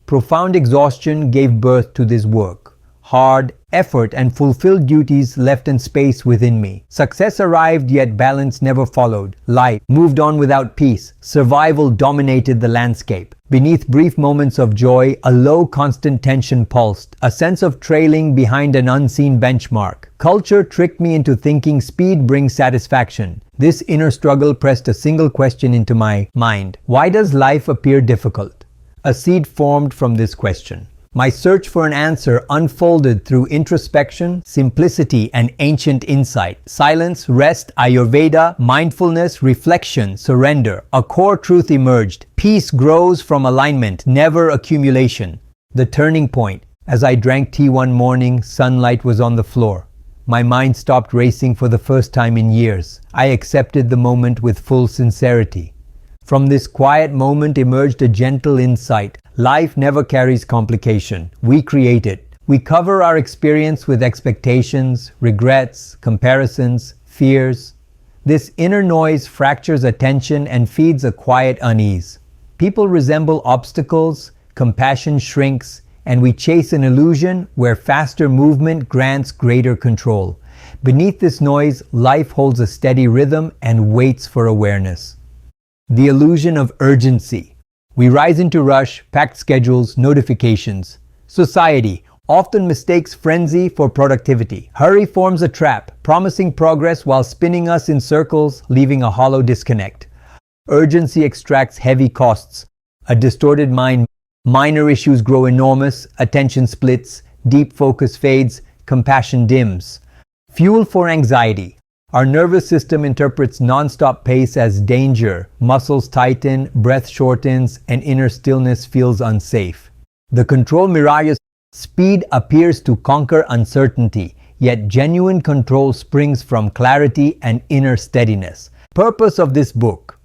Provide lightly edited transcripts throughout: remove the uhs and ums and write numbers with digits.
Profound exhaustion gave birth to this work. Hard effort and fulfilled duties left in space within me. Success arrived, yet balance never followed. Life moved on without peace. Survival dominated the landscape. Beneath brief moments of joy, a low, constant tension pulsed, a sense of trailing behind an unseen benchmark. Culture tricked me into thinking speed brings satisfaction. This inner struggle pressed a single question into my mind. Why does life appear difficult? A seed formed from this question. My search for an answer unfolded through introspection, simplicity, and ancient insight. Silence, rest, Ayurveda, mindfulness, reflection, surrender. A core truth emerged. Peace grows from alignment, never accumulation. The turning point. As I drank tea one morning, sunlight was on the floor. My mind stopped racing for the first time in years. I accepted the moment with full sincerity. From this quiet moment emerged a gentle insight. Life never carries complication. We create it. We cover our experience with expectations, regrets, comparisons, fears. This inner noise fractures attention and feeds a quiet unease. People resemble obstacles, compassion shrinks, and we chase an illusion where faster movement grants greater control. Beneath this noise, life holds a steady rhythm and waits for awareness. The illusion of urgency. We rise into rush, packed schedules, notifications. Society often mistakes frenzy for productivity. Hurry forms a trap, promising progress while spinning us in circles, leaving a hollow disconnect. Urgency extracts heavy costs. A distorted mind, minor issues grow enormous, attention splits, deep focus fades, compassion dims. Fuel for anxiety. Our nervous system interprets non-stop pace as danger. Muscles tighten, breath shortens, and inner stillness feels unsafe. The control mirages. Speed appears to conquer uncertainty, yet genuine control springs from clarity and inner steadiness. Purpose of this book.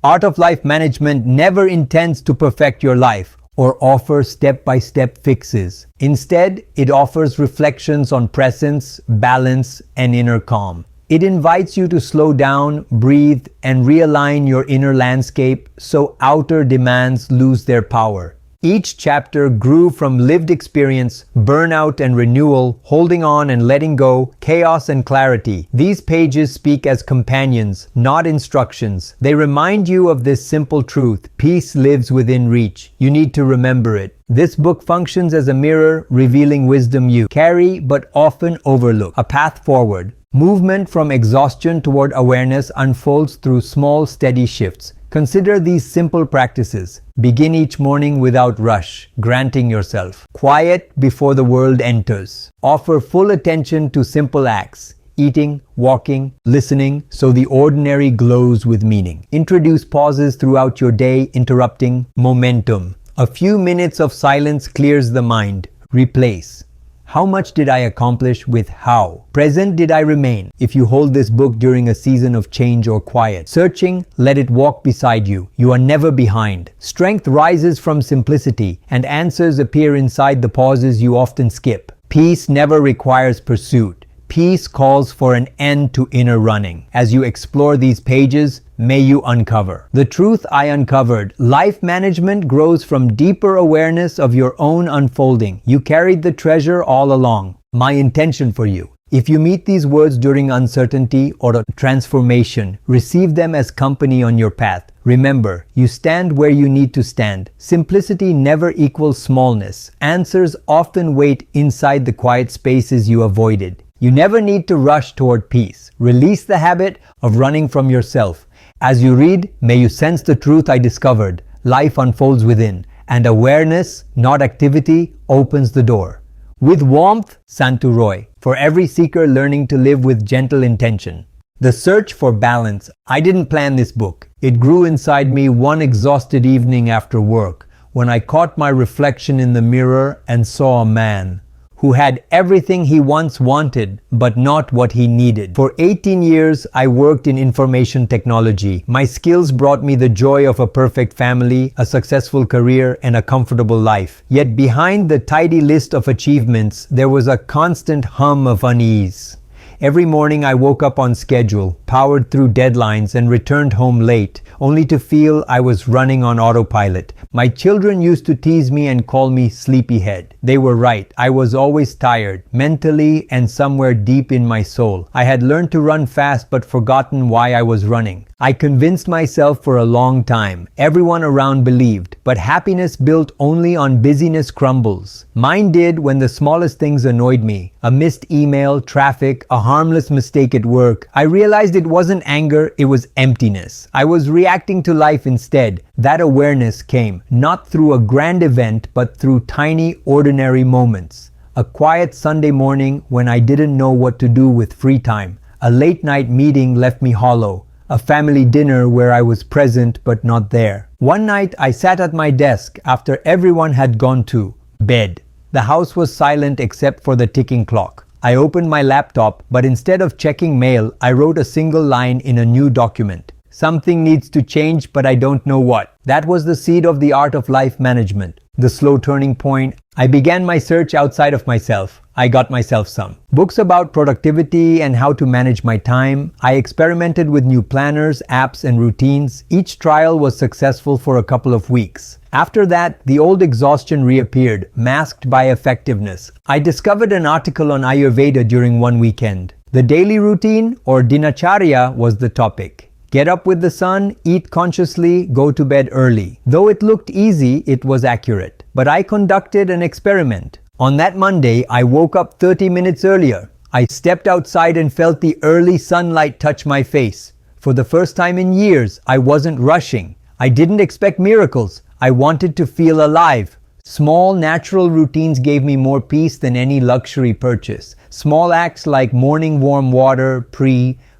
Art of Life Management never intends to perfect your life or offer step-by-step fixes. Instead, it offers reflections on presence, balance, and inner calm. It invites you to slow down, breathe, and realign your inner landscape so outer demands lose their power. Each chapter grew from lived experience, burnout and renewal, holding on and letting go, chaos and clarity. These pages speak as companions, not instructions. They remind you of this simple truth: peace lives within reach. You need to remember it. This book functions as a mirror, revealing wisdom you carry but often overlook. A path forward. Movement from exhaustion toward awareness unfolds through small, steady shifts. Consider these simple practices. Begin each morning without rush, granting yourself quiet before the world enters. Offer full attention to simple acts: eating, walking, listening, so the ordinary glows with meaning. Introduce pauses throughout your day, interrupting momentum. A few minutes of silence clears the mind. Replace how much did I accomplish with how present did I remain. If you hold this book during a season of change or quiet searching, let it walk beside you. You are never behind. Strength rises from simplicity, and answers appear inside the pauses you often skip. Peace never requires pursuit. Peace calls for an end to inner running. As you explore these pages, may you uncover the truth I uncovered. Life management grows from deeper awareness of your own unfolding. You carried the treasure all along. My intention for you: if you meet these words during uncertainty or a transformation, receive them as company on your path. Remember, you stand where you need to stand. Simplicity never equals smallness. Answers often wait inside the quiet spaces you avoided. You never need to rush toward peace. Release the habit of running from yourself. As you read, may you sense the truth I discovered. Life unfolds within, and awareness, not activity, opens the door. With warmth, Santu Roy, for every seeker learning to live with gentle intention. The Search for Balance. I didn't plan this book. It grew inside me one exhausted evening after work, when I caught my reflection in the mirror and saw a man who had everything he once wanted, but not what he needed. For 18 years, I worked in information technology. My skills brought me the joy of a perfect family, a successful career, and a comfortable life. Yet behind the tidy list of achievements, there was a constant hum of unease. Every morning I woke up on schedule, powered through deadlines, and returned home late, only to feel I was running on autopilot. My children used to tease me and call me sleepyhead. They were right. I was always tired, mentally and somewhere deep in my soul. I had learned to run fast but forgotten why I was running. I convinced myself for a long time. Everyone around believed, but happiness built only on busyness crumbles. Mine did when the smallest things annoyed me. A missed email, traffic, a harmless mistake at work. I realized it wasn't anger, it was emptiness. I was reacting to life instead. That awareness came, not through a grand event, but through tiny, ordinary moments. A quiet Sunday morning when I didn't know what to do with free time. A late night meeting left me hollow. A family dinner where I was present but not there. One night I sat at my desk after everyone had gone to bed. The house was silent except for the ticking clock. I opened my laptop, but instead of checking mail, I wrote a single line in a new document. Something needs to change, but I don't know what. That was the seed of the art of life management. The slow turning point. I began my search outside of myself. I got myself some books about productivity and how to manage my time. I experimented with new planners, apps, and routines. Each trial was successful for a couple of weeks. After that, the old exhaustion reappeared, masked by effectiveness. I discovered an article on Ayurveda during one weekend. The daily routine, or dinacharya, was the topic. Get up with the sun, eat consciously, go to bed early. Though it looked easy, it was accurate. But I conducted an experiment. On that Monday, I woke up 30 minutes earlier. I stepped outside and felt the early sunlight touch my face. For the first time in years, I wasn't rushing. I didn't expect miracles. I wanted to feel alive. Small, natural routines gave me more peace than any luxury purchase. Small acts like morning warm water,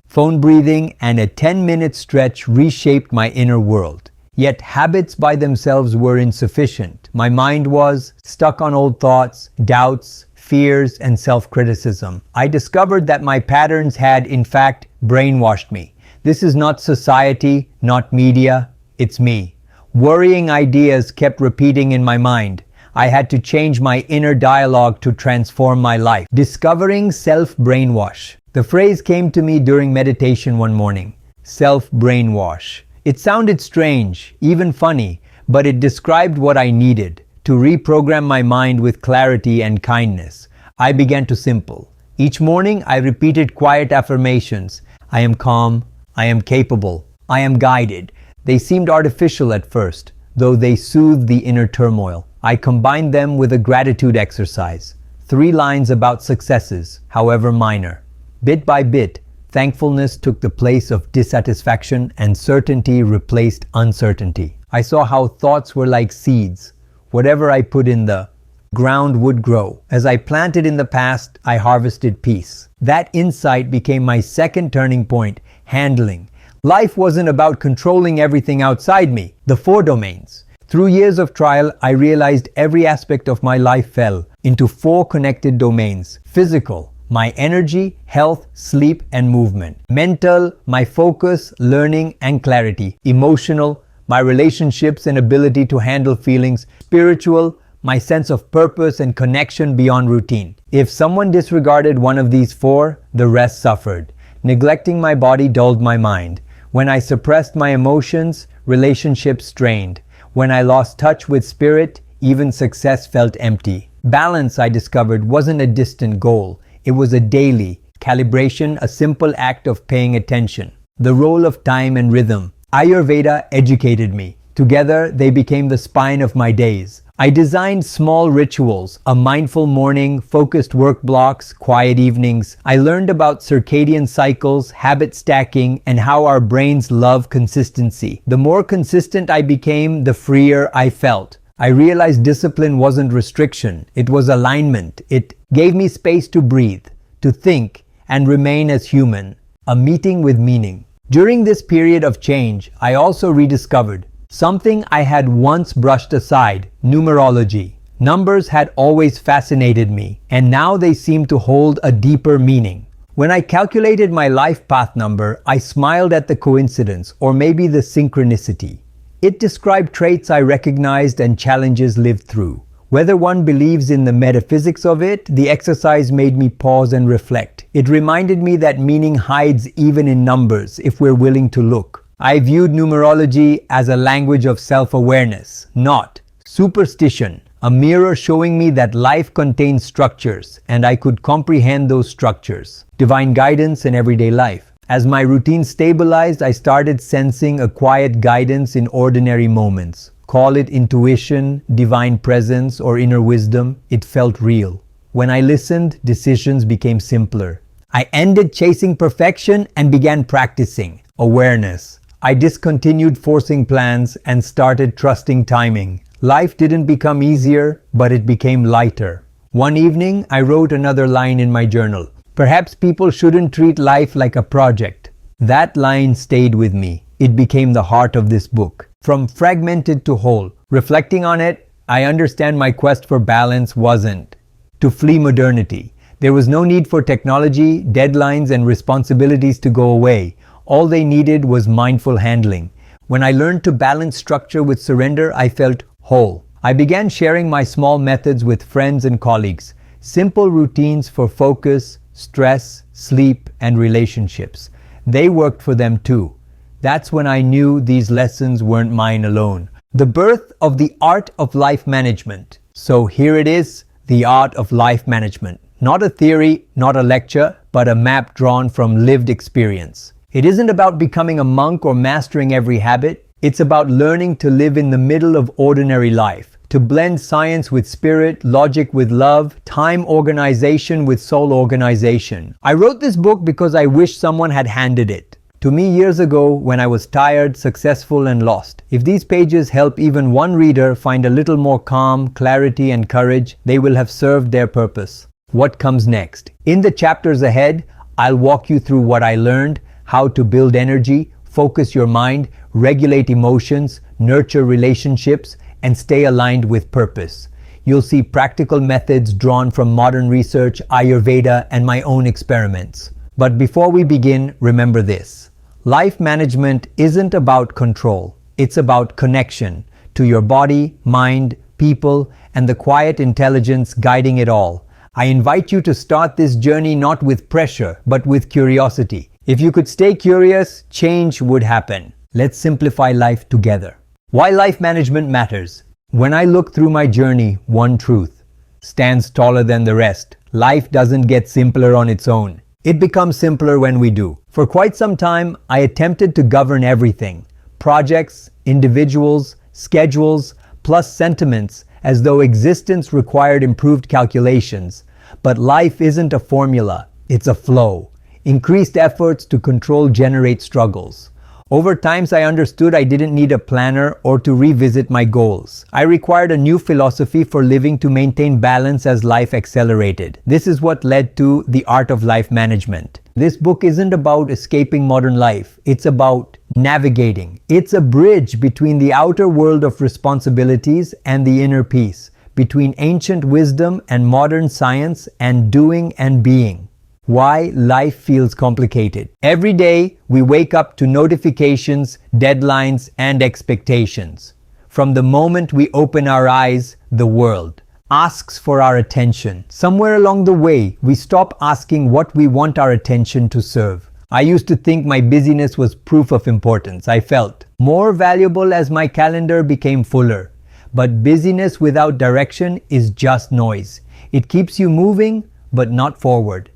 phone breathing, and a 10-minute stretch reshaped my inner world. Yet habits by themselves were insufficient. My mind was stuck on old thoughts, doubts, fears, and self-criticism. I discovered that my patterns had, in fact, brainwashed me. This is not society, not media, it's me. Worrying ideas kept repeating in my mind. I had to change my inner dialogue to transform my life. Discovering self-brainwash. The phrase came to me during meditation one morning. Self-brainwash. It sounded strange, even funny, but it described what I needed, to reprogram my mind with clarity and kindness. I began to simple. Each morning I repeated quiet affirmations. I am calm, I am capable, I am guided. They seemed artificial at first, though they soothed the inner turmoil. I combined them with a gratitude exercise. 3 lines about successes, however minor. Bit by bit, thankfulness took the place of dissatisfaction and certainty replaced uncertainty. I saw how thoughts were like seeds. Whatever I put in the ground would grow. As I planted in the past, I harvested peace. That insight became my second turning point, handling. Life wasn't about controlling everything outside me, the 4 domains. Through years of trial, I realized every aspect of my life fell into 4 connected domains. Physical, my energy, health, sleep, and movement. Mental, my focus, learning, and clarity. Emotional, my relationships and ability to handle feelings. Spiritual, my sense of purpose and connection beyond routine. If someone disregarded one of these 4, the rest suffered. Neglecting my body dulled my mind. When I suppressed my emotions, relationships strained. When I lost touch with spirit, even success felt empty. Balance, I discovered, wasn't a distant goal. It was a daily calibration, a simple act of paying attention. The role of time and rhythm. Ayurveda educated me. Together, they became the spine of my days. I designed small rituals, a mindful morning, focused work blocks, quiet evenings. I learned about circadian cycles, habit stacking, and how our brains love consistency. The more consistent I became, the freer I felt. I realized discipline wasn't restriction, it was alignment. It gave me space to breathe, to think, and remain as human. A meeting with meaning. During this period of change, I also rediscovered something I had once brushed aside: numerology. Numbers had always fascinated me, and now they seemed to hold a deeper meaning. When I calculated my life path number, I smiled at the coincidence, or maybe the synchronicity. It described traits I recognized and challenges lived through. Whether one believes in the metaphysics of it, the exercise made me pause and reflect. It reminded me that meaning hides even in numbers if we're willing to look. I viewed numerology as a language of self-awareness, not superstition, a mirror showing me that life contains structures and I could comprehend those structures. Divine guidance in everyday life. As my routine stabilized, I started sensing a quiet guidance in ordinary moments. Call it intuition, divine presence, or inner wisdom, it felt real. When I listened, decisions became simpler. I ended chasing perfection and began practicing awareness. I discontinued forcing plans and started trusting timing. Life didn't become easier, but it became lighter. One evening, I wrote another line in my journal. Perhaps people shouldn't treat life like a project. That line stayed with me. It became the heart of this book. From fragmented to whole. Reflecting on it, I understand my quest for balance wasn't to flee modernity. There was no need for technology, deadlines, and responsibilities to go away. All they needed was mindful handling. When I learned to balance structure with surrender, I felt whole. I began sharing my small methods with friends and colleagues. Simple routines for focus, stress, sleep, and relationships. They worked for them too. That's when I knew these lessons weren't mine alone. The birth of the art of life management. So here it is, the art of life management. Not a theory, not a lecture, but a map drawn from lived experience. It isn't about becoming a monk or mastering every habit. It's about learning to live in the middle of ordinary life, to blend science with spirit, logic with love, time organization with soul organization. I wrote this book because I wish someone had handed it to me years ago when I was tired, successful, and lost. If these pages help even one reader find a little more calm, clarity, and courage, they will have served their purpose. What comes next? In the chapters ahead, I'll walk you through what I learned, how to build energy, focus your mind, regulate emotions, nurture relationships, and stay aligned with purpose. You'll see practical methods drawn from modern research, Ayurveda, and my own experiments. But before we begin, remember this. Life management isn't about control. It's about connection to your body, mind, people, and the quiet intelligence guiding it all. I invite you to start this journey not with pressure, but with curiosity. If you could stay curious, change would happen. Let's simplify life together. Why life management matters. When I look through my journey, one truth stands taller than the rest. Life doesn't get simpler on its own. It becomes simpler when we do. For quite some time, I attempted to govern everything. Projects, individuals, schedules, plus sentiments, as though existence required improved calculations. But life isn't a formula, it's a flow. Increased efforts to control generate struggles. Over time, I understood I didn't need a planner or to revisit my goals. I required a new philosophy for living to maintain balance as life accelerated. This is what led to The Art of Life Management. This book isn't about escaping modern life. It's about navigating. It's a bridge between the outer world of responsibilities and the inner peace, between ancient wisdom and modern science, and doing and being. Why life feels complicated. Every day, we wake up to notifications, deadlines, and expectations. From the moment we open our eyes, the world asks for our attention. Somewhere along the way, we stop asking what we want our attention to serve. I used to think my busyness was proof of importance. I felt more valuable as my calendar became fuller. But busyness without direction is just noise. It keeps you moving, but not forward.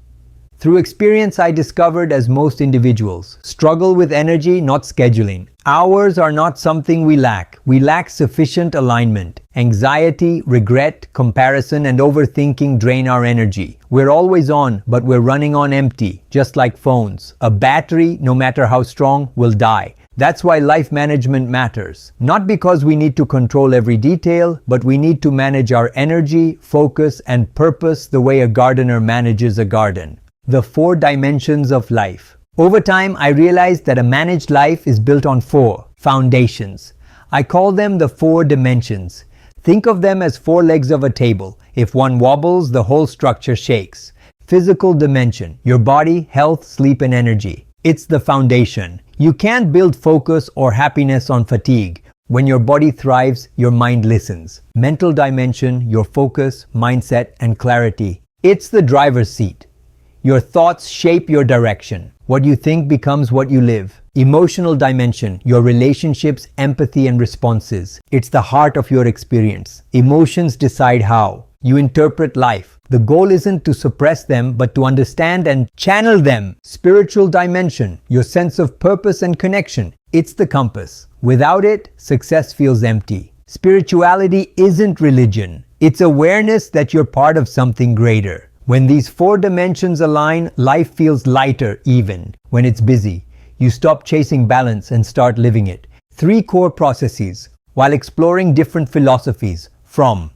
Through experience, I discovered, as most individuals struggle with energy, not scheduling. Hours are not something we lack. We lack sufficient alignment. Anxiety, regret, comparison, and overthinking drain our energy. We're always on, but we're running on empty, just like phones. A battery, no matter how strong, will die. That's why life management matters. Not because we need to control every detail, but we need to manage our energy, focus, and purpose the way a gardener manages a garden. The 4 dimensions of life. Over time, I realized that a managed life is built on 4 foundations. I call them the 4 dimensions. Think of them as 4 legs of a table. If one wobbles, the whole structure shakes. Physical dimension, your body, health, sleep, and energy. It's the foundation. You can't build focus or happiness on fatigue. When your body thrives, your mind listens. Mental dimension, your focus, mindset, and clarity. It's the driver's seat. Your thoughts shape your direction. What you think becomes what you live. Emotional dimension, your relationships, empathy, and responses. It's the heart of your experience. Emotions decide how you interpret life. The goal isn't to suppress them, but to understand and channel them. Spiritual dimension, your sense of purpose and connection. It's the compass. Without it, success feels empty. Spirituality isn't religion. It's awareness that you're part of something greater. When these four dimensions align, life feels lighter even when it's busy. You stop chasing balance and start living it. 3 core processes. While exploring different philosophies, from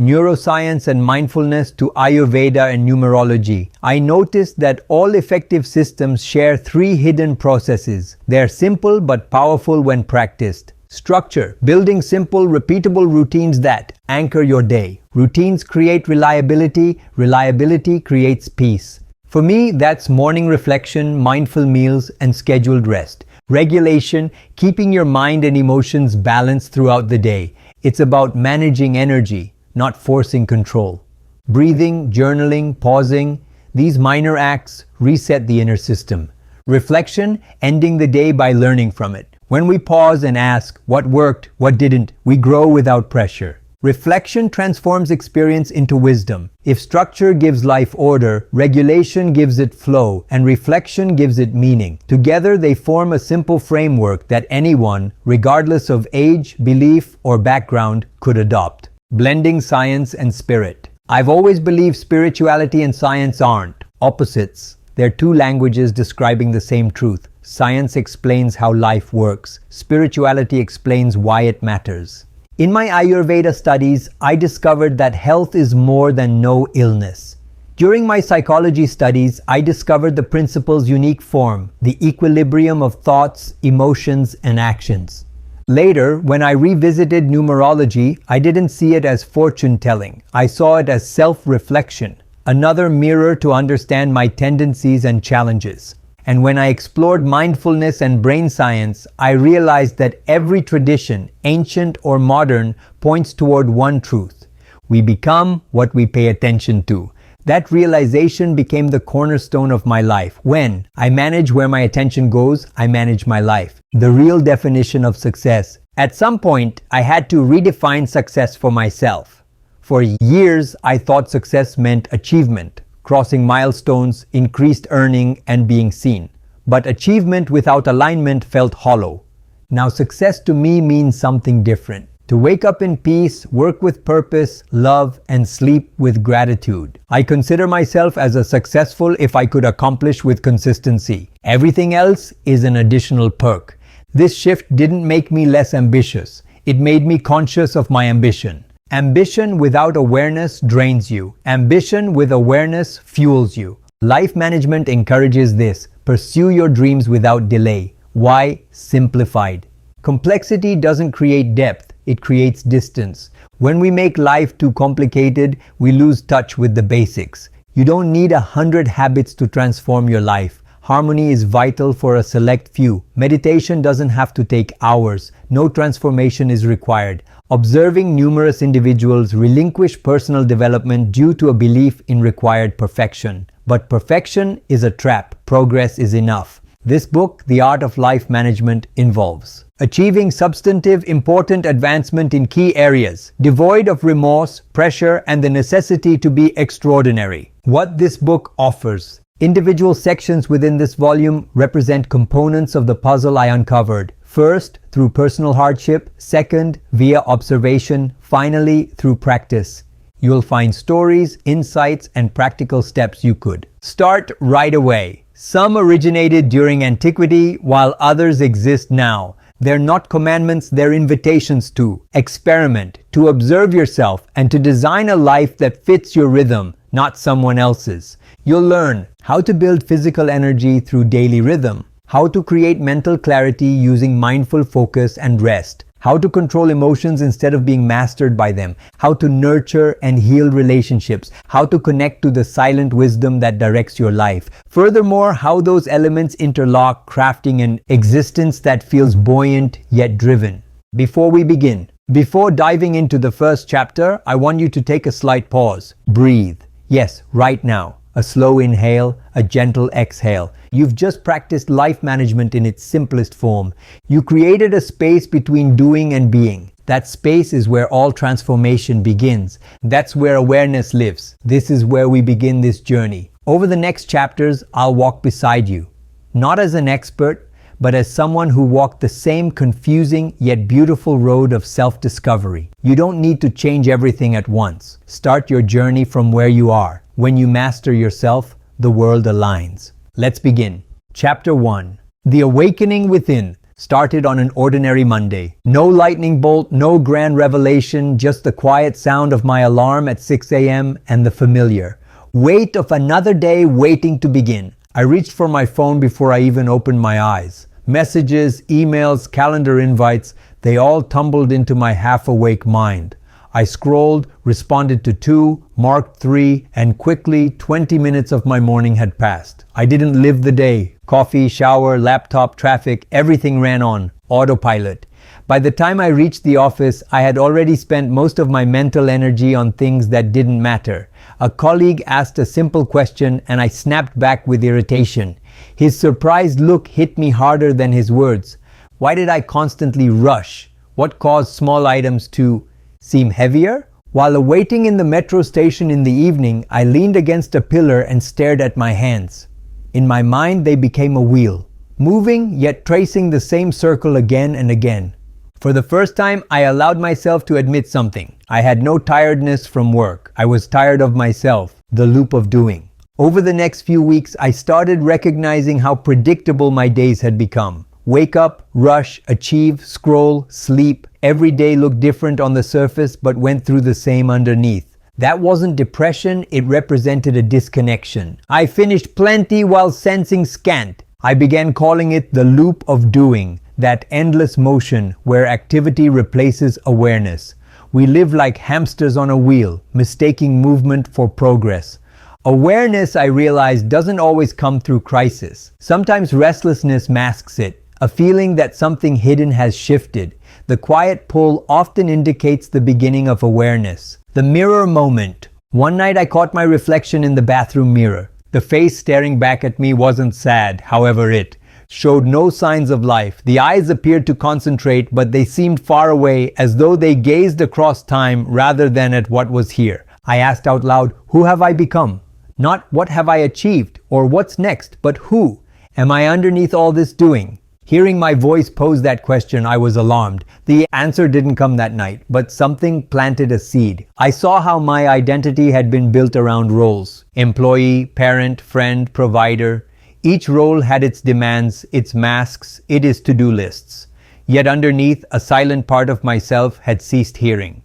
neuroscience and mindfulness to Ayurveda and numerology, I noticed that all effective systems share 3 hidden processes. They're simple but powerful when practiced. Structure, building simple, repeatable routines that anchor your day. Routines create reliability, reliability creates peace. For me, that's morning reflection, mindful meals, and scheduled rest. Regulation, keeping your mind and emotions balanced throughout the day. It's about managing energy, not forcing control. Breathing, journaling, pausing, these minor acts reset the inner system. Reflection, ending the day by learning from it. When we pause and ask what worked, what didn't, we grow without pressure. Reflection transforms experience into wisdom. If structure gives life order, regulation gives it flow, and reflection gives it meaning. Together they form a simple framework that anyone, regardless of age, belief, or background, could adopt. Blending science and spirit. I've always believed spirituality and science aren't opposites. They're 2 languages describing the same truth. Science explains how life works. Spirituality explains why it matters. In my Ayurveda studies, I discovered that health is more than no illness. During my psychology studies, I discovered the principle's unique form, the equilibrium of thoughts, emotions, and actions. Later, when I revisited numerology, I didn't see it as fortune-telling. I saw it as self-reflection, another mirror to understand my tendencies and challenges. And when I explored mindfulness and brain science, I realized that every tradition, ancient or modern, points toward one truth. We become what we pay attention to. That realization became the cornerstone of my life. When I manage where my attention goes, I manage my life. The real definition of success. At some point, I had to redefine success for myself. For years, I thought success meant achievement. Crossing milestones, increased earning, and being seen. But achievement without alignment felt hollow. Now success to me means something different. To wake up in peace, work with purpose, love, and sleep with gratitude. I consider myself as a successful if I could accomplish with consistency. Everything else is an additional perk. This shift didn't make me less ambitious. It made me conscious of my ambition. Ambition without awareness drains you. Ambition with awareness fuels you. Life management encourages this. Pursue your dreams without delay. Why? Simplified. Complexity doesn't create depth, it creates distance. When we make life too complicated, we lose touch with the basics. You don't need 100 habits to transform your life. Harmony is vital for a select few. Meditation doesn't have to take hours. No transformation is required. Observing numerous individuals relinquish personal development due to a belief in required perfection. But perfection is a trap. Progress is enough. This book, The Art of Life Management, involves achieving substantive, important advancement in key areas, devoid of remorse, pressure, and the necessity to be extraordinary. What this book offers. Individual sections within this volume represent components of the puzzle I uncovered. First, through personal hardship. Second, via observation. Finally, through practice. You'll find stories, insights, and practical steps you could start right away. Some originated during antiquity, while others exist now. They're not commandments, they're invitations to experiment, to observe yourself, and to design a life that fits your rhythm, not someone else's. You'll learn how to build physical energy through daily rhythm, how to create mental clarity using mindful focus and rest, how to control emotions instead of being mastered by them, how to nurture and heal relationships, how to connect to the silent wisdom that directs your life. Furthermore, how those elements interlock, crafting an existence that feels buoyant yet driven. Before we begin, before diving into the first chapter, I want you to take a slight pause. Breathe. Yes, right now. A slow inhale, a gentle exhale. You've just practiced life management in its simplest form. You created a space between doing and being. That space is where all transformation begins. That's where awareness lives. This is where we begin this journey. Over the next chapters, I'll walk beside you. Not as an expert, but as someone who walked the same confusing yet beautiful road of self-discovery. You don't need to change everything at once. Start your journey from where you are. When you master yourself, the world aligns. Let's begin. Chapter 1. The Awakening Within started on an ordinary Monday. No lightning bolt, no grand revelation, just the quiet sound of my alarm at 6 a.m. and the familiar weight of another day waiting to begin. I reached for my phone before I even opened my eyes. Messages, emails, calendar invites, they all tumbled into my half-awake mind. I scrolled, responded to 2, marked 3, and quickly 20 minutes of my morning had passed. I didn't live the day. Coffee, shower, laptop, traffic, everything ran on autopilot. By the time I reached the office, I had already spent most of my mental energy on things that didn't matter. A colleague asked a simple question and I snapped back with irritation. His surprised look hit me harder than his words. Why did I constantly rush? What caused small items to seem heavier? While awaiting in the metro station in the evening, I leaned against a pillar and stared at my hands. In my mind, they became a wheel, moving yet tracing the same circle again and again. For the first time, I allowed myself to admit something. I had no tiredness from work. I was tired of myself, the loop of doing. Over the next few weeks, I started recognizing how predictable my days had become. Wake up, rush, achieve, scroll, sleep. Every day looked different on the surface but went through the same underneath. That wasn't depression, it represented a disconnection. I finished plenty while sensing scant. I began calling it the loop of doing, that endless motion where activity replaces awareness. We live like hamsters on a wheel, mistaking movement for progress. Awareness, I realized, doesn't always come through crisis. Sometimes restlessness masks it, a feeling that something hidden has shifted. The quiet pull often indicates the beginning of awareness. The mirror moment. One night I caught my reflection in the bathroom mirror. The face staring back at me wasn't sad, however it showed no signs of life. The eyes appeared to concentrate, but they seemed far away, as though they gazed across time rather than at what was here. I asked out loud, who have I become? Not what have I achieved or what's next, but who am I underneath all this doing? Hearing my voice pose that question, I was alarmed. The answer didn't come that night, but something planted a seed. I saw how my identity had been built around roles: employee, parent, friend, provider. Each role had its demands, its masks, its to-do lists. Yet underneath, a silent part of myself had ceased hearing.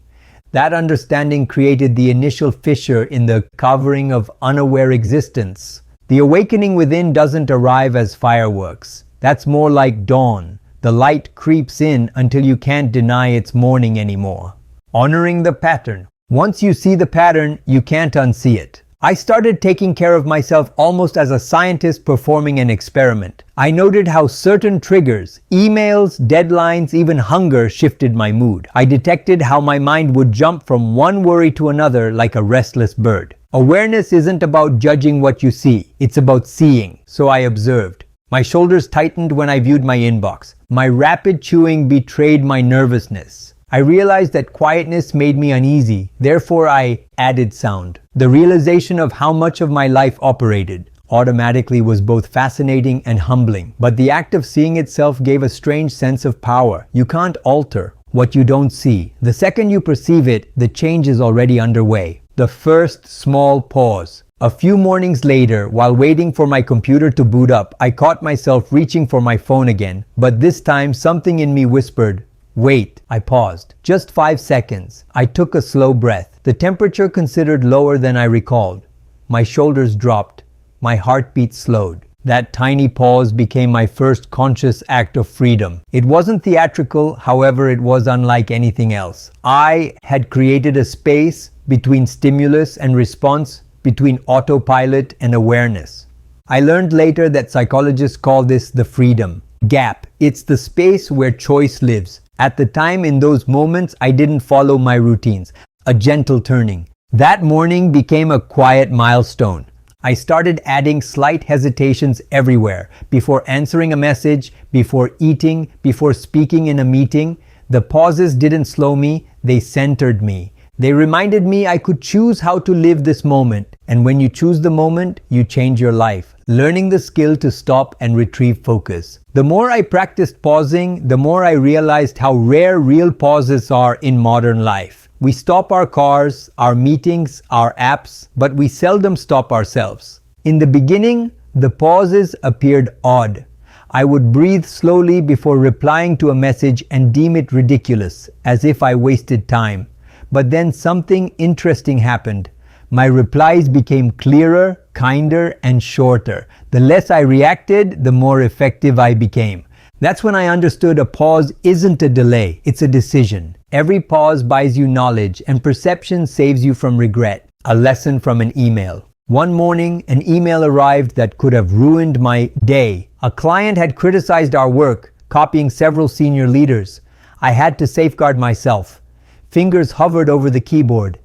That understanding created the initial fissure in the covering of unaware existence. The awakening within doesn't arrive as fireworks. That's more like dawn. The light creeps in until you can't deny it's morning anymore. Honoring the pattern. Once you see the pattern, you can't unsee it. I started taking care of myself almost as a scientist performing an experiment. I noted how certain triggers, emails, deadlines, even hunger shifted my mood. I detected how my mind would jump from one worry to another like a restless bird. Awareness isn't about judging what you see, it's about seeing. So I observed. My shoulders tightened when I viewed my inbox. My rapid chewing betrayed my nervousness. I realized that quietness made me uneasy, therefore I added sound. The realization of how much of my life operated automatically was both fascinating and humbling, but the act of seeing itself gave a strange sense of power. You can't alter what you don't see. The second you perceive it, the change is already underway. The first small pause. A few mornings later, while waiting for my computer to boot up, I caught myself reaching for my phone again, but this time something in me whispered, "Wait." I paused. Just 5 seconds. I took a slow breath. The temperature considered lower than I recalled. My shoulders dropped. My heartbeat slowed. That tiny pause became my first conscious act of freedom. It wasn't theatrical, however, it was unlike anything else. I had created a space between stimulus and response, between autopilot and awareness. I learned later that psychologists call this the freedom gap. It's the space where choice lives. At the time, in those moments, I didn't follow my routines. A gentle turning. That morning became a quiet milestone. I started adding slight hesitations everywhere. Before answering a message, before eating, before speaking in a meeting. The pauses didn't slow me, they centered me. They reminded me I could choose how to live this moment. And when you choose the moment, you change your life. Learning the skill to stop and retrieve focus. The more I practiced pausing, the more I realized how rare real pauses are in modern life. We stop our cars, our meetings, our apps, but we seldom stop ourselves. In the beginning, the pauses appeared odd. I would breathe slowly before replying to a message and deem it ridiculous, as if I wasted time. But then something interesting happened. My replies became clearer, kinder, and shorter. The less I reacted, the more effective I became. That's when I understood a pause isn't a delay, it's a decision. Every pause buys you knowledge, and perception saves you from regret. A lesson from an email. One morning, an email arrived that could have ruined my day. A client had criticized our work, copying several senior leaders. I had to safeguard myself. Fingers hovered over the keyboard.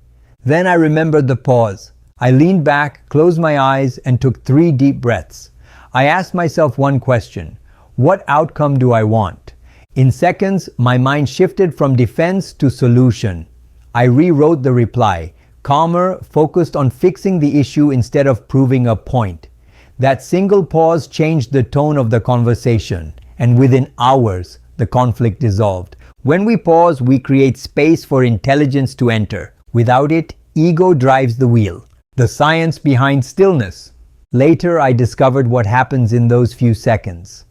Then I remembered the pause. I leaned back, closed my eyes, and took 3 deep breaths. I asked myself one question. What outcome do I want? In seconds, my mind shifted from defense to solution. I rewrote the reply. Calmer, focused on fixing the issue instead of proving a point. That single pause changed the tone of the conversation, and within hours, the conflict dissolved. When we pause, we create space for intelligence to enter. Without it, ego drives the wheel. The science behind stillness. Later, I discovered what happens in those few seconds.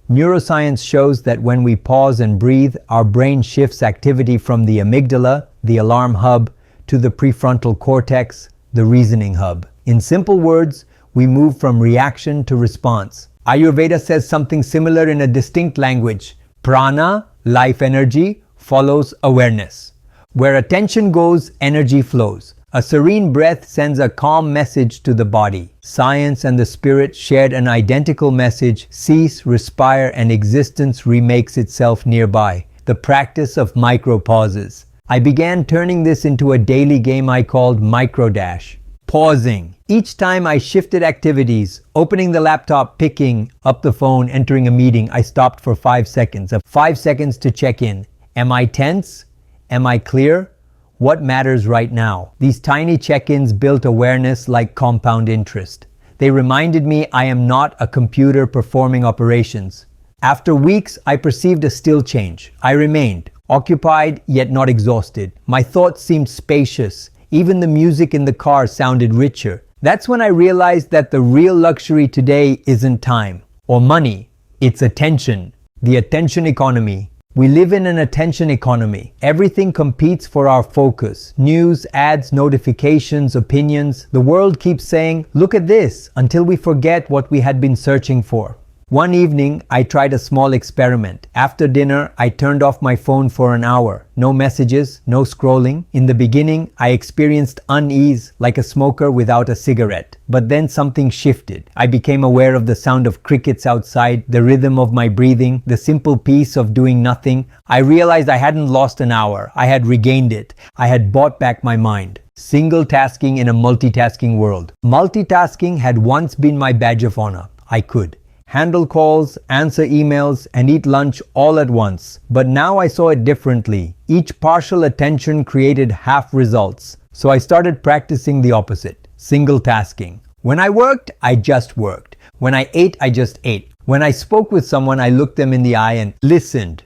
Neuroscience shows that when we pause and breathe, our brain shifts activity from the amygdala, the alarm hub, to the prefrontal cortex, the reasoning hub. In simple words, we move from reaction to response. Ayurveda says something similar in a distinct language. Prana, life energy, follows awareness. Where attention goes, energy flows. A serene breath sends a calm message to the body. Science and the spirit shared an identical message. Cease, respire, and existence remakes itself nearby. The practice of micro pauses. I began turning this into a daily game I called Microdash. Pausing. Each time I shifted activities, opening the laptop, picking up the phone, entering a meeting, I stopped for 5 seconds. 5 seconds to check in. Am I tense? Am I clear? What matters right now? These tiny check-ins built awareness like compound interest. They reminded me I am not a computer performing operations. After weeks, I perceived a still change. I remained occupied yet not exhausted. My thoughts seemed spacious. Even the music in the car sounded richer. That's when I realized that the real luxury today isn't time or money. It's attention. The attention economy. We live in an attention economy. Everything competes for our focus. News, ads, notifications, opinions. The world keeps saying, look at this, until we forget what we had been searching for. One evening, I tried a small experiment. After dinner, I turned off my phone for an hour. No messages, no scrolling. In the beginning, I experienced unease like a smoker without a cigarette. But then something shifted. I became aware of the sound of crickets outside, the rhythm of my breathing, the simple peace of doing nothing. I realized I hadn't lost an hour. I had regained it. I had bought back my mind. Single tasking in a multitasking world. Multitasking had once been my badge of honor. I could handle calls, answer emails, and eat lunch all at once. But now I saw it differently. Each partial attention created half results. So I started practicing the opposite, single tasking. When I worked, I just worked. When I ate, I just ate. When I spoke with someone, I looked them in the eye and listened.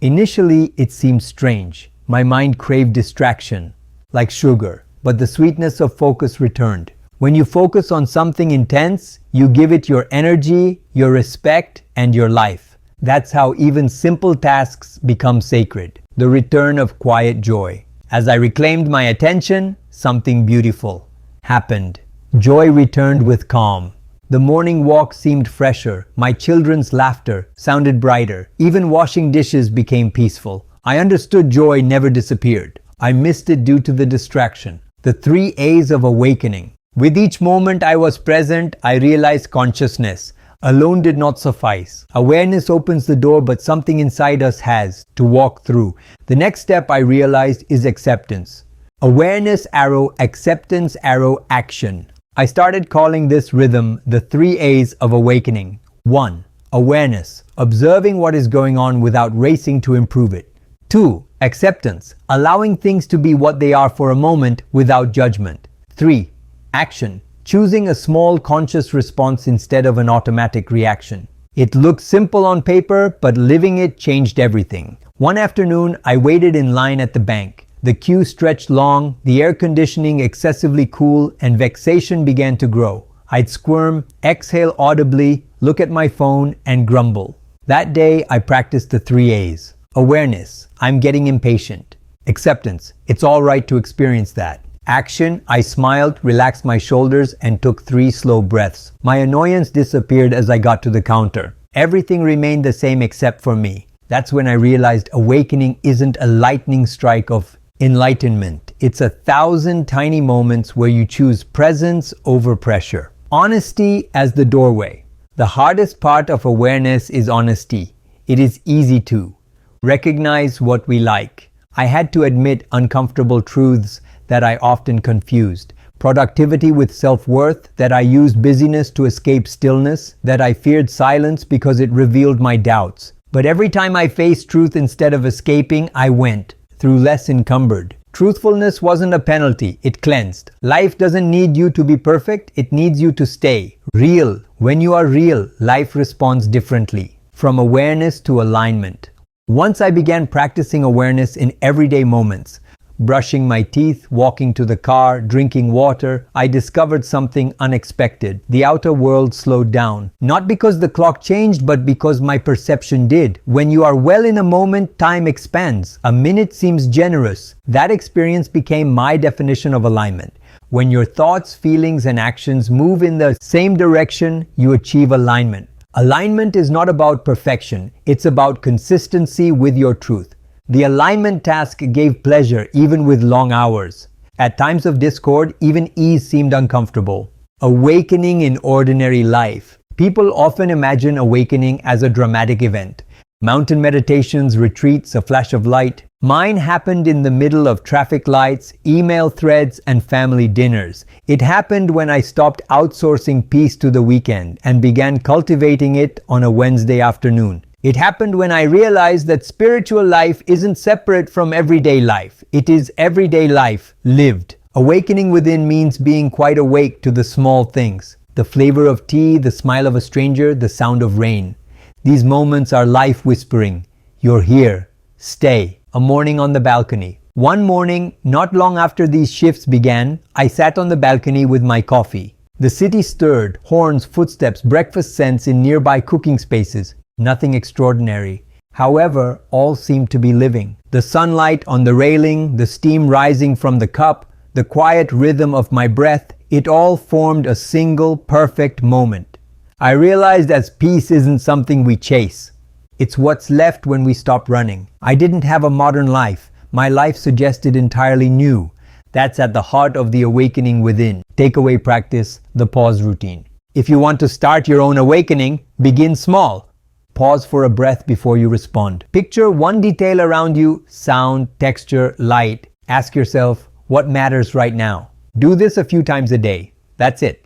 Initially, it seemed strange. My mind craved distraction, like sugar, but the sweetness of focus returned. When you focus on something intense, you give it your energy, your respect, and your life. That's how even simple tasks become sacred. The return of quiet joy. As I reclaimed my attention, something beautiful happened. Joy returned with calm. The morning walk seemed fresher. My children's laughter sounded brighter. Even washing dishes became peaceful. I understood joy never disappeared. I missed it due to the distraction. The 3 A's of awakening. With each moment I was present, I realized consciousness. alone did not suffice. Awareness opens the door, but something inside us has to walk through. The next step, I realized, is acceptance. Awareness arrow, acceptance arrow, action. I started calling this rhythm the 3 A's of awakening. 1. Awareness, observing what is going on without racing to improve it. 2. Acceptance, allowing things to be what they are for a moment without judgment. 3. Action, choosing a small conscious response instead of an automatic reaction. It looked simple on paper, but living it changed everything. One afternoon, I waited in line at the bank. The queue stretched long, the air conditioning excessively cool, and vexation began to grow. I'd squirm, exhale audibly, look at my phone, and grumble. That day, I practiced the 3 A's. Awareness, I'm getting impatient. Acceptance, it's all right to experience that. Action, I smiled, relaxed my shoulders, and took 3 slow breaths. My annoyance disappeared as I got to the counter. Everything remained the same except for me. That's when I realized awakening isn't a lightning strike of enlightenment. It's 1,000 tiny moments where you choose presence over pressure. Honesty as the doorway. The hardest part of awareness is honesty. It is easy to recognize what we like. I had to admit uncomfortable truths that I often confused. Productivity with self-worth, that I used busyness to escape stillness, that I feared silence because it revealed my doubts. But every time I faced truth instead of escaping, I went through less encumbered. Truthfulness wasn't a penalty, it cleansed. Life doesn't need you to be perfect, it needs you to stay real. When you are real, life responds differently. From awareness to alignment. Once I began practicing awareness in everyday moments, brushing my teeth, walking to the car, drinking water, I discovered something unexpected. The outer world slowed down. Not because the clock changed, but because my perception did. When you are well in a moment, time expands. A minute seems generous. That experience became my definition of alignment. When your thoughts, feelings, and actions move in the same direction, you achieve alignment. Alignment is not about perfection. It's about consistency with your truth. The alignment task gave pleasure even with long hours. At times of discord, even ease seemed uncomfortable. Awakening in ordinary life. People often imagine awakening as a dramatic event. Mountain meditations, retreats, a flash of light. Mine happened in the middle of traffic lights, email threads, and family dinners. It happened when I stopped outsourcing peace to the weekend and began cultivating it on a Wednesday afternoon. It happened when I realized that spiritual life isn't separate from everyday life. It is everyday life lived. Awakening within means being quite awake to the small things. The flavor of tea, the smile of a stranger, the sound of rain. These moments are life whispering, "You're here. Stay." A morning on the balcony. One morning, not long after these shifts began, I sat on the balcony with my coffee. The city stirred, horns, footsteps, breakfast scents in nearby cooking spaces. Nothing extraordinary. However, all seemed to be living. The sunlight on the railing, the steam rising from the cup, the quiet rhythm of my breath, it all formed a single perfect moment. I realized that peace isn't something we chase. It's what's left when we stop running. I didn't have a modern life. My life suggested entirely new. That's at the heart of the awakening within. Takeaway practice, the pause routine. If you want to start your own awakening, begin small. Pause for a breath before you respond. Picture one detail around you, sound, texture, light. Ask yourself, what matters right now? Do this a few times a day. That's it.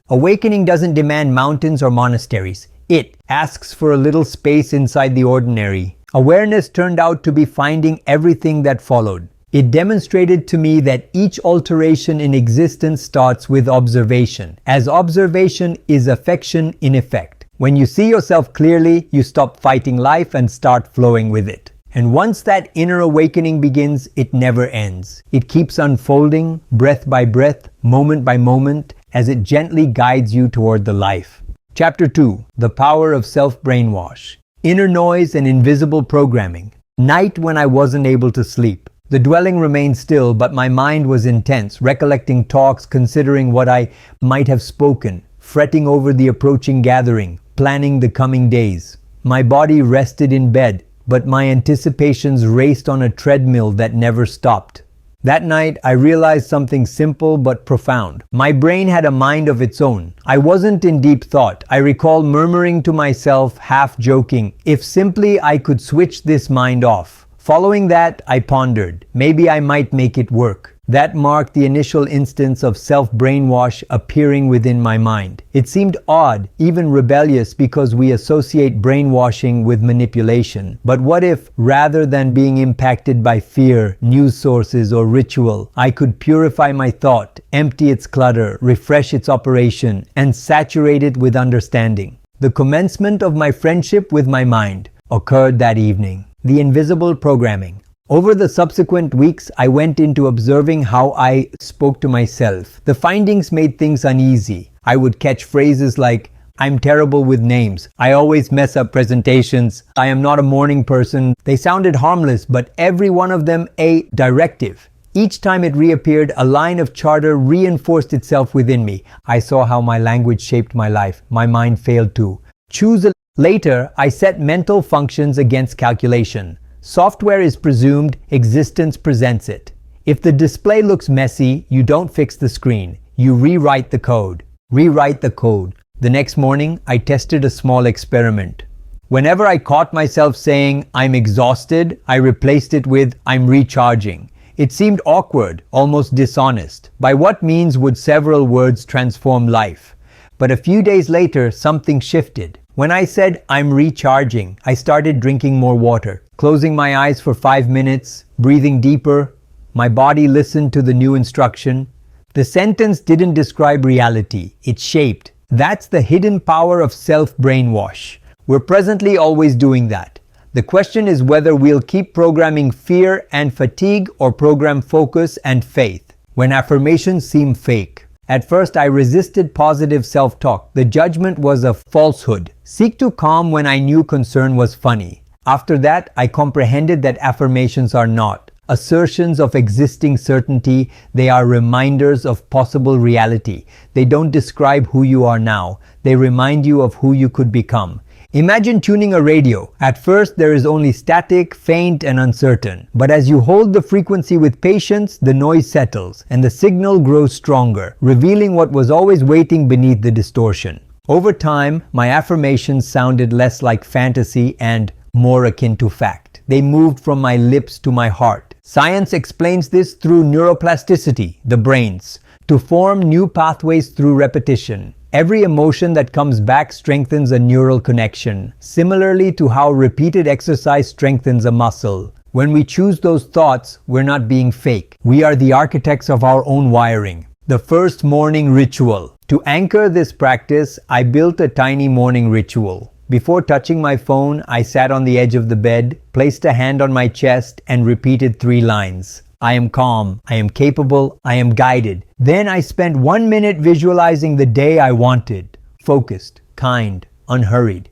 Awakening doesn't demand mountains or monasteries. It asks for a little space inside the ordinary. Awareness turned out to be finding everything that followed. It demonstrated to me that each alteration in existence starts with observation, as observation is affection in effect. When you see yourself clearly, you stop fighting life and start flowing with it. And once that inner awakening begins, it never ends. It keeps unfolding, breath by breath, moment by moment, as it gently guides you toward the life. Chapter 2. The Power of Self-Brainwash. Inner Noise and Invisible Programming. Night when I wasn't able to sleep. The dwelling remained still, but my mind was intense, recollecting talks, considering what I might have spoken, fretting over the approaching gathering, planning the coming days. My body rested in bed, but my anticipations raced on a treadmill that never stopped. That night, I realized something simple but profound. My brain had a mind of its own. I wasn't in deep thought. I recall murmuring to myself, half joking, if simply I could switch this mind off. Following that, I pondered, maybe I might make it work. That marked the initial instance of self-brainwash appearing within my mind. It seemed odd, even rebellious, because we associate brainwashing with manipulation. But what if, rather than being impacted by fear, news sources, or ritual, I could purify my thought, empty its clutter, refresh its operation, and saturate it with understanding? The commencement of my friendship with my mind occurred that evening. The invisible programming. Over the subsequent weeks, I went into observing how I spoke to myself. The findings made things uneasy. I would catch phrases like, I'm terrible with names. I always mess up presentations. I am not a morning person. They sounded harmless, but every one of them a directive. Each time it reappeared, a line of charter reinforced itself within me. I saw how my language shaped my life. My mind failed to choose. Later, I set mental functions against calculation. Software is presumed, existence presents it. If the display looks messy, you don't fix the screen. You rewrite the code. Rewrite the code. The next morning, I tested a small experiment. Whenever I caught myself saying, I'm exhausted, I replaced it with, I'm recharging. It seemed awkward, almost dishonest. By what means would several words transform life? But a few days later, something shifted. When I said, I'm recharging, I started drinking more water. Closing my eyes for 5 minutes, breathing deeper, my body listened to the new instruction. The sentence didn't describe reality, it shaped. That's the hidden power of self-brainwash. We're presently always doing that. The question is whether we'll keep programming fear and fatigue or program focus and faith when affirmations seem fake. At first, I resisted positive self-talk. The judgment was a falsehood. Seek to calm when I knew concern was funny. After that, I comprehended that affirmations are not assertions of existing certainty. They are reminders of possible reality. They don't describe who you are now. They remind you of who you could become. Imagine tuning a radio. At first, there is only static, faint, and uncertain. But as you hold the frequency with patience, the noise settles, and the signal grows stronger, revealing what was always waiting beneath the distortion. Over time, my affirmations sounded less like fantasy and more akin to fact. They moved from my lips to my heart. Science explains this through neuroplasticity, the brains, to form new pathways through repetition. Every emotion that comes back strengthens a neural connection, similarly to how repeated exercise strengthens a muscle. When we choose those thoughts, we're not being fake. We are the architects of our own wiring. The first morning ritual. To anchor this practice, I built a tiny morning ritual. Before touching my phone, I sat on the edge of the bed, placed a hand on my chest, and repeated 3 lines. I am calm, I am capable, I am guided. Then I spent 1 minute visualizing the day I wanted. Focused, kind, unhurried.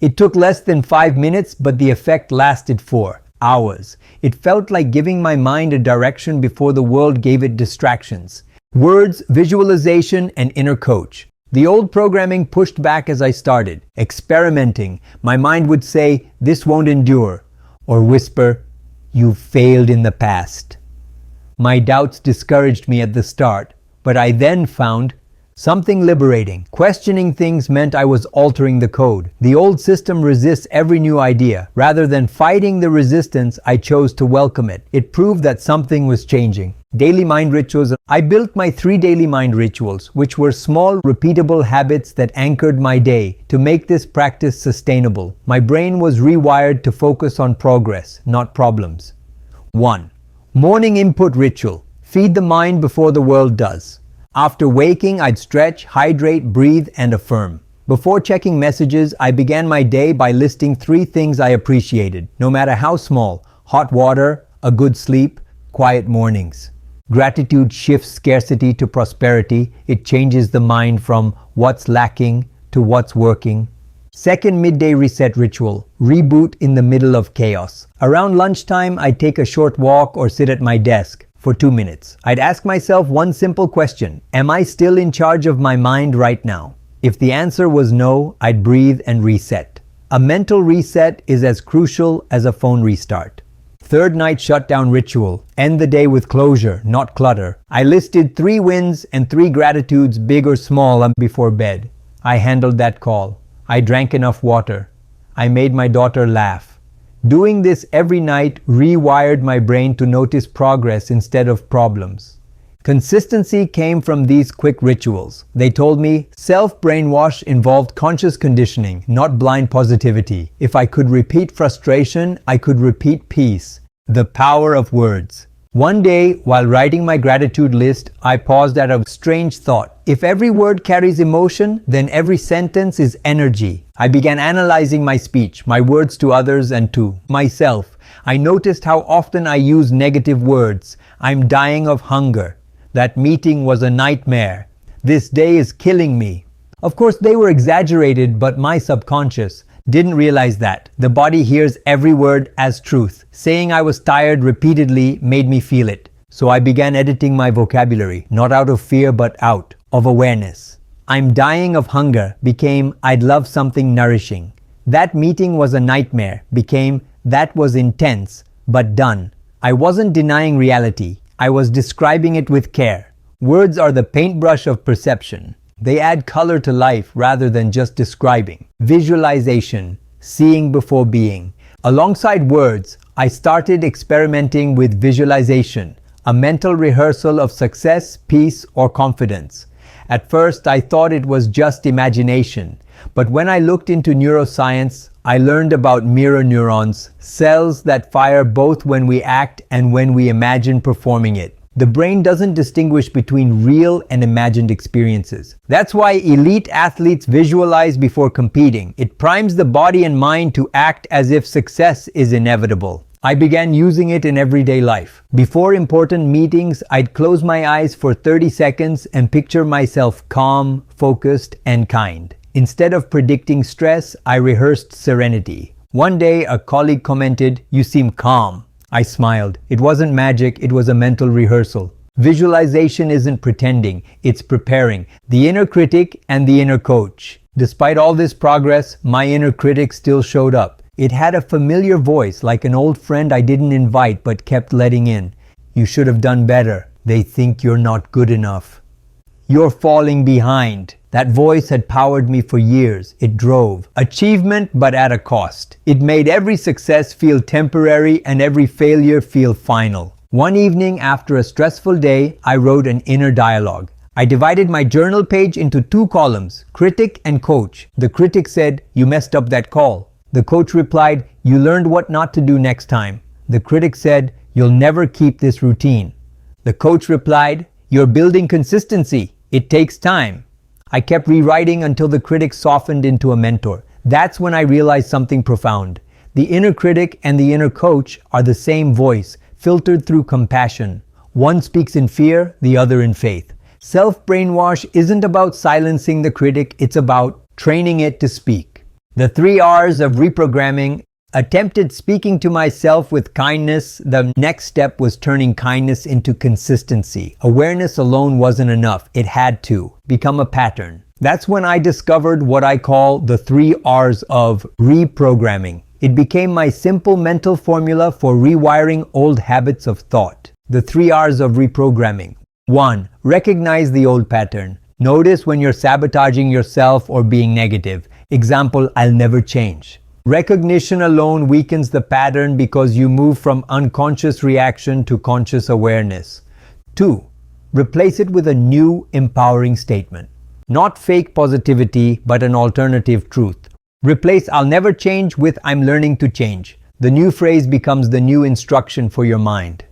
It took less than 5 minutes, but the effect lasted 4 hours. It felt like giving my mind a direction before the world gave it distractions. Words, visualization, and inner coach. The old programming pushed back as I started. Experimenting, my mind would say, this won't endure, or whisper, you've failed in the past. My doubts discouraged me at the start, but I then found something liberating. Questioning things meant I was altering the code. The old system resists every new idea. Rather than fighting the resistance, I chose to welcome it. It proved that something was changing. Daily mind rituals. I built my 3 daily mind rituals, which were small, repeatable habits that anchored my day to make this practice sustainable. My brain was rewired to focus on progress, not problems. 1. Morning input ritual. Feed the mind before the world does. After waking, I'd stretch, hydrate, breathe, and affirm. Before checking messages, I began my day by listing 3 things I appreciated, no matter how small: hot water, a good sleep, quiet mornings. Gratitude shifts scarcity to prosperity. It changes the mind from what's lacking to what's working. Second midday reset ritual. Reboot in the middle of chaos. Around lunchtime, I'd take a short walk or sit at my desk for 2 minutes. I'd ask myself one simple question. Am I still in charge of my mind right now? If the answer was no, I'd breathe and reset. A mental reset is as crucial as a phone restart. Third night shutdown ritual. End the day with closure, not clutter. I listed 3 wins and 3 gratitudes, big or small, before bed. I handled that call. I drank enough water. I made my daughter laugh. Doing this every night rewired my brain to notice progress instead of problems. Consistency came from these quick rituals. They told me self-brainwash involved conscious conditioning, not blind positivity. If I could repeat frustration, I could repeat peace. The power of words. One day, while writing my gratitude list, I paused at a strange thought. If every word carries emotion, then every sentence is energy. I began analyzing my speech, my words to others and to myself. I noticed how often I use negative words. I'm dying of hunger. That meeting was a nightmare. This day is killing me. Of course, they were exaggerated, but my subconscious didn't realize that. The body hears every word as truth. Saying I was tired repeatedly made me feel it. So I began editing my vocabulary, not out of fear, but out of awareness. I'm dying of hunger became I'd love something nourishing. That meeting was a nightmare became that was intense, but done. I wasn't denying reality. I was describing it with care. Words are the paintbrush of perception. They add color to life rather than just describing. Visualization, seeing before being. Alongside words, I started experimenting with visualization, a mental rehearsal of success, peace, or confidence. At first, I thought it was just imagination. But when I looked into neuroscience, I learned about mirror neurons, cells that fire both when we act and when we imagine performing it. The brain doesn't distinguish between real and imagined experiences. That's why elite athletes visualize before competing. It primes the body and mind to act as if success is inevitable. I began using it in everyday life. Before important meetings, I'd close my eyes for 30 seconds and picture myself calm, focused, and kind. Instead of predicting stress, I rehearsed serenity. One day, a colleague commented, "You seem calm." I smiled. It wasn't magic, it was a mental rehearsal. Visualization isn't pretending, it's preparing. The inner critic and the inner coach. Despite all this progress, my inner critic still showed up. It had a familiar voice, like an old friend I didn't invite but kept letting in. "You should have done better. They think you're not good enough. You're falling behind." That voice had powered me for years. It drove achievement, but at a cost. It made every success feel temporary and every failure feel final. One evening after a stressful day, I wrote an inner dialogue. I divided my journal page into 2 columns, critic and coach. The critic said, "You messed up that call." The coach replied, "You learned what not to do next time." The critic said, "You'll never keep this routine." The coach replied, "You're building consistency. It takes time." I kept rewriting until the critic softened into a mentor. That's when I realized something profound. The inner critic and the inner coach are the same voice, filtered through compassion. One speaks in fear, the other in faith. Self-brainwash isn't about silencing the critic, it's about training it to speak. The 3 R's of reprogramming. Attempted speaking to myself with kindness. The next step was turning kindness into consistency. Awareness alone wasn't enough. It had to become a pattern. That's when I discovered what I call the 3 R's of reprogramming. It became my simple mental formula for rewiring old habits of thought. The 3 R's of reprogramming. 1. Recognize the old pattern. Notice when you're sabotaging yourself or being negative. Example, "I'll never change." Recognition alone weakens the pattern because you move from unconscious reaction to conscious awareness. 2. Replace it with a new, empowering statement. Not fake positivity, but an alternative truth. Replace "I'll never change" with "I'm learning to change." The new phrase becomes the new instruction for your mind.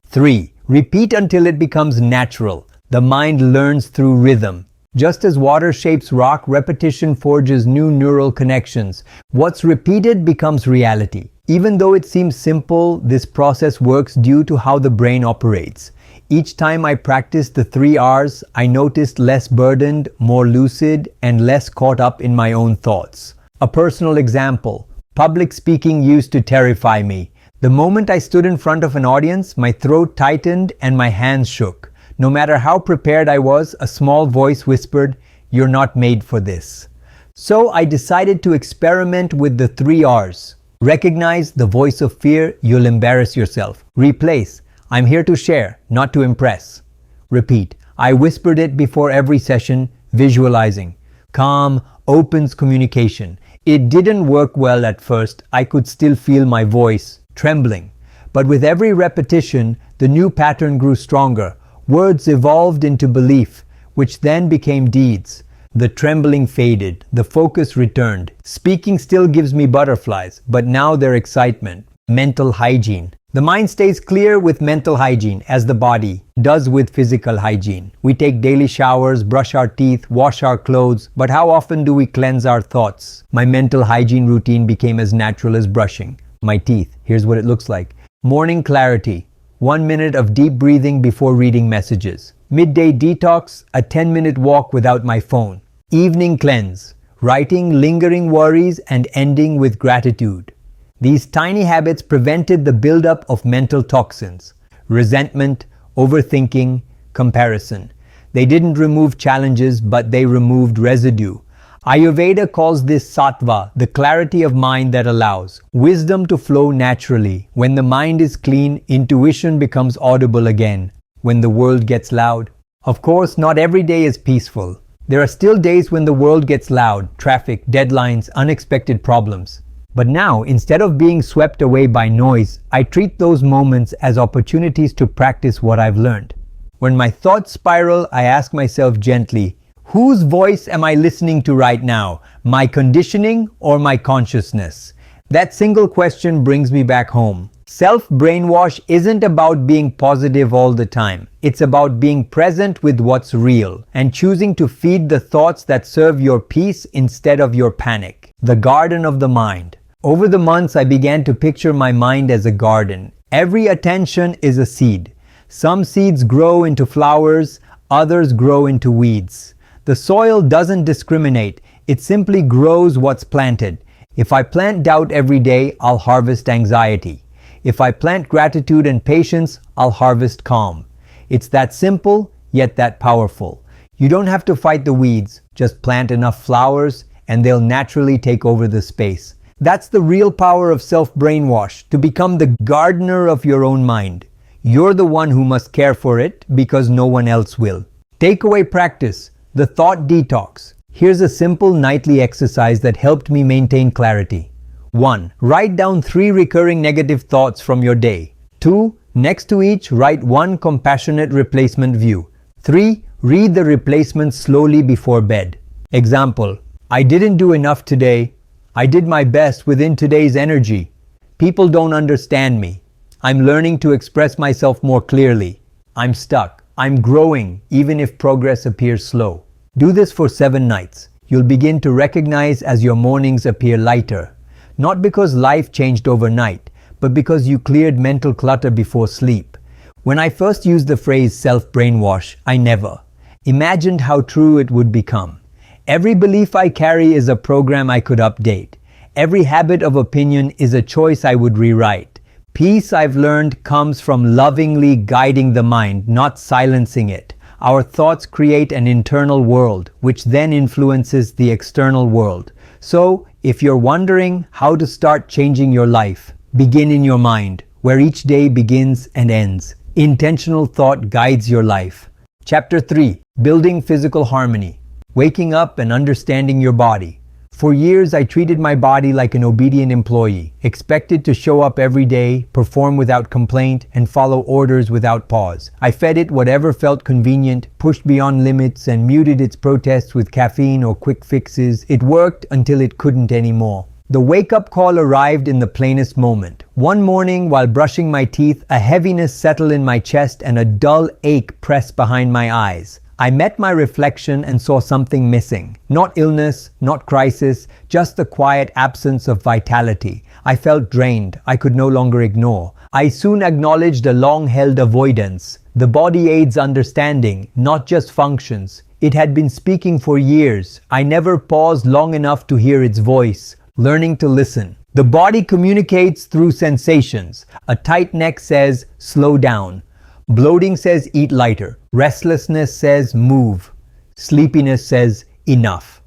3. Repeat until it becomes natural. The mind learns through rhythm. Just as water shapes rock, repetition forges new neural connections. What's repeated becomes reality. Even though it seems simple, this process works due to how the brain operates. Each time I practiced the 3 R's, I noticed less burdened, more lucid, and less caught up in my own thoughts. A personal example. Public speaking used to terrify me. The moment I stood in front of an audience, my throat tightened and my hands shook. No matter how prepared I was, a small voice whispered, "You're not made for this." So I decided to experiment with the 3 R's. Recognize the voice of fear, you'll embarrass yourself. Replace, I'm here to share, not to impress. Repeat, I whispered it before every session, visualizing. Calm opens communication. It didn't work well at first. I could still feel my voice trembling. But with every repetition, the new pattern grew stronger. Words evolved into belief, which then became deeds. The trembling faded. The focus returned. Speaking still gives me butterflies, but now they're excitement. Mental hygiene. The mind stays clear with mental hygiene, as the body does with physical hygiene. We take daily showers, brush our teeth, wash our clothes, but how often do we cleanse our thoughts? My mental hygiene routine became as natural as brushing my teeth. Here's what it looks like. Morning clarity, 1 minute of deep breathing before reading messages. Midday detox, a 10-minute walk without my phone. Evening cleanse, writing lingering worries and ending with gratitude. These tiny habits prevented the buildup of mental toxins, resentment, overthinking, comparison. They didn't remove challenges, but they removed residue. Ayurveda calls this sattva, the clarity of mind that allows wisdom to flow naturally. When the mind is clean, intuition becomes audible again. When the world gets loud. Of course, not every day is peaceful. There are still days when the world gets loud, traffic, deadlines, unexpected problems. But now, instead of being swept away by noise, I treat those moments as opportunities to practice what I've learned. When my thoughts spiral, I ask myself gently, whose voice am I listening to right now? My conditioning or my consciousness? That single question brings me back home. Self-brainwash isn't about being positive all the time. It's about being present with what's real and choosing to feed the thoughts that serve your peace instead of your panic. The garden of the mind. Over the months, I began to picture my mind as a garden. Every attention is a seed. Some seeds grow into flowers, others grow into weeds. The soil doesn't discriminate. It simply grows what's planted. If I plant doubt every day, I'll harvest anxiety. If I plant gratitude and patience, I'll harvest calm. It's that simple, yet that powerful. You don't have to fight the weeds. Just plant enough flowers, and they'll naturally take over the space. That's the real power of self-brainwash, to become the gardener of your own mind. You're the one who must care for it because no one else will. Takeaway practice, the thought detox. Here's a simple nightly exercise that helped me maintain clarity. 1. Write down 3 recurring negative thoughts from your day. 2. Next to each, write 1 compassionate replacement view. 3. Read the replacement slowly before bed. Example, I didn't do enough today. I did my best within today's energy. People don't understand me. I'm learning to express myself more clearly. I'm stuck. I'm growing, even if progress appears slow. Do this for 7 nights. You'll begin to recognize as your mornings appear lighter. Not because life changed overnight, but because you cleared mental clutter before sleep. When I first used the phrase self-brainwash, I never imagined how true it would become. Every belief I carry is a program I could update. Every habit of opinion is a choice I would rewrite. Peace, I've learned, comes from lovingly guiding the mind, not silencing it. Our thoughts create an internal world, which then influences the external world. So, if you're wondering how to start changing your life, begin in your mind, where each day begins and ends. Intentional thought guides your life. Chapter 3. Building Physical Harmony. Waking up and understanding your body. For years, I treated my body like an obedient employee, expected to show up every day, perform without complaint, and follow orders without pause. I fed it whatever felt convenient, pushed beyond limits, and muted its protests with caffeine or quick fixes. It worked until it couldn't anymore. The wake-up call arrived in the plainest moment. One morning, while brushing my teeth, a heaviness settled in my chest and a dull ache pressed behind my eyes. I met my reflection and saw something missing. Not illness, not crisis, just the quiet absence of vitality. I felt drained. I could no longer ignore. I soon acknowledged a long-held avoidance. The body aids understanding, not just functions. It had been speaking for years. I never paused long enough to hear its voice. Learning to listen. The body communicates through sensations. A tight neck says, slow down. Bloating says, eat lighter. Restlessness says, move. Sleepiness says, enough.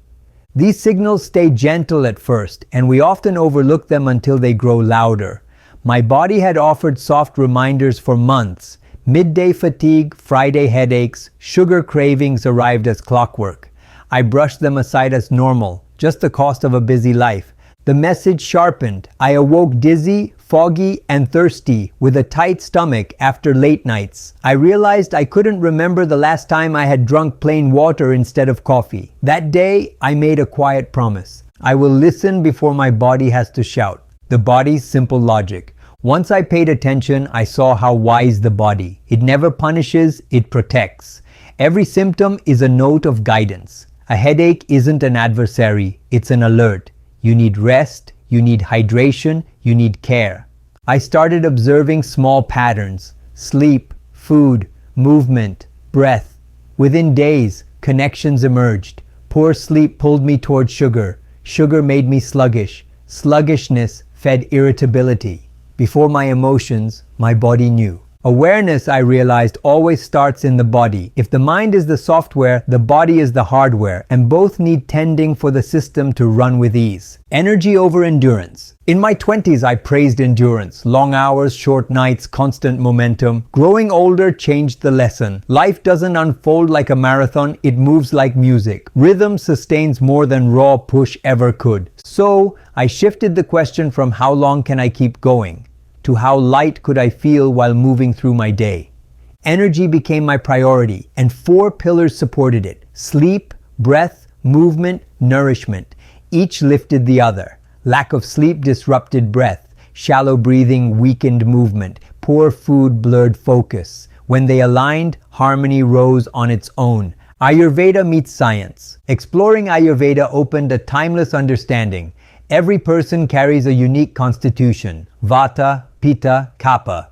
These signals stay gentle at first, and we often overlook them until they grow louder. My body had offered soft reminders for months. Midday fatigue, Friday headaches, sugar cravings arrived as clockwork. I brushed them aside as normal, just the cost of a busy life. The message sharpened. I awoke dizzy, foggy, and thirsty, with a tight stomach after late nights. I realized I couldn't remember the last time I had drunk plain water instead of coffee. That day, I made a quiet promise. I will listen before my body has to shout. The body's simple logic. Once I paid attention, I saw how wise the body. It never punishes, it protects. Every symptom is a note of guidance. A headache isn't an adversary, it's an alert. You need rest, you need hydration, you need care. I started observing small patterns: sleep, food, movement, breath. Within days, connections emerged. Poor sleep pulled me toward sugar. Sugar made me sluggish. Sluggishness fed irritability. Before my emotions, my body knew. Awareness, I realized, always starts in the body. If the mind is the software, the body is the hardware, and both need tending for the system to run with ease. Energy over endurance. In my 20s, I praised endurance. Long hours, short nights, constant momentum. Growing older changed the lesson. Life doesn't unfold like a marathon, it moves like music. Rhythm sustains more than raw push ever could. So, I shifted the question from how long can I keep going to how light could I feel while moving through my day. Energy became my priority, and 4 pillars supported it: sleep, breath, movement, nourishment. Each lifted the other. Lack of sleep disrupted breath. Shallow breathing weakened movement. Poor food blurred focus. When they aligned, harmony rose on its own. Ayurveda meets science. Exploring Ayurveda opened a timeless understanding. Every person carries a unique constitution: Vata, Pitta, Kapha.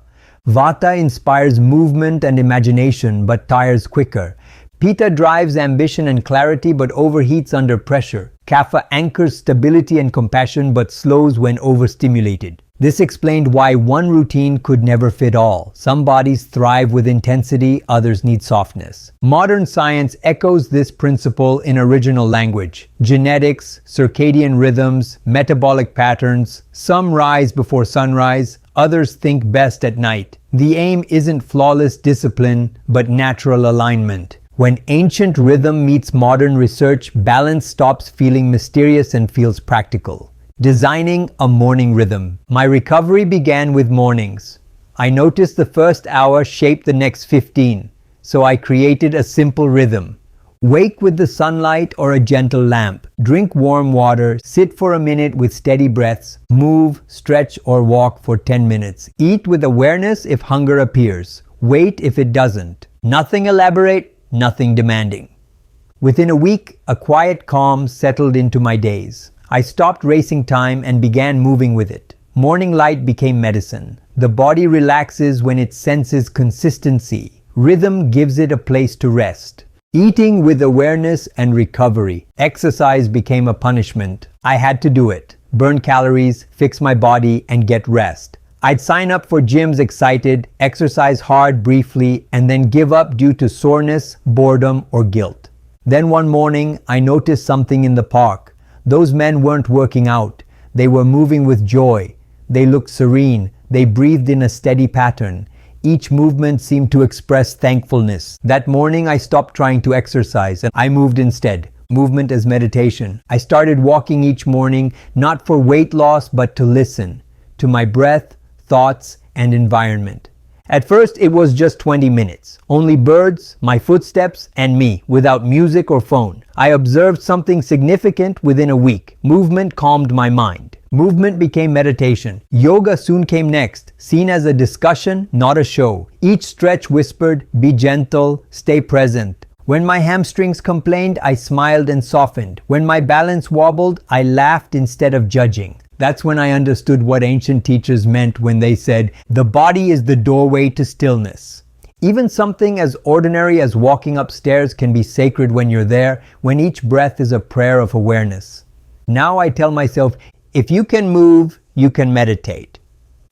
Vata inspires movement and imagination but tires quicker. Pitta drives ambition and clarity but overheats under pressure. Kapha anchors stability and compassion but slows when overstimulated. This explained why one routine could never fit all. Some bodies thrive with intensity, others need softness. Modern science echoes this principle in original language. Genetics, circadian rhythms, metabolic patterns. Some rise before sunrise, others think best at night. The aim isn't flawless discipline, but natural alignment. When ancient rhythm meets modern research, balance stops feeling mysterious and feels practical. Designing a morning rhythm. My recovery began with mornings. I noticed the first hour shaped the next 15, so I created a simple rhythm. Wake with the sunlight or a gentle lamp. Drink warm water. Sit for a minute with steady breaths. Move, stretch, or walk for 10 minutes. Eat with awareness if hunger appears. Wait if it doesn't. Nothing elaborate, nothing demanding. Within a week, a quiet calm settled into my days. I stopped racing time and began moving with it. Morning light became medicine. The body relaxes when it senses consistency. Rhythm gives it a place to rest. Eating with awareness and recovery. Exercise became a punishment. I had to do it. Burn calories, fix my body, and get rest. I'd sign up for gyms excited, exercise hard briefly, and then give up due to soreness, boredom, or guilt. Then one morning, I noticed something in the park. Those men weren't working out. They were moving with joy. They looked serene. They breathed in a steady pattern. Each movement seemed to express thankfulness. That morning, I stopped trying to exercise and I moved instead. Movement as meditation. I started walking each morning, not for weight loss, but to listen to my breath, thoughts, and environment. At first, it was just 20 minutes. Only birds, my footsteps, and me, without music or phone. I observed something significant within a week. Movement calmed my mind. Movement became meditation. Yoga soon came next, seen as a discussion, not a show. Each stretch whispered, "Be gentle, stay present." When my hamstrings complained, I smiled and softened. When my balance wobbled, I laughed instead of judging. That's when I understood what ancient teachers meant when they said, "The body is the doorway to stillness." Even something as ordinary as walking upstairs can be sacred when you're there, when each breath is a prayer of awareness. Now I tell myself, if you can move, you can meditate.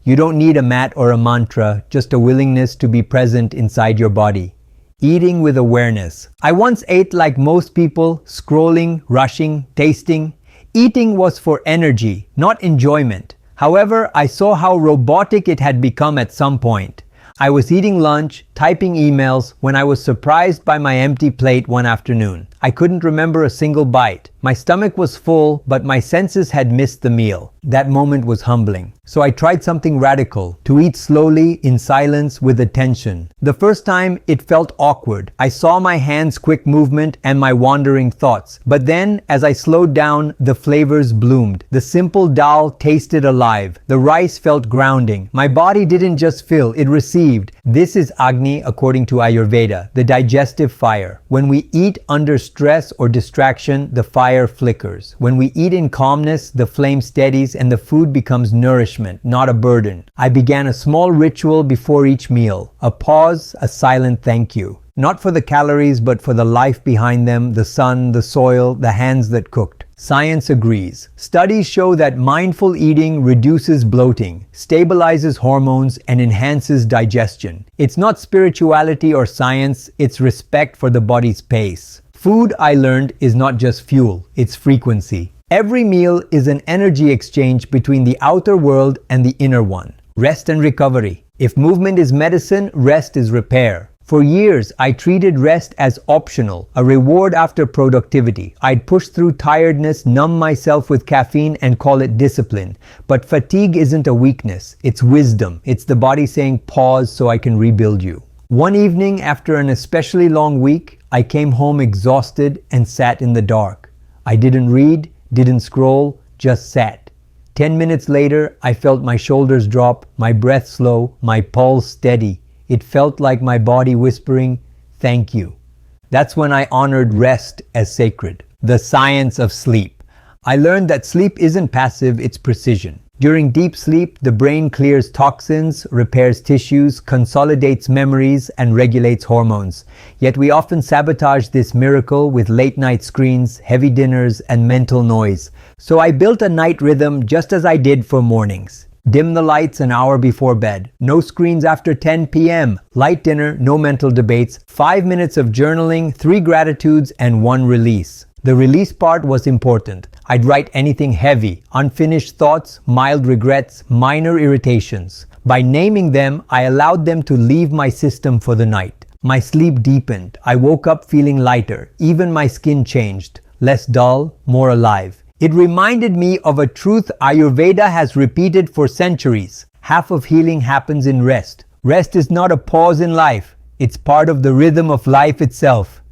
You don't need a mat or a mantra, just a willingness to be present inside your body. Eating with awareness. I once ate like most people, scrolling, rushing, tasting. Eating was for energy, not enjoyment. However, I saw how robotic it had become at some point. I was eating lunch, typing emails, when I was surprised by my empty plate one afternoon. I couldn't remember a single bite. My stomach was full, but my senses had missed the meal. That moment was humbling. So I tried something radical, to eat slowly, in silence, with attention. The first time, it felt awkward. I saw my hands' quick movement and my wandering thoughts. But then, as I slowed down, the flavors bloomed. The simple dal tasted alive. The rice felt grounding. My body didn't just fill, it received. This is Agni according to Ayurveda, the digestive fire. When we eat under stress or distraction, the fire flickers. When we eat in calmness, the flame steadies and the food becomes nourishment, not a burden. I began a small ritual before each meal. A pause, a silent thank you. Not for the calories, but for the life behind them, the sun, the soil, the hands that cooked. Science agrees. Studies show that mindful eating reduces bloating, stabilizes hormones, and enhances digestion. It's not spirituality or science, it's respect for the body's pace. Food, I learned, is not just fuel, it's frequency. Every meal is an energy exchange between the outer world and the inner one. Rest and recovery. If movement is medicine, rest is repair. For years, I treated rest as optional, a reward after productivity. I'd push through tiredness, numb myself with caffeine, and call it discipline. But fatigue isn't a weakness, it's wisdom. It's the body saying, pause so I can rebuild you. One evening, after an especially long week, I came home exhausted and sat in the dark. I didn't read, didn't scroll, just sat. 10 minutes later, I felt my shoulders drop, my breath slow, my pulse steady. It felt like my body whispering, thank you. That's when I honored rest as sacred. The science of sleep. I learned that sleep isn't passive, it's precision. During deep sleep, the brain clears toxins, repairs tissues, consolidates memories, and regulates hormones. Yet we often sabotage this miracle with late-night screens, heavy dinners, and mental noise. So I built a night rhythm just as I did for mornings. Dim the lights an hour before bed. No screens after 10 p.m. Light dinner, no mental debates. 5 minutes of journaling, 3 gratitudes, and 1 release. The release part was important. I'd write anything heavy, unfinished thoughts, mild regrets, minor irritations. By naming them, I allowed them to leave my system for the night. My sleep deepened. I woke up feeling lighter. Even my skin changed. Less dull, more alive. It reminded me of a truth Ayurveda has repeated for centuries. Half of healing happens in rest. Rest is not a pause in life. It's part of the rhythm of life itself.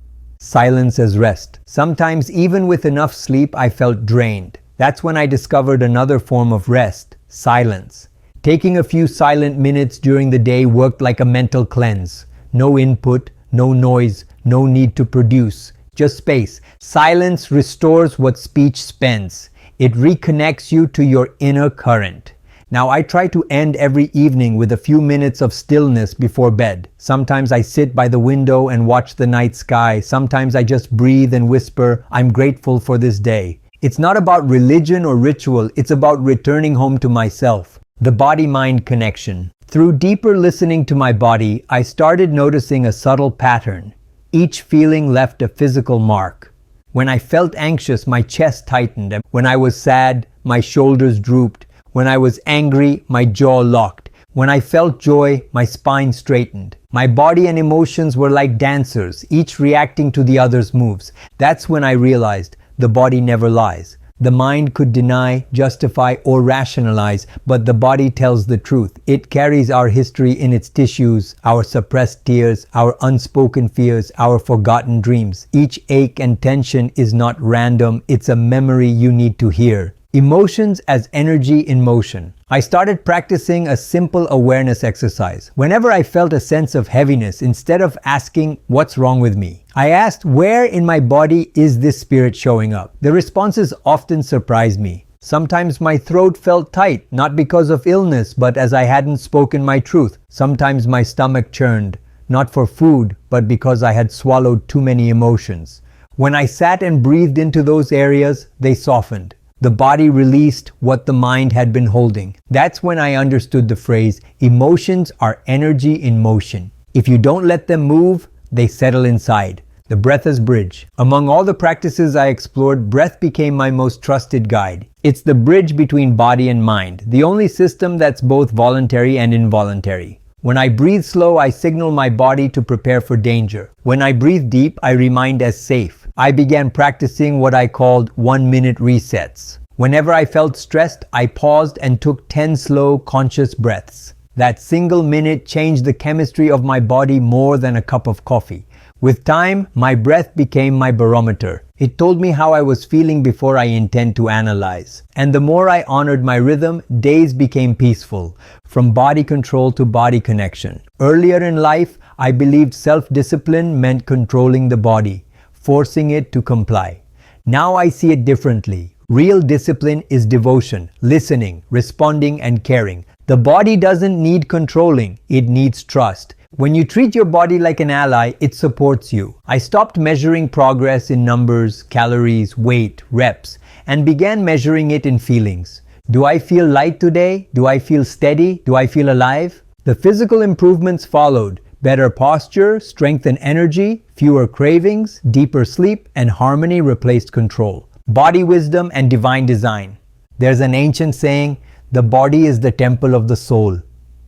Silence as rest. Sometimes even with enough sleep, I felt drained. That's when I discovered another form of rest, silence. Taking a few silent minutes during the day worked like a mental cleanse. No input, no noise, no need to produce. Just space. Silence restores what speech spends. It reconnects you to your inner current. Now I try to end every evening with a few minutes of stillness before bed. Sometimes I sit by the window and watch the night sky. Sometimes I just breathe and whisper, I'm grateful for this day. It's not about religion or ritual, it's about returning home to myself. The body-mind connection. Through deeper listening to my body, I started noticing a subtle pattern. Each feeling left a physical mark. When I felt anxious, my chest tightened. When I was sad, my shoulders drooped. When I was angry, my jaw locked. When I felt joy, my spine straightened. My body and emotions were like dancers, each reacting to the other's moves. That's when I realized the body never lies. The mind could deny, justify, or rationalize, but the body tells the truth. It carries our history in its tissues, our suppressed tears, our unspoken fears, our forgotten dreams. Each ache and tension is not random, it's a memory you need to hear. Emotions as energy in motion. I started practicing a simple awareness exercise. Whenever I felt a sense of heaviness, instead of asking, what's wrong with me? I asked, where in my body is this spirit showing up? The responses often surprised me. Sometimes my throat felt tight, not because of illness, but as I hadn't spoken my truth. Sometimes my stomach churned, not for food, but because I had swallowed too many emotions. When I sat and breathed into those areas, they softened. The body released what the mind had been holding. That's when I understood the phrase, emotions are energy in motion. If you don't let them move, they settle inside. The breath as bridge. Among all the practices I explored, breath became my most trusted guide. It's the bridge between body and mind, the only system that's both voluntary and involuntary. When I breathe slow, I signal my body to prepare for danger. When I breathe deep, I remind as safe. I began practicing what I called 1-minute resets. Whenever I felt stressed, I paused and took 10 slow, conscious breaths. That single minute changed the chemistry of my body more than a cup of coffee. With time, my breath became my barometer. It told me how I was feeling before I intend to analyze. And the more I honored my rhythm, days became peaceful, from body control to body connection. Earlier in life, I believed self-discipline meant controlling the body, forcing it to comply. Now I see it differently. Real discipline is devotion, listening, responding, and caring. The body doesn't need controlling, it needs trust. When you treat your body like an ally, it supports you. I stopped measuring progress in numbers, calories, weight, reps, and began measuring it in feelings. Do I feel light today? Do I feel steady? Do I feel alive? The physical improvements followed. Better posture, strength and energy, fewer cravings, deeper sleep, and harmony replaced control. Body wisdom and divine design. There's an ancient saying, the body is the temple of the soul.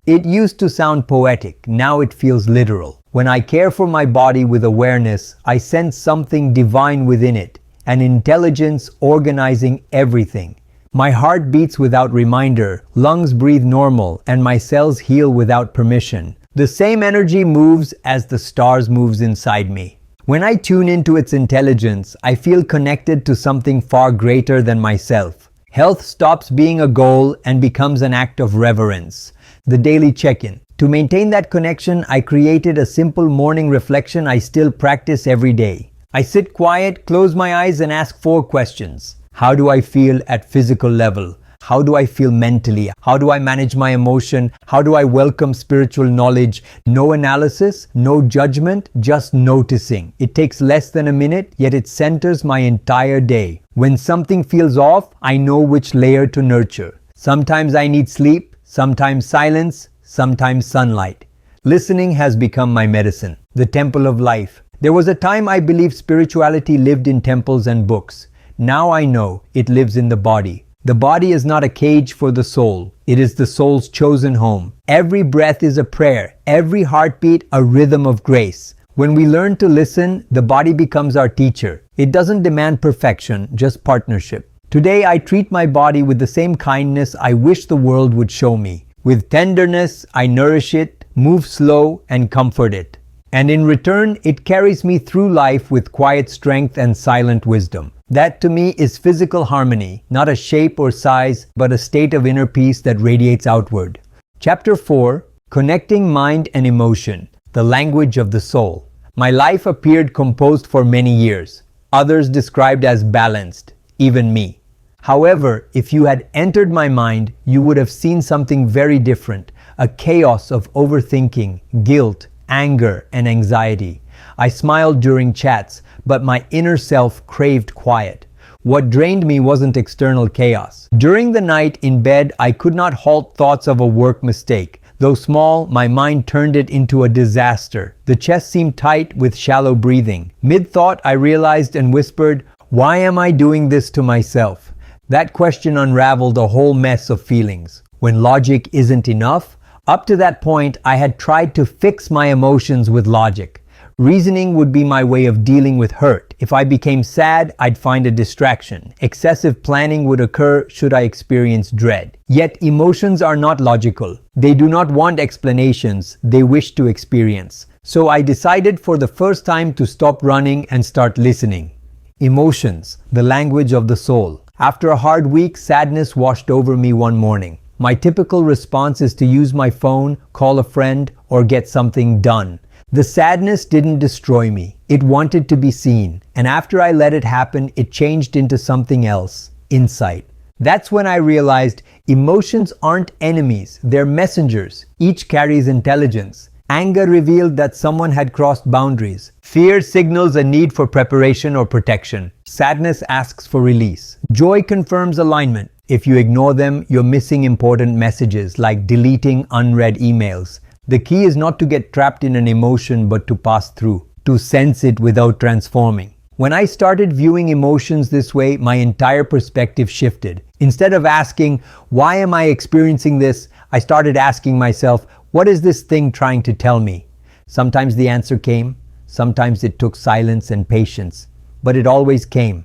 It used to sound poetic, now it feels literal. When I care for my body with awareness, I sense something divine within it, an intelligence organizing everything. My heart beats without reminder, lungs breathe normal, and my cells heal without permission. The same energy moves as the stars moves inside me. When I tune into its intelligence, I feel connected to something far greater than myself. Health stops being a goal and becomes an act of reverence. The daily check-in. To maintain that connection, I created a simple morning reflection I still practice every day. I sit quiet, close my eyes, and ask 4 questions. How do I feel at physical level? How do I feel mentally? How do I manage my emotion? How do I welcome spiritual knowledge? No analysis, no judgment, just noticing. It takes less than a minute, yet it centers my entire day. When something feels off, I know which layer to nurture. Sometimes I need sleep, sometimes silence, sometimes sunlight. Listening has become my medicine, the temple of life. There was a time I believed spirituality lived in temples and books. Now I know it lives in the body. The body is not a cage for the soul. It is the soul's chosen home. Every breath is a prayer, every heartbeat a rhythm of grace. When we learn to listen, the body becomes our teacher. It doesn't demand perfection, just partnership. Today I treat my body with the same kindness I wish the world would show me. With tenderness, I nourish it, move slow, and comfort it. And in return, it carries me through life with quiet strength and silent wisdom. That to me is physical harmony, not a shape or size, but a state of inner peace that radiates outward. Chapter 4, Connecting Mind and Emotion, the Language of the Soul. My life appeared composed for many years. Others described as balanced, even me. However, if you had entered my mind, you would have seen something very different, a chaos of overthinking, guilt, anger, and anxiety. I smiled during chats, but my inner self craved quiet. What drained me wasn't external chaos. During the night in bed, I could not halt thoughts of a work mistake. Though small, my mind turned it into a disaster. The chest seemed tight with shallow breathing. Mid-thought, I realized and whispered, "Why am I doing this to myself?" That question unraveled a whole mess of feelings. When logic isn't enough, up to that point, I had tried to fix my emotions with logic. Reasoning would be my way of dealing with hurt. If I became sad, I'd find a distraction. Excessive planning would occur should I experience dread. Yet emotions are not logical. They do not want explanations, they wish to experience. So I decided for the first time to stop running and start listening. Emotions, the language of the soul. After a hard week, sadness washed over me one morning. My typical response is to use my phone, call a friend, or get something done. The sadness didn't destroy me. It wanted to be seen. And after I let it happen, it changed into something else, insight. That's when I realized emotions aren't enemies, they're messengers. Each carries intelligence. Anger revealed that someone had crossed boundaries. Fear signals a need for preparation or protection. Sadness asks for release. Joy confirms alignment. If you ignore them, you're missing important messages like deleting unread emails. The key is not to get trapped in an emotion but to pass through. to sense it without transforming. When I started viewing emotions this way, my entire perspective shifted. Instead of asking, why am I experiencing this? I started asking myself, what is this thing trying to tell me? Sometimes the answer came, sometimes it took silence and patience, but it always came.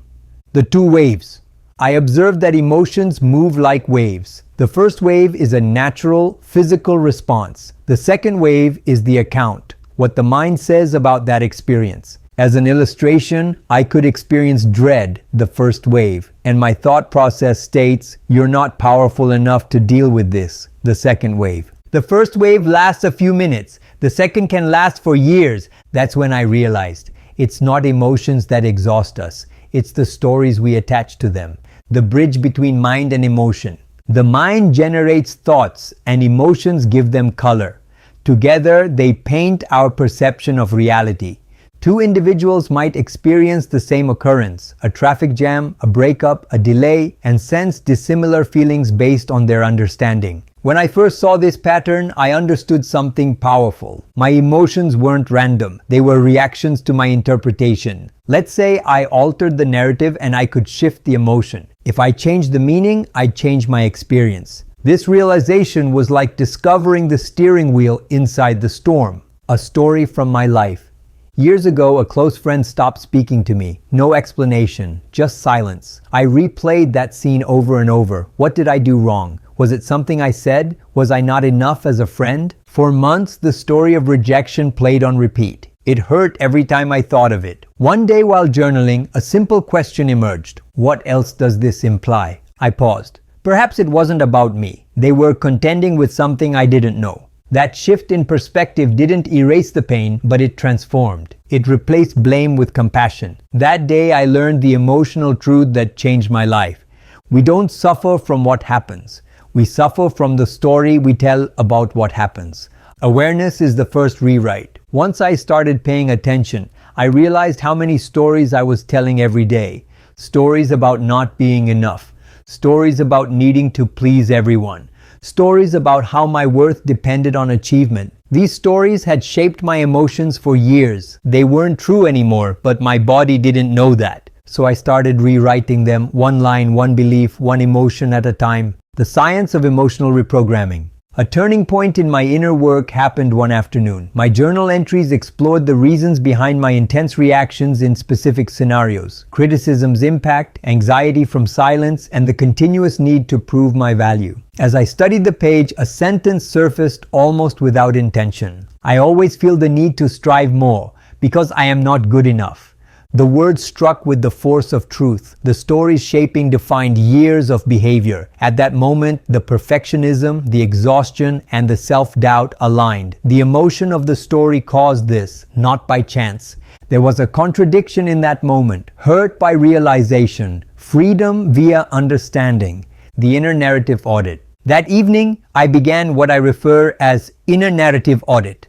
The two waves. I observed that emotions move like waves. The first wave is a natural, physical response. The second wave is the account, what the mind says about that experience. As an illustration, I could experience dread, the first wave, and my thought process states, you're not powerful enough to deal with this, the second wave. The first wave lasts a few minutes. The second can last for years. That's when I realized, it's not emotions that exhaust us. It's the stories we attach to them. The bridge between mind and emotion. The mind generates thoughts and emotions give them color. Together, they paint our perception of reality. Two individuals might experience the same occurrence, a traffic jam, a breakup, a delay, and sense dissimilar feelings based on their understanding. When I first saw this pattern, I understood something powerful. My emotions weren't random. They were reactions to my interpretation. Let's say I altered the narrative and I could shift the emotion. If I changed the meaning, I'd change my experience. This realization was like discovering the steering wheel inside the storm. A story from my life. Years ago, a close friend stopped speaking to me. No explanation, just silence. I replayed that scene over and over. What did I do wrong? Was it something I said? Was I not enough as a friend? For months, the story of rejection played on repeat. It hurt every time I thought of it. One day while journaling, a simple question emerged. What else does this imply? I paused. Perhaps it wasn't about me. They were contending with something I didn't know. That shift in perspective didn't erase the pain, but it transformed. It replaced blame with compassion. That day I learned the emotional truth that changed my life. We don't suffer from what happens. We suffer from the story we tell about what happens. Awareness is the first rewrite. Once I started paying attention, I realized how many stories I was telling every day. Stories about not being enough. Stories about needing to please everyone. Stories about how my worth depended on achievement. These stories had shaped my emotions for years. They weren't true anymore, but my body didn't know that. So I started rewriting them, one line, one belief, one emotion at a time. The science of emotional reprogramming. A turning point in my inner work happened one afternoon. My journal entries explored the reasons behind my intense reactions in specific scenarios, criticism's impact, anxiety from silence, and the continuous need to prove my value. As I studied the page, a sentence surfaced almost without intention. I always feel the need to strive more because I am not good enough. The words struck with the force of truth. The story's shaping defined years of behavior. At that moment, the perfectionism, the exhaustion, and the self-doubt aligned. The emotion of the story caused this, not by chance. There was a contradiction in that moment. Hurt by realization, freedom via understanding. The inner narrative audit. That evening, I began what I refer as inner narrative audit.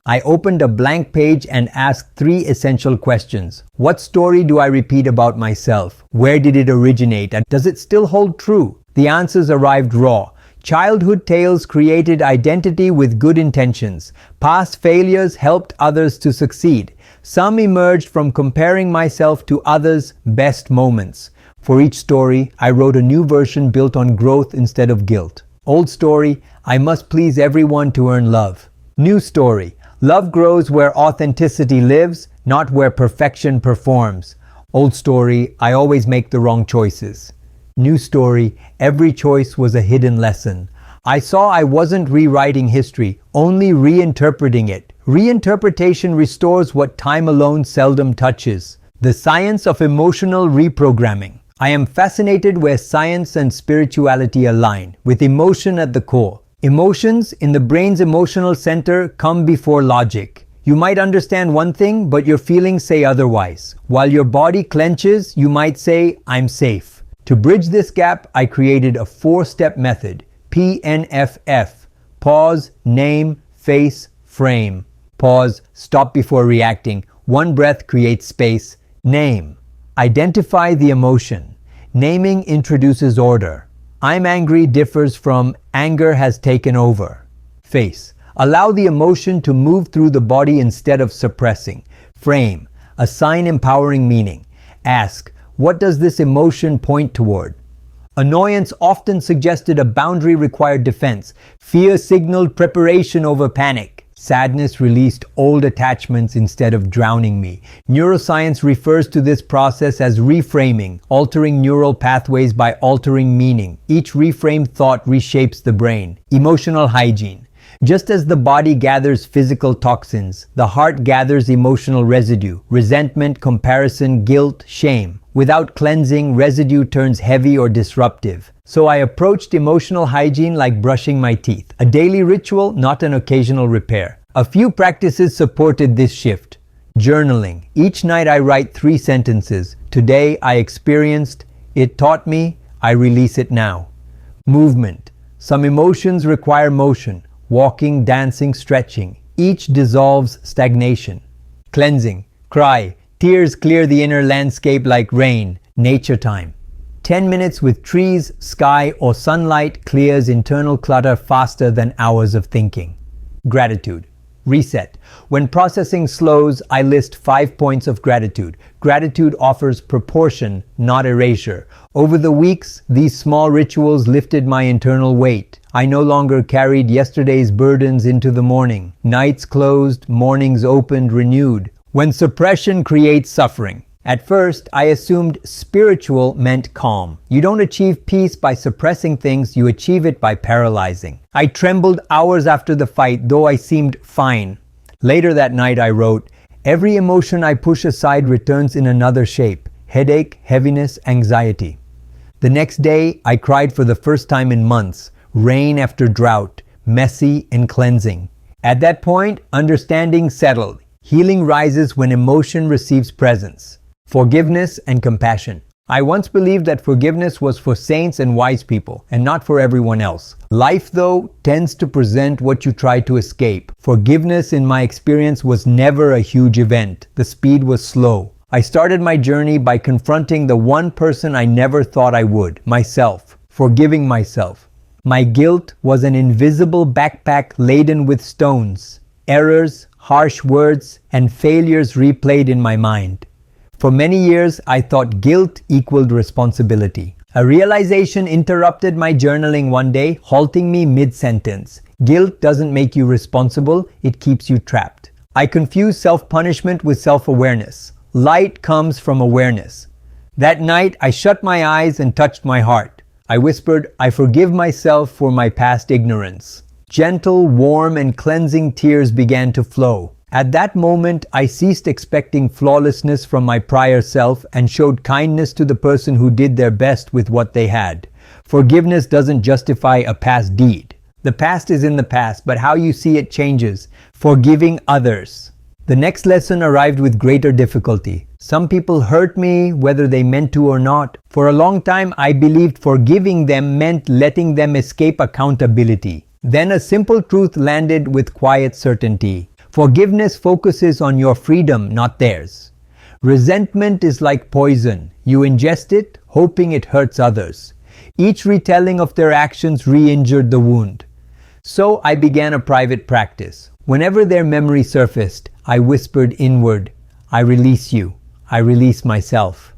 I opened a blank page and asked 3 essential questions. What story do I repeat about myself? Where did it originate? And does it still hold true? The answers arrived raw. Childhood tales created identity with good intentions. Past failures helped others to succeed. Some emerged from comparing myself to others' best moments. For each story, I wrote a new version built on growth instead of guilt. Old story, I must please everyone to earn love. New story, love grows where authenticity lives, not where perfection performs. Old story, I always make the wrong choices. New story, every choice was a hidden lesson. I saw I wasn't rewriting history, only reinterpreting it. Reinterpretation restores what time alone seldom touches. The science of emotional reprogramming. I am fascinated where science and spirituality align, with emotion at the core. Emotions in the brain's emotional center come before logic. You might understand one thing, but your feelings say otherwise. While your body clenches, you might say, I'm safe. To bridge this gap, I created a 4-step method. PNFF. Pause, name, face, frame. Pause, stop before reacting. One breath creates space. Name. Identify the emotion. Naming introduces order. I'm angry differs from anger has taken over. Face. Allow the emotion to move through the body instead of suppressing. Frame. Assign empowering meaning. Ask, what does this emotion point toward? Annoyance often suggested a boundary required defense. Fear signaled preparation over panic. Sadness released old attachments instead of drowning me. Neuroscience refers to this process as reframing, altering neural pathways by altering meaning. Each reframed thought reshapes the brain. Emotional hygiene. Just as the body gathers physical toxins, the heart gathers emotional residue, resentment, comparison, guilt, shame. Without cleansing, residue turns heavy or disruptive. So I approached emotional hygiene like brushing my teeth. A daily ritual, not an occasional repair. A few practices supported this shift. Journaling. Each night I write 3 sentences. Today I experienced, it taught me, I release it now. Movement. Some emotions require motion. Walking, dancing, stretching. Each dissolves stagnation. Cleansing. Cry. Tears clear the inner landscape like rain. Nature time. 10 minutes with trees, sky, or sunlight clears internal clutter faster than hours of thinking. Gratitude. Reset. When processing slows, I list 5 points of gratitude. Gratitude offers proportion, not erasure. Over the weeks, these small rituals lifted my internal weight. I no longer carried yesterday's burdens into the morning. Nights closed, mornings opened, renewed. When suppression creates suffering. At first, I assumed spiritual meant calm. You don't achieve peace by suppressing things, you achieve it by paralyzing. I trembled hours after the fight, though I seemed fine. Later that night I wrote, every emotion I push aside returns in another shape. Headache, heaviness, anxiety. The next day, I cried for the first time in months. Rain after drought, messy and cleansing. At that point, understanding settled. Healing rises when emotion receives presence. Forgiveness and compassion. I once believed that forgiveness was for saints and wise people, and not for everyone else. Life, though, tends to present what you try to escape. Forgiveness, in my experience, was never a huge event. The speed was slow. I started my journey by confronting the one person I never thought I would, myself. Forgiving myself. My guilt was an invisible backpack laden with stones, errors, harsh words, and failures replayed in my mind. For many years, I thought guilt equaled responsibility. A realization interrupted my journaling one day, halting me mid-sentence. Guilt doesn't make you responsible, it keeps you trapped. I confused self-punishment with self-awareness. Light comes from awareness. That night, I shut my eyes and touched my heart. I whispered, I forgive myself for my past ignorance. Gentle, warm, and cleansing tears began to flow. At that moment, I ceased expecting flawlessness from my prior self and showed kindness to the person who did their best with what they had. Forgiveness doesn't justify a past deed. The past is in the past, but how you see it changes. Forgiving others. The next lesson arrived with greater difficulty. Some people hurt me, whether they meant to or not. For a long time, I believed forgiving them meant letting them escape accountability. Then a simple truth landed with quiet certainty. Forgiveness focuses on your freedom, not theirs. Resentment is like poison. You ingest it, hoping it hurts others. Each retelling of their actions re-injured the wound. So I began a private practice. Whenever their memory surfaced, I whispered inward, I release you. I release myself.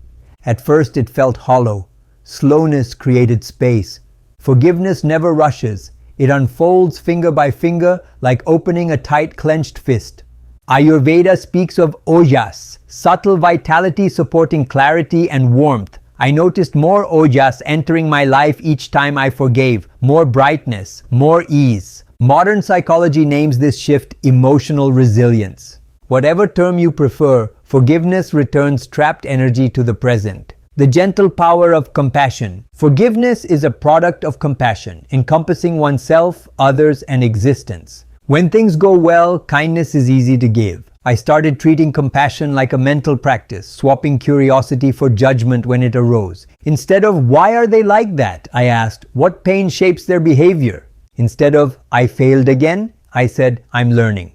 At first it felt hollow. Slowness created space. Forgiveness never rushes. It unfolds finger by finger like opening a tight clenched fist. Ayurveda speaks of ojas, subtle vitality supporting clarity and warmth. I noticed more ojas entering my life each time I forgave, more brightness, more ease. Modern psychology names this shift emotional resilience. Whatever term you prefer, forgiveness returns trapped energy to the present. The gentle power of compassion. Forgiveness is a product of compassion, encompassing oneself, others, and existence. When things go well, kindness is easy to give. I started treating compassion like a mental practice, swapping curiosity for judgment when it arose. Instead of, why are they like that? I asked, what pain shapes their behavior? Instead of, I failed again, I said, I'm learning.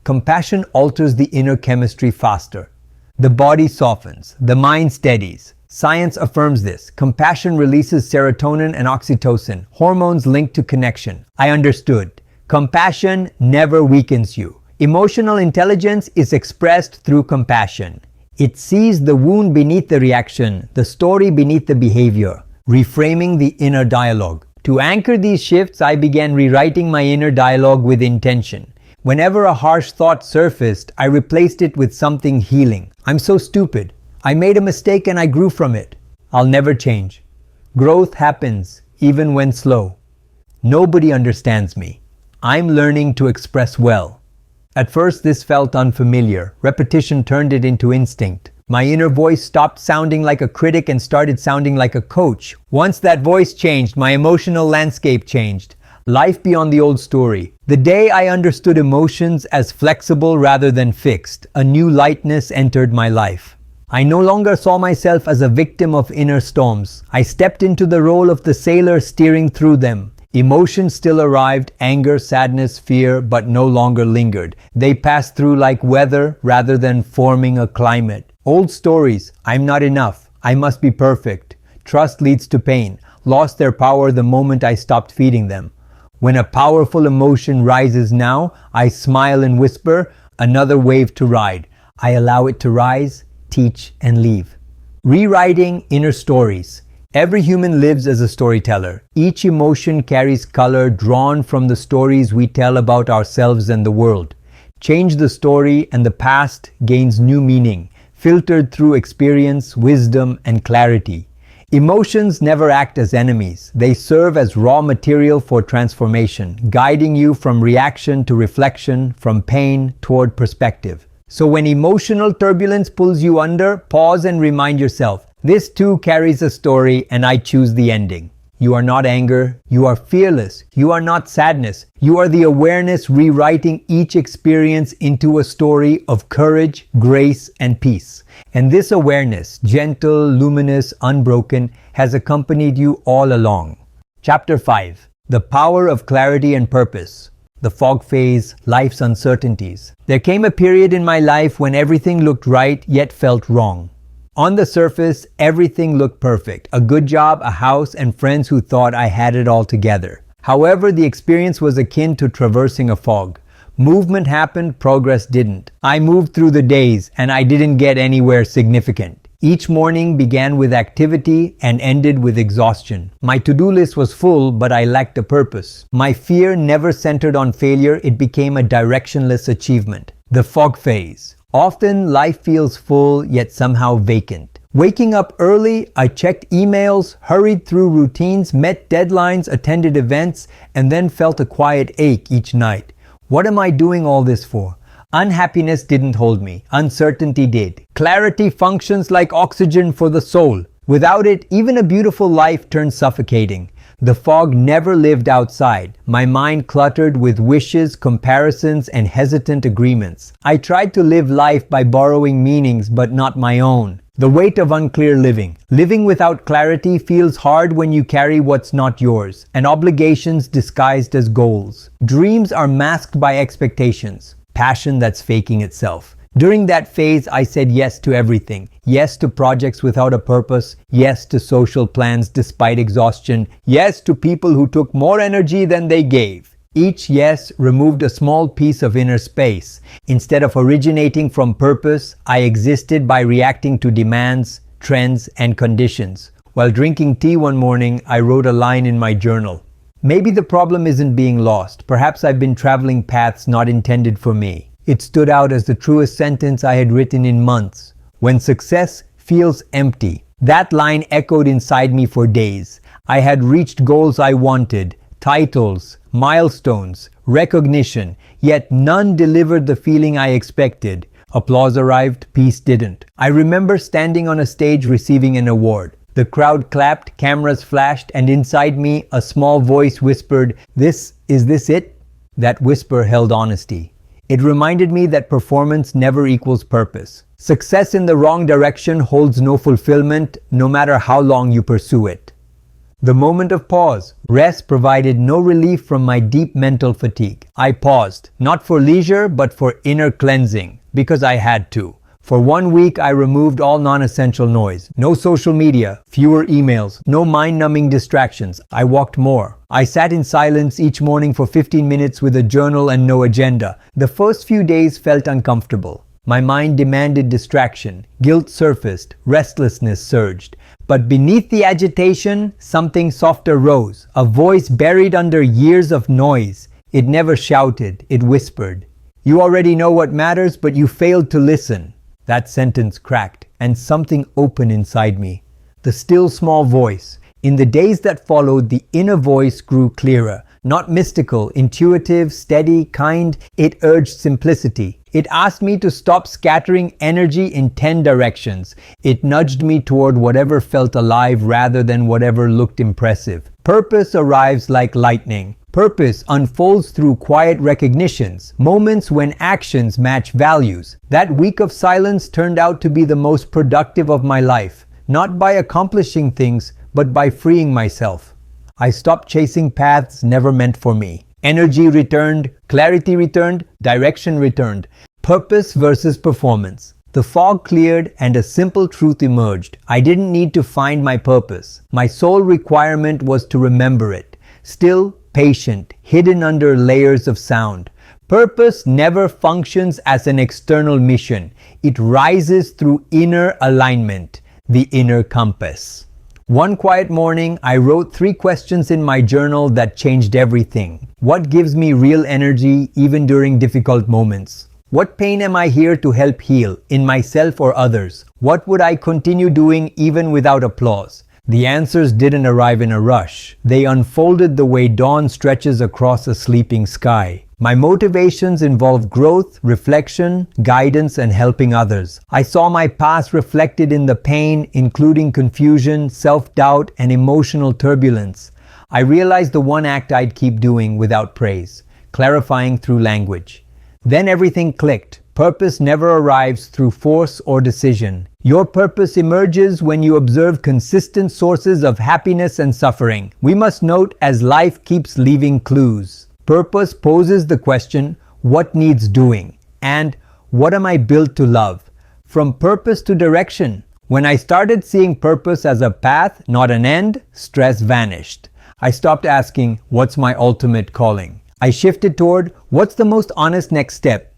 Compassion alters the inner chemistry faster. The body softens, the mind steadies. Science affirms this. Compassion releases serotonin and oxytocin, hormones linked to connection. I understood. Compassion never weakens you. Emotional intelligence is expressed through compassion. It sees the wound beneath the reaction, the story beneath the behavior, reframing the inner dialogue. To anchor these shifts, I began rewriting my inner dialogue with intention. Whenever a harsh thought surfaced, I replaced it with something healing. I'm so stupid. I made a mistake and I grew from it. I'll never change. Growth happens, even when slow. Nobody understands me. I'm learning to express well. At first, this felt unfamiliar. Repetition turned it into instinct. My inner voice stopped sounding like a critic and started sounding like a coach. Once that voice changed, my emotional landscape changed. Life beyond the old story. The day I understood emotions as flexible rather than fixed, a new lightness entered my life. I no longer saw myself as a victim of inner storms. I stepped into the role of the sailor steering through them. Emotions still arrived, anger, sadness, fear, but no longer lingered. They passed through like weather rather than forming a climate. Old stories, I'm not enough, I must be perfect. Trust leads to pain, lost their power the moment I stopped feeding them. When a powerful emotion rises now, I smile and whisper, another wave to ride. I allow it to rise, teach, and leave. Rewriting inner stories. Every human lives as a storyteller. Each emotion carries color drawn from the stories we tell about ourselves and the world. Change the story and the past gains new meaning, filtered through experience, wisdom, and clarity. Emotions never act as enemies. They serve as raw material for transformation, guiding you from reaction to reflection, from pain toward perspective. So when emotional turbulence pulls you under, pause and remind yourself, this too carries a story and I choose the ending. You are not anger, you are fearless, you are not sadness, you are the awareness rewriting each experience into a story of courage, grace, and peace. And this awareness, gentle, luminous, unbroken, has accompanied you all along. Chapter 5. The Power of Clarity and Purpose. The fog phase, life's uncertainties. There came a period in my life when everything looked right yet felt wrong. On the surface, everything looked perfect. A good job, a house, and friends who thought I had it all together. However, the experience was akin to traversing a fog. Movement happened, progress didn't. I moved through the days, and I didn't get anywhere significant. Each morning began with activity and ended with exhaustion. My to-do list was full, but I lacked a purpose. My fear never centered on failure, it became a directionless achievement. The fog phase. Often, life feels full, yet somehow vacant. Waking up early, I checked emails, hurried through routines, met deadlines, attended events, and then felt a quiet ache each night. What am I doing all this for? Unhappiness didn't hold me. Uncertainty did. Clarity functions like oxygen for the soul. Without it, even a beautiful life turns suffocating. The fog never lived outside. My mind cluttered with wishes, comparisons, and hesitant agreements. I tried to live life by borrowing meanings, but not my own. The weight of unclear living. Living without clarity feels hard when you carry what's not yours, and obligations disguised as goals. Dreams are masked by expectations. Passion that's faking itself. During that phase, I said yes to everything. Yes to projects without a purpose. Yes to social plans despite exhaustion. Yes to people who took more energy than they gave. Each yes removed a small piece of inner space. Instead of originating from purpose, I existed by reacting to demands, trends, and conditions. While drinking tea one morning, I wrote a line in my journal. Maybe the problem isn't being lost. Perhaps I've been traveling paths not intended for me. It stood out as the truest sentence I had written in months. When success feels empty. That line echoed inside me for days. I had reached goals I wanted, titles, milestones, recognition, yet none delivered the feeling I expected. Applause arrived, peace didn't. I remember standing on a stage receiving an award. The crowd clapped, cameras flashed, and inside me, a small voice whispered, is this it? That whisper held honesty. It reminded me that performance never equals purpose. Success in the wrong direction holds no fulfillment, no matter how long you pursue it. The moment of pause. Rest provided no relief from my deep mental fatigue. I paused, not for leisure, but for inner cleansing, because I had to. For 1 week, I removed all non-essential noise. No social media, fewer emails, no mind-numbing distractions. I walked more. I sat in silence each morning for 15 minutes with a journal and no agenda. The first few days felt uncomfortable. My mind demanded distraction. Guilt surfaced. Restlessness surged. But beneath the agitation, something softer rose. A voice buried under years of noise. It never shouted. It whispered. "You already know what matters, but you failed to listen." That sentence cracked, and something opened inside me. The still small voice. In the days that followed, the inner voice grew clearer. Not mystical, intuitive, steady, kind. It urged simplicity. It asked me to stop scattering energy in 10 directions. It nudged me toward whatever felt alive rather than whatever looked impressive. Purpose arrives like lightning. Purpose unfolds through quiet recognitions, moments when actions match values. That week of silence turned out to be the most productive of my life, not by accomplishing things, but by freeing myself. I stopped chasing paths never meant for me. Energy returned, clarity returned, direction returned. Purpose versus performance. The fog cleared and a simple truth emerged. I didn't need to find my purpose. My sole requirement was to remember it. Still, patient, hidden under layers of sound. Purpose never functions as an external mission. It rises through inner alignment, the inner compass. One quiet morning, I wrote 3 questions in my journal that changed everything. What gives me real energy even during difficult moments? What pain am I here to help heal, in myself or others? What would I continue doing even without applause? The answers didn't arrive in a rush. They unfolded the way dawn stretches across a sleeping sky. My motivations involved growth, reflection, guidance, and helping others. I saw my past reflected in the pain, including confusion, self-doubt, and emotional turbulence. I realized the one act I'd keep doing without praise, clarifying through language. Then everything clicked. Purpose never arrives through force or decision. Your purpose emerges when you observe consistent sources of happiness and suffering. We must note as life keeps leaving clues. Purpose poses the question, what needs doing? And what am I built to love? From purpose to direction. When I started seeing purpose as a path, not an end, stress vanished. I stopped asking, what's my ultimate calling? I shifted toward, what's the most honest next step?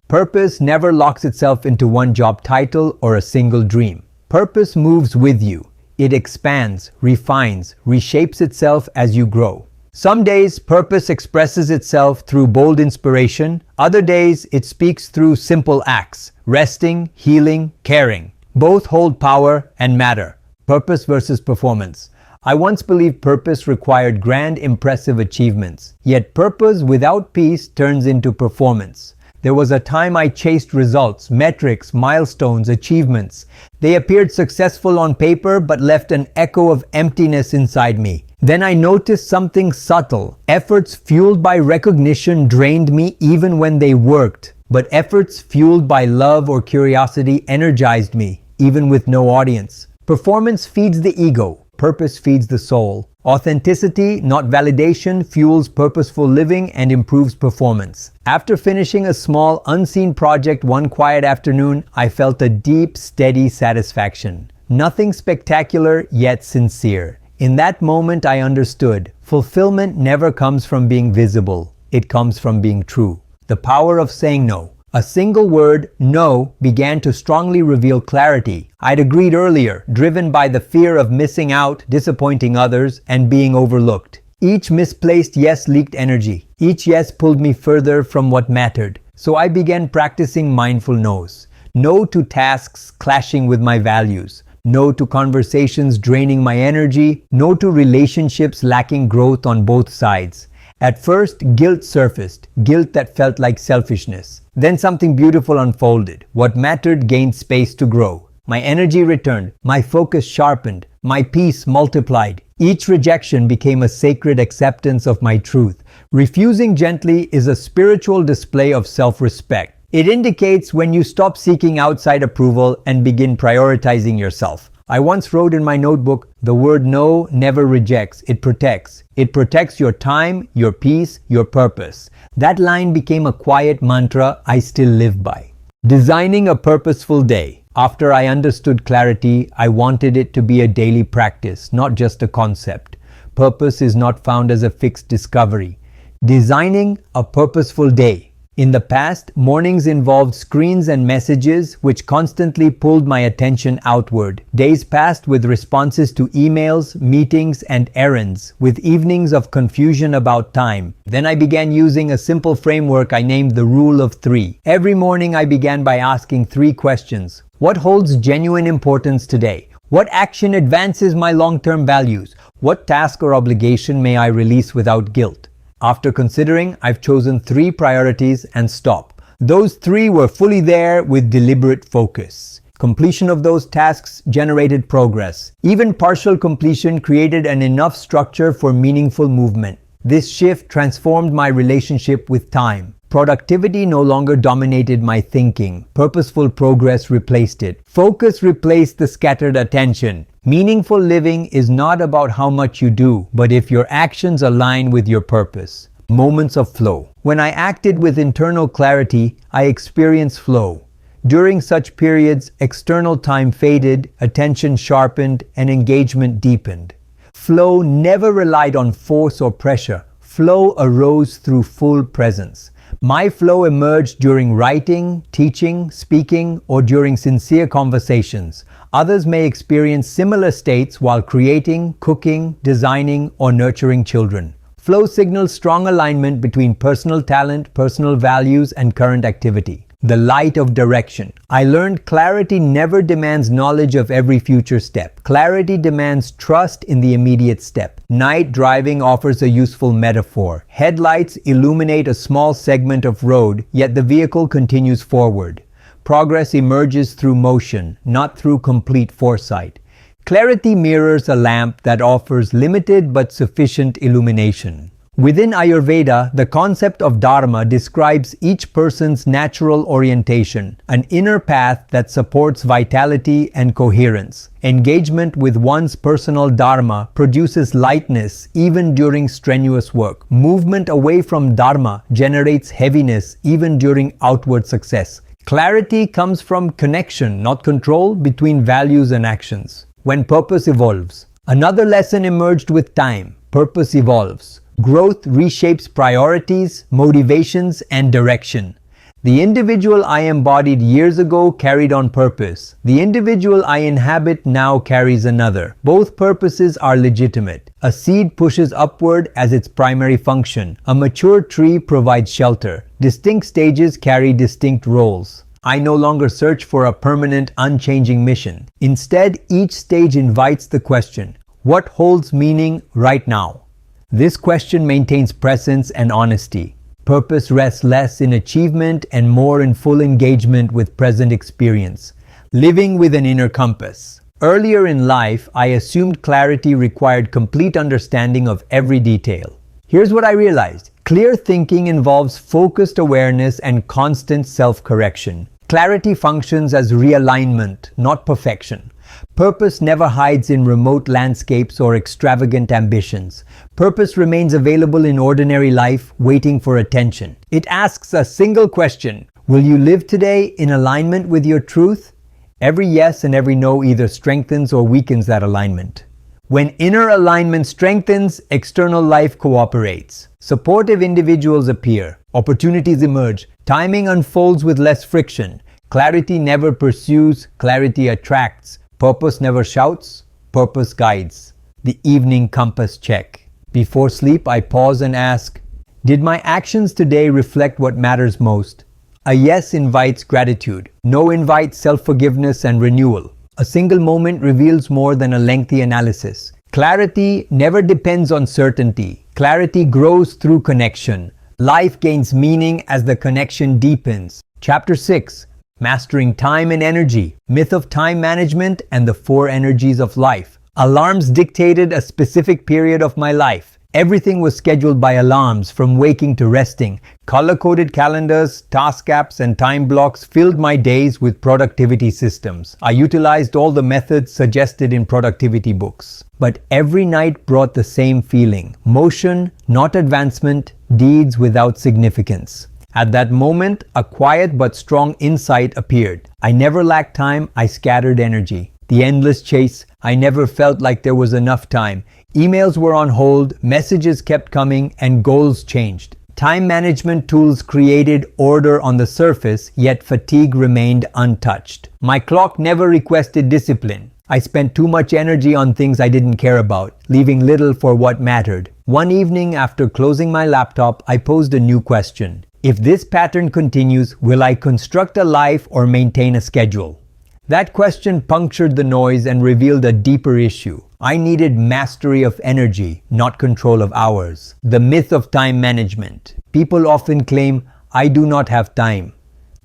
Purpose never locks itself into one job title or a single dream. Purpose moves with you. It expands, refines, reshapes itself as you grow. Some days, purpose expresses itself through bold inspiration. Other days, it speaks through simple acts, resting, healing, caring. Both hold power and matter. Purpose versus performance. I once believed purpose required grand, impressive achievements. Yet purpose without peace turns into performance. There was a time I chased results, metrics, milestones, achievements. They appeared successful on paper but left an echo of emptiness inside me. Then I noticed something subtle. Efforts fueled by recognition drained me even when they worked. But efforts fueled by love or curiosity energized me, even with no audience. Performance feeds the ego. Purpose feeds the soul. Authenticity, not validation, fuels purposeful living and improves performance. After finishing a small, unseen project one quiet afternoon, I felt a deep, steady satisfaction. Nothing spectacular, yet sincere. In that moment, I understood. Fulfillment never comes from being visible. It comes from being true. The power of saying no. A single word, no, began to strongly reveal clarity. I'd agreed earlier, driven by the fear of missing out, disappointing others, and being overlooked. Each misplaced yes leaked energy. Each yes pulled me further from what mattered. So I began practicing mindful no's. No to tasks clashing with my values. No to conversations draining my energy. No to relationships lacking growth on both sides. At first, guilt surfaced, guilt that felt like selfishness. Then something beautiful unfolded. What mattered gained space to grow. My energy returned, my focus sharpened, my peace multiplied. Each rejection became a sacred acceptance of my truth. Refusing gently is a spiritual display of self-respect. It indicates when you stop seeking outside approval and begin prioritizing yourself. I once wrote in my notebook, the word no never rejects, it protects. It protects your time, your peace, your purpose. That line became a quiet mantra I still live by. Designing a purposeful day. After I understood clarity, I wanted it to be a daily practice, not just a concept. Purpose is not found as a fixed discovery. Designing a purposeful day. In the past, mornings involved screens and messages which constantly pulled my attention outward. Days passed with responses to emails, meetings, and errands, with evenings of confusion about time. Then I began using a simple framework I named the Rule of Three. Every morning I began by asking three questions. What holds genuine importance today? What action advances my long-term values? What task or obligation may I release without guilt? After considering, I've chosen three priorities and stop. Those three were fully there with deliberate focus. Completion of those tasks generated progress. Even partial completion created enough structure for meaningful movement. This shift transformed my relationship with time. Productivity no longer dominated my thinking. Purposeful progress replaced it. Focus replaced the scattered attention. Meaningful living is not about how much you do, but if your actions align with your purpose. Moments of flow. When I acted with internal clarity, I experienced flow. During such periods, external time faded, attention sharpened, and engagement deepened. Flow never relied on force or pressure. Flow arose through full presence. My flow emerged during writing, teaching, speaking, or during sincere conversations. Others may experience similar states while creating, cooking, designing, or nurturing children. Flow signals strong alignment between personal talent, personal values, and current activity. The light of direction. I learned clarity never demands knowledge of every future step. Clarity demands trust in the immediate step. Night driving offers a useful metaphor. Headlights illuminate a small segment of road, yet the vehicle continues forward. Progress emerges through motion, not through complete foresight. Clarity mirrors a lamp that offers limited but sufficient illumination. Within Ayurveda, the concept of dharma describes each person's natural orientation, an inner path that supports vitality and coherence. Engagement with one's personal dharma produces lightness even during strenuous work. Movement away from dharma generates heaviness even during outward success. Clarity comes from connection, not control, between values and actions. When purpose evolves. Another lesson emerged with time. Purpose evolves. Growth reshapes priorities, motivations, and direction. The individual I embodied years ago carried on purpose. The individual I inhabit now carries another. Both purposes are legitimate. A seed pushes upward as its primary function. A mature tree provides shelter. Distinct stages carry distinct roles. I no longer search for a permanent, unchanging mission. Instead, each stage invites the question, what holds meaning right now? This question maintains presence and honesty. Purpose rests less in achievement and more in full engagement with present experience. Living with an inner compass. Earlier in life, I assumed clarity required complete understanding of every detail. Here's what I realized. Clear thinking involves focused awareness and constant self-correction. Clarity functions as realignment, not perfection. Purpose never hides in remote landscapes or extravagant ambitions. Purpose remains available in ordinary life, waiting for attention. It asks a single question: will you live today in alignment with your truth? Every yes and every no either strengthens or weakens that alignment. When inner alignment strengthens, external life cooperates. Supportive individuals appear. Opportunities emerge. Timing unfolds with less friction. Clarity never pursues, clarity attracts. Purpose never shouts, purpose guides. The evening compass check. Before sleep, I pause and ask, did my actions today reflect what matters most? A yes invites gratitude. No invites self-forgiveness and renewal. A single moment reveals more than a lengthy analysis. Clarity never depends on certainty. Clarity grows through connection. Life gains meaning as the connection deepens. Chapter 6. Mastering Time and Energy. Myth of Time Management and the Four Energies of Life. Alarms dictated a specific period of my life. Everything was scheduled by alarms, from waking to resting. Color-coded calendars, task apps, and time blocks filled my days with productivity systems. I utilized all the methods suggested in productivity books. But every night brought the same feeling: motion, not advancement, deeds without significance. At that moment, a quiet but strong insight appeared. I never lacked time, I scattered energy. The endless chase, I never felt like there was enough time. Emails were on hold, messages kept coming, and goals changed. Time management tools created order on the surface, yet fatigue remained untouched. My clock never requested discipline. I spent too much energy on things I didn't care about, leaving little for what mattered. One evening after closing my laptop, I posed a new question. If this pattern continues, will I construct a life or maintain a schedule? That question punctured the noise and revealed a deeper issue. I needed mastery of energy, not control of hours. The myth of time management. People often claim, I do not have time.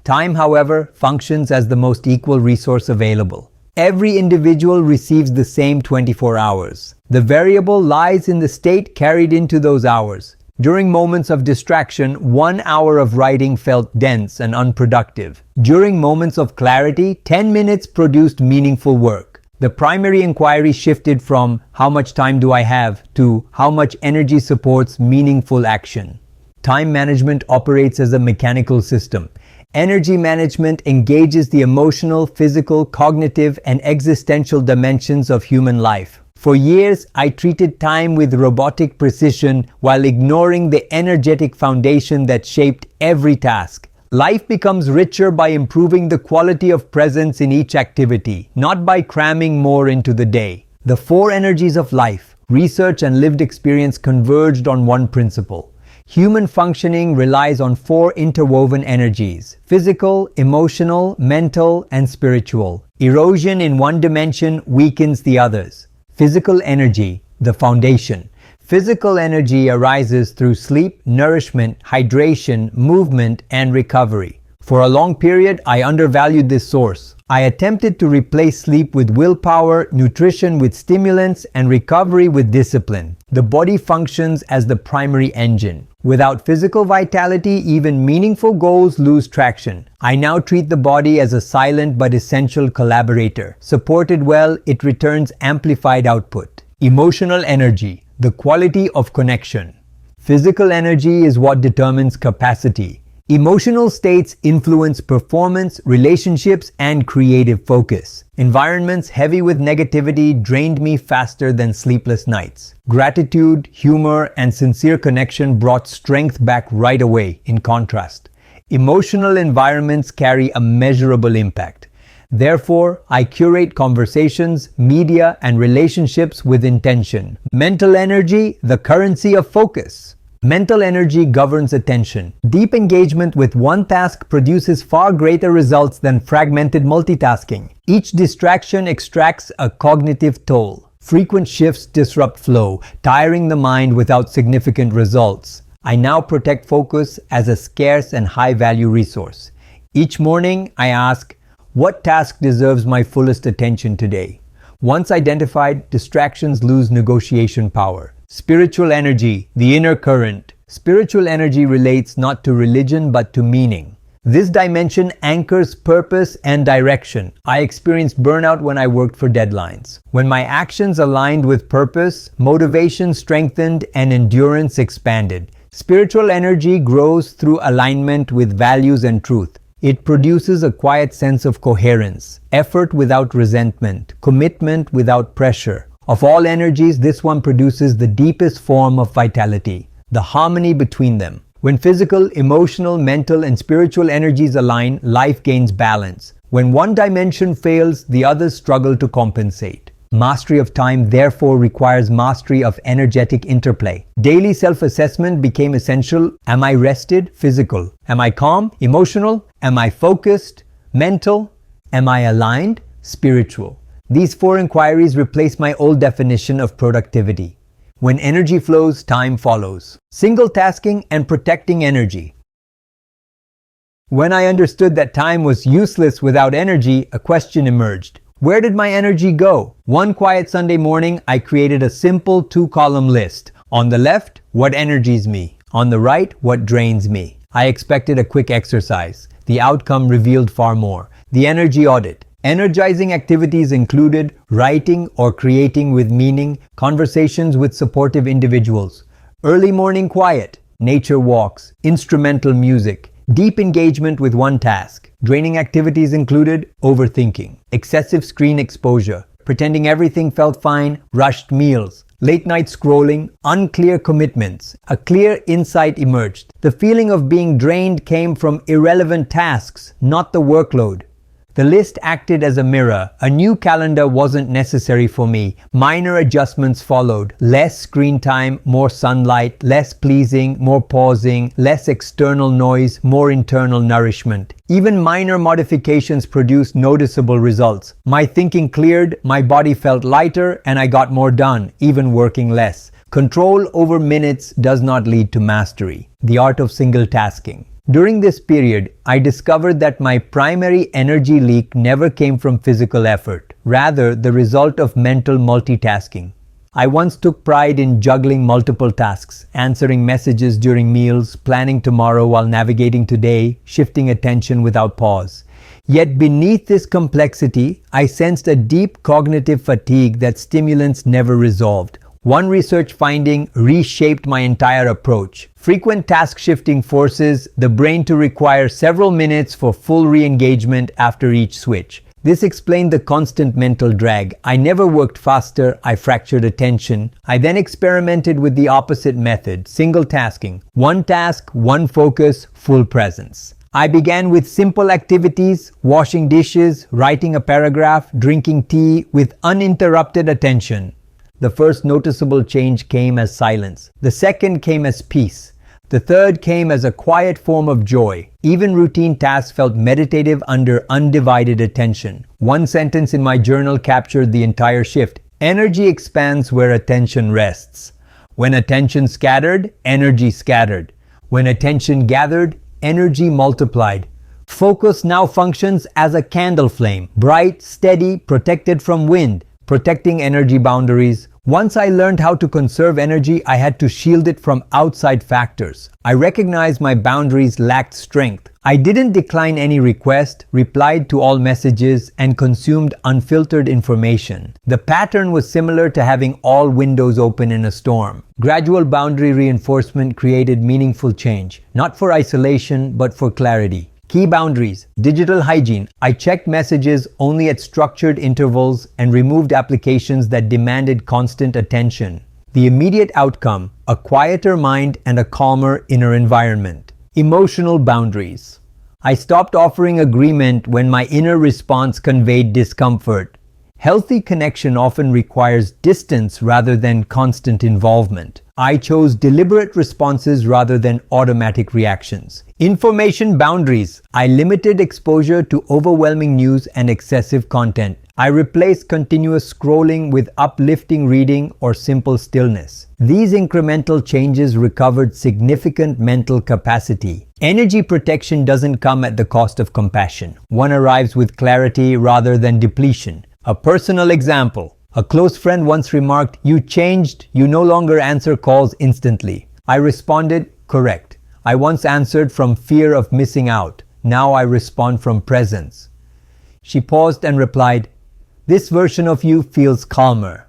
Time, however, functions as the most equal resource available. Every individual receives the same 24 hours. The variable lies in the state carried into those hours. During moments of distraction, 1 hour of writing felt dense and unproductive. During moments of clarity, 10 minutes produced meaningful work. The primary inquiry shifted from how much time do I have to how much energy supports meaningful action. Time management operates as a mechanical system. Energy management engages the emotional, physical, cognitive, and existential dimensions of human life. For years, I treated time with robotic precision while ignoring the energetic foundation that shaped every task. Life becomes richer by improving the quality of presence in each activity, not by cramming more into the day. The four energies of life, research and lived experience converged on one principle. Human functioning relies on four interwoven energies: physical, emotional, mental, and spiritual. Erosion in one dimension weakens the others. Physical energy, the foundation. Physical energy arises through sleep, nourishment, hydration, movement, and recovery. For a long period, I undervalued this source. I attempted to replace sleep with willpower, nutrition with stimulants, and recovery with discipline. The body functions as the primary engine. Without physical vitality, even meaningful goals lose traction. I now treat the body as a silent but essential collaborator. Supported well, it returns amplified output. Emotional energy, the quality of connection. Physical energy is what determines capacity. Emotional states influence performance, relationships, and creative focus. Environments heavy with negativity drained me faster than sleepless nights. Gratitude, humor, and sincere connection brought strength back right away. In contrast, emotional environments carry a measurable impact. Therefore, I curate conversations, media, and relationships with intention. Mental energy, the currency of focus. Mental energy governs attention. Deep engagement with one task produces far greater results than fragmented multitasking. Each distraction extracts a cognitive toll. Frequent shifts disrupt flow, tiring the mind without significant results. I now protect focus as a scarce and high-value resource. Each morning, I ask, what task deserves my fullest attention today? Once identified, distractions lose negotiation power. Spiritual energy, the inner current. Spiritual energy relates not to religion but to meaning. This dimension anchors purpose and direction. I experienced burnout when I worked for deadlines. When my actions aligned with purpose, motivation strengthened and endurance expanded. Spiritual energy grows through alignment with values and truth. It produces a quiet sense of coherence, effort without resentment, commitment without pressure. Of all energies, this one produces the deepest form of vitality, the harmony between them. When physical, emotional, mental, and spiritual energies align, life gains balance. When one dimension fails, the others struggle to compensate. Mastery of time therefore requires mastery of energetic interplay. Daily self-assessment became essential. Am I rested? Physical. Am I calm? Emotional. Am I focused? Mental. Am I aligned? Spiritual. These four inquiries replace my old definition of productivity. When energy flows, time follows. Single tasking and protecting energy. When I understood that time was useless without energy, a question emerged. Where did my energy go? One quiet Sunday morning, I created a simple two-column list. On the left, what energizes me. On the right, what drains me. I expected a quick exercise. The outcome revealed far more. The energy audit. Energizing activities included writing or creating with meaning, conversations with supportive individuals, early morning quiet, nature walks, instrumental music, Deep engagement with one task. Draining activities included overthinking, excessive screen exposure, pretending everything felt fine, rushed meals, late night scrolling, unclear commitments. A clear insight emerged. The feeling of being drained came from irrelevant tasks, not the workload. The list acted as a mirror. A new calendar wasn't necessary for me. Minor adjustments followed. Less screen time, more sunlight, less pleasing, more pausing, less external noise, more internal nourishment. Even minor modifications produced noticeable results. My thinking cleared, my body felt lighter, and I got more done, even working less. Control over minutes does not lead to mastery. The art of single tasking. During this period, I discovered that my primary energy leak never came from physical effort, rather the result of mental multitasking. I once took pride in juggling multiple tasks, answering messages during meals, planning tomorrow while navigating today, shifting attention without pause. Yet beneath this complexity, I sensed a deep cognitive fatigue that stimulants never resolved. One research finding reshaped my entire approach. Frequent task shifting forces the brain to require several minutes for full re-engagement after each switch. This explained the constant mental drag. I never worked faster, I fractured attention. I then experimented with the opposite method, single tasking. One task, one focus, full presence. I began with simple activities, washing dishes, writing a paragraph, drinking tea, with uninterrupted attention. The first noticeable change came as silence. The second came as peace. The third came as a quiet form of joy. Even routine tasks felt meditative under undivided attention. One sentence in my journal captured the entire shift. Energy expands where attention rests. When attention scattered, energy scattered. When attention gathered, energy multiplied. Focus now functions as a candle flame, bright, steady, protected from wind, protecting energy boundaries. Once I learned how to conserve energy, I had to shield it from outside factors. I recognized my boundaries lacked strength. I didn't decline any request, replied to all messages, and consumed unfiltered information. The pattern was similar to having all windows open in a storm. Gradual boundary reinforcement created meaningful change, not for isolation, but for clarity. Key boundaries. Digital hygiene. I checked messages only at structured intervals and removed applications that demanded constant attention. The immediate outcome, a quieter mind and a calmer inner environment. Emotional boundaries. I stopped offering agreement when my inner response conveyed discomfort. Healthy connection often requires distance rather than constant involvement. I chose deliberate responses rather than automatic reactions. Information boundaries. I limited exposure to overwhelming news and excessive content. I replaced continuous scrolling with uplifting reading or simple stillness. These incremental changes recovered significant mental capacity. Energy protection doesn't come at the cost of compassion. One arrives with clarity rather than depletion. A personal example. A close friend once remarked, "You changed, you no longer answer calls instantly." I responded, "Correct. I once answered from fear of missing out. Now I respond from presence." She paused and replied, "This version of you feels calmer."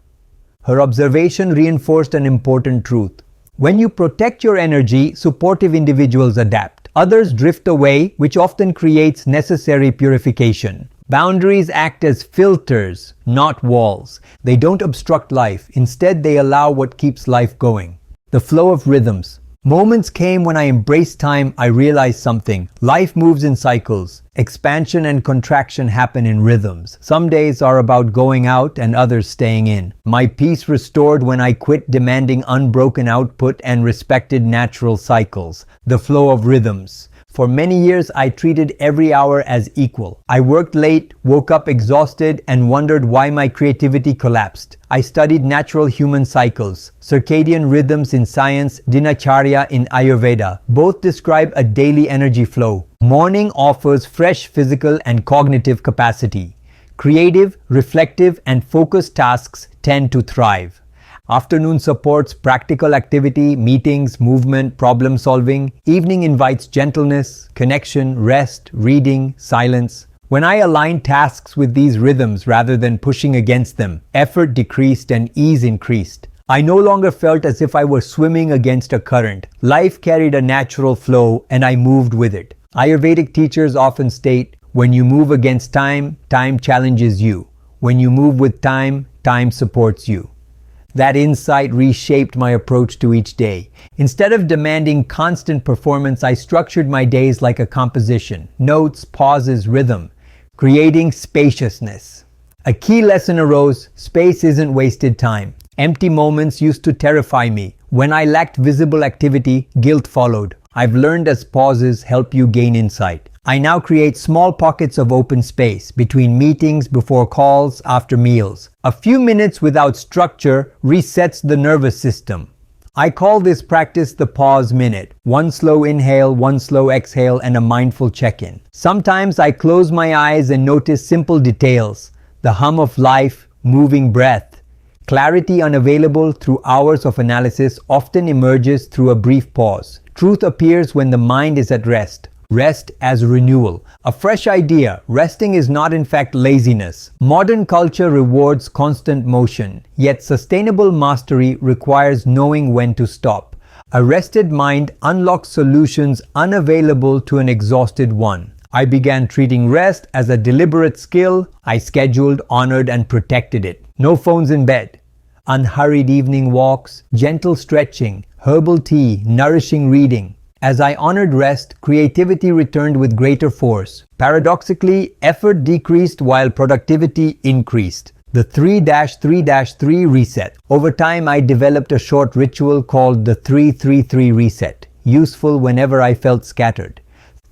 Her observation reinforced an important truth. When you protect your energy, supportive individuals adapt. Others drift away, which often creates necessary purification. Boundaries act as filters, not walls. They don't obstruct life. Instead, they allow what keeps life going. The flow of rhythms. Moments came when I embraced time. I realized something. Life moves in cycles. Expansion and contraction happen in rhythms. Some days are about going out and others staying in. My peace restored when I quit demanding unbroken output and respected natural cycles. The flow of rhythms. For many years, I treated every hour as equal. I worked late, woke up exhausted, and wondered why my creativity collapsed. I studied natural human cycles, circadian rhythms in science, dinacharya in Ayurveda. Both describe a daily energy flow. Morning offers fresh physical and cognitive capacity. Creative, reflective, and focused tasks tend to thrive. Afternoon supports practical activity, meetings, movement, problem solving. Evening invites gentleness, connection, rest, reading, silence. When I aligned tasks with these rhythms rather than pushing against them, effort decreased and ease increased. I no longer felt as if I were swimming against a current. Life carried a natural flow and I moved with it. Ayurvedic teachers often state, when you move against time, time challenges you. When you move with time, time supports you. That insight reshaped my approach to each day. Instead of demanding constant performance, I structured my days like a composition: notes, pauses, rhythm, creating spaciousness. A key lesson arose: space isn't wasted time. Empty moments used to terrify me. When I lacked visible activity, guilt followed. I've learned as pauses help you gain insight. I now create small pockets of open space between meetings, before calls, after meals. A few minutes without structure resets the nervous system. I call this practice the pause minute. One slow inhale, one slow exhale, and a mindful check-in. Sometimes I close my eyes and notice simple details: the hum of life, moving breath. Clarity unavailable through hours of analysis often emerges through a brief pause. Truth appears when the mind is at rest. Rest as renewal. A fresh idea. Resting is not in fact laziness. Modern culture rewards constant motion, yet sustainable mastery requires knowing when to stop. A rested mind unlocks solutions unavailable to an exhausted one. I began treating rest as a deliberate skill. I scheduled, honored, and protected it. No phones in bed. Unhurried evening walks, gentle stretching, herbal tea, nourishing reading. As I honored rest, creativity returned with greater force. Paradoxically, effort decreased while productivity increased. The 3-3-3 reset. Over time, I developed a short ritual called the 3-3-3 reset, useful whenever I felt scattered.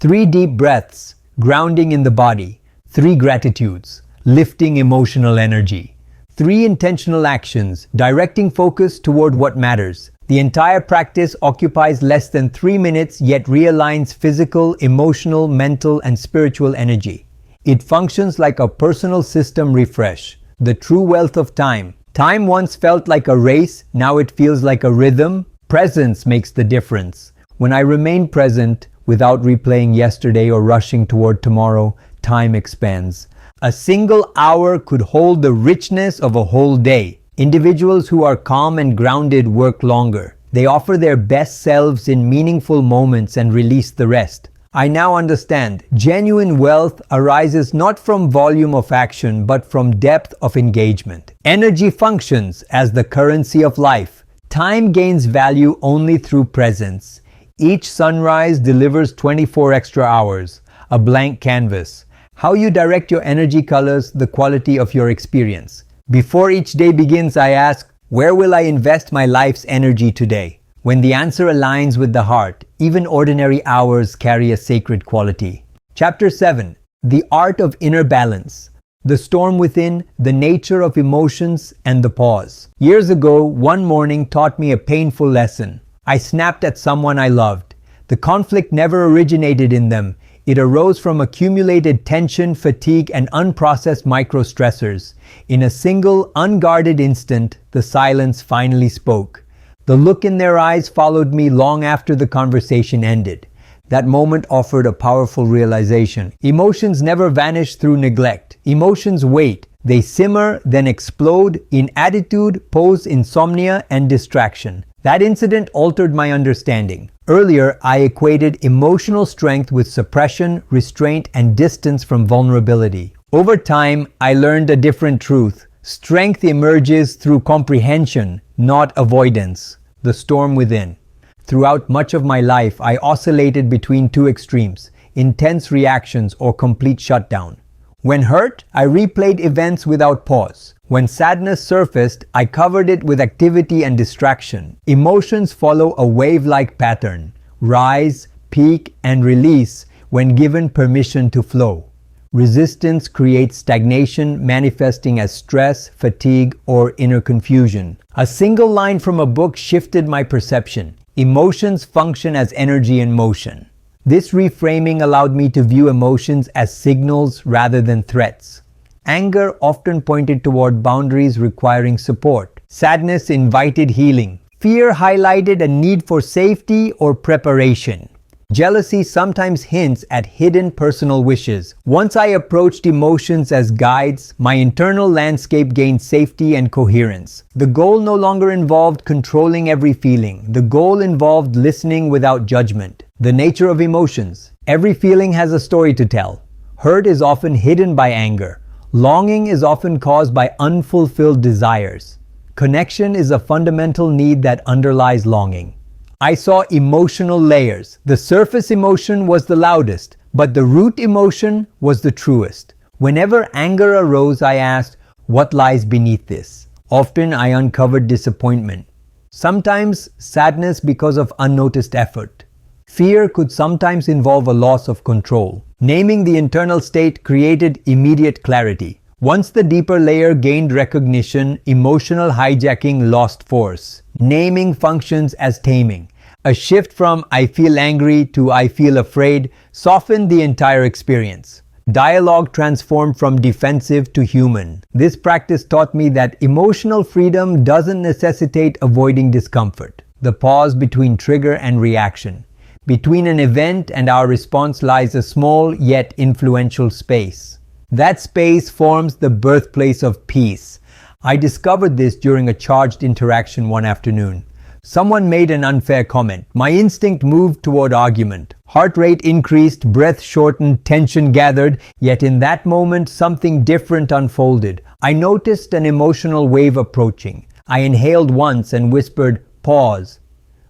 3 deep breaths, grounding in the body. 3 gratitudes, lifting emotional energy. 3 intentional actions, directing focus toward what matters. The entire practice occupies less than 3 minutes, yet realigns physical, emotional, mental, and spiritual energy. It functions like a personal system refresh. The true wealth of time. Time once felt like a race, now it feels like a rhythm. Presence makes the difference. When I remain present, without replaying yesterday or rushing toward tomorrow, time expands. A single hour could hold the richness of a whole day. Individuals who are calm and grounded work longer. They offer their best selves in meaningful moments and release the rest. I now understand. Genuine wealth arises not from volume of action, but from depth of engagement. Energy functions as the currency of life. Time gains value only through presence. Each sunrise delivers 24 extra hours, a blank canvas. How you direct your energy colors the quality of your experience. Before each day begins, I ask, where will I invest my life's energy today? When the answer aligns with the heart, even ordinary hours carry a sacred quality. Chapter 7. The Art of Inner Balance. The storm within, the nature of emotions, and the pause. Years ago, one morning taught me a painful lesson. I snapped at someone I loved. The conflict never originated in them. It arose from accumulated tension, fatigue, and unprocessed microstressors. In a single, unguarded instant, the silence finally spoke. The look in their eyes followed me long after the conversation ended. That moment offered a powerful realization. Emotions never vanish through neglect. Emotions wait. They simmer, then explode in attitude, pose, insomnia, and distraction. That incident altered my understanding. Earlier, I equated emotional strength with suppression, restraint, and distance from vulnerability. Over time, I learned a different truth. Strength emerges through comprehension, not avoidance. The storm within. Throughout much of my life, I oscillated between two extremes: intense reactions or complete shutdown. When hurt, I replayed events without pause. When sadness surfaced, I covered it with activity and distraction. Emotions follow a wave-like pattern: rise, peak, and release when given permission to flow. Resistance creates stagnation, manifesting as stress, fatigue, or inner confusion. A single line from a book shifted my perception. Emotions function as energy in motion. This reframing allowed me to view emotions as signals rather than threats. Anger often pointed toward boundaries requiring support. Sadness invited healing. Fear highlighted a need for safety or preparation. Jealousy sometimes hints at hidden personal wishes. Once I approached emotions as guides, my internal landscape gained safety and coherence. The goal no longer involved controlling every feeling. The goal involved listening without judgment. The nature of emotions. Every feeling has a story to tell. Hurt is often hidden by anger. Longing is often caused by unfulfilled desires. Connection is a fundamental need that underlies longing. I saw emotional layers. The surface emotion was the loudest, but the root emotion was the truest. Whenever anger arose, I asked, what lies beneath this? Often I uncovered disappointment. Sometimes sadness because of unnoticed effort. Fear could sometimes involve a loss of control. Naming the internal state created immediate clarity. Once the deeper layer gained recognition, emotional hijacking lost force. Naming functions as taming. A shift from "I feel angry" to "I feel afraid" softened the entire experience. Dialogue transformed from defensive to human. This practice taught me that emotional freedom doesn't necessitate avoiding discomfort. The pause between trigger and reaction. Between an event and our response lies a small yet influential space. That space forms the birthplace of peace. I discovered this during a charged interaction one afternoon. Someone made an unfair comment. My instinct moved toward argument. Heart rate increased, breath shortened, tension gathered, yet in that moment something different unfolded. I noticed an emotional wave approaching. I inhaled once and whispered, "Pause."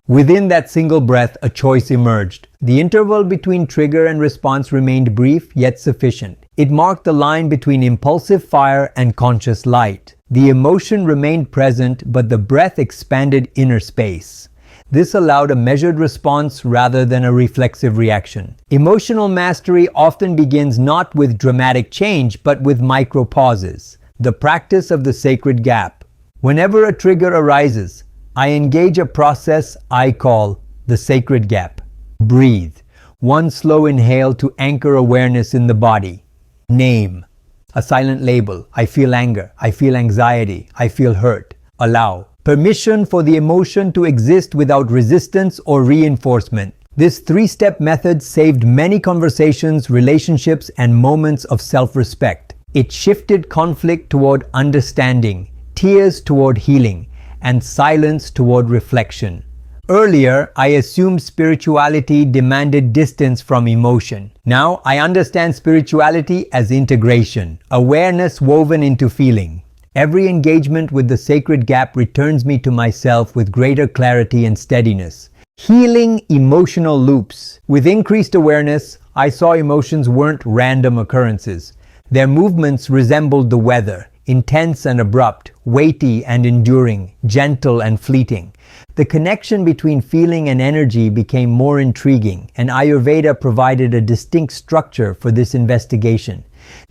Within that single breath, a choice emerged. The interval between trigger and response remained brief yet sufficient. It marked the line between impulsive fire and conscious light. The emotion remained present, but the breath expanded inner space. This allowed a measured response rather than a reflexive reaction. Emotional mastery often begins not with dramatic change, but with micro pauses. The practice of the sacred gap. Whenever a trigger arises, I engage a process I call the sacred gap. Breathe. One slow inhale to anchor awareness in the body. Name. A silent label. I feel anger. I feel anxiety. I feel hurt. Allow. Permission for the emotion to exist without resistance or reinforcement. This three-step method saved many conversations, relationships, and moments of self-respect. It shifted conflict toward understanding, tears toward healing, and silence toward reflection. Earlier, I assumed spirituality demanded distance from emotion. Now, I understand spirituality as integration, awareness woven into feeling. Every engagement with the sacred gap returns me to myself with greater clarity and steadiness. Healing emotional loops. With increased awareness, I saw emotions weren't random occurrences. Their movements resembled the weather, intense and abrupt, weighty and enduring, gentle and fleeting. The connection between feeling and energy became more intriguing, and Ayurveda provided a distinct structure for this investigation.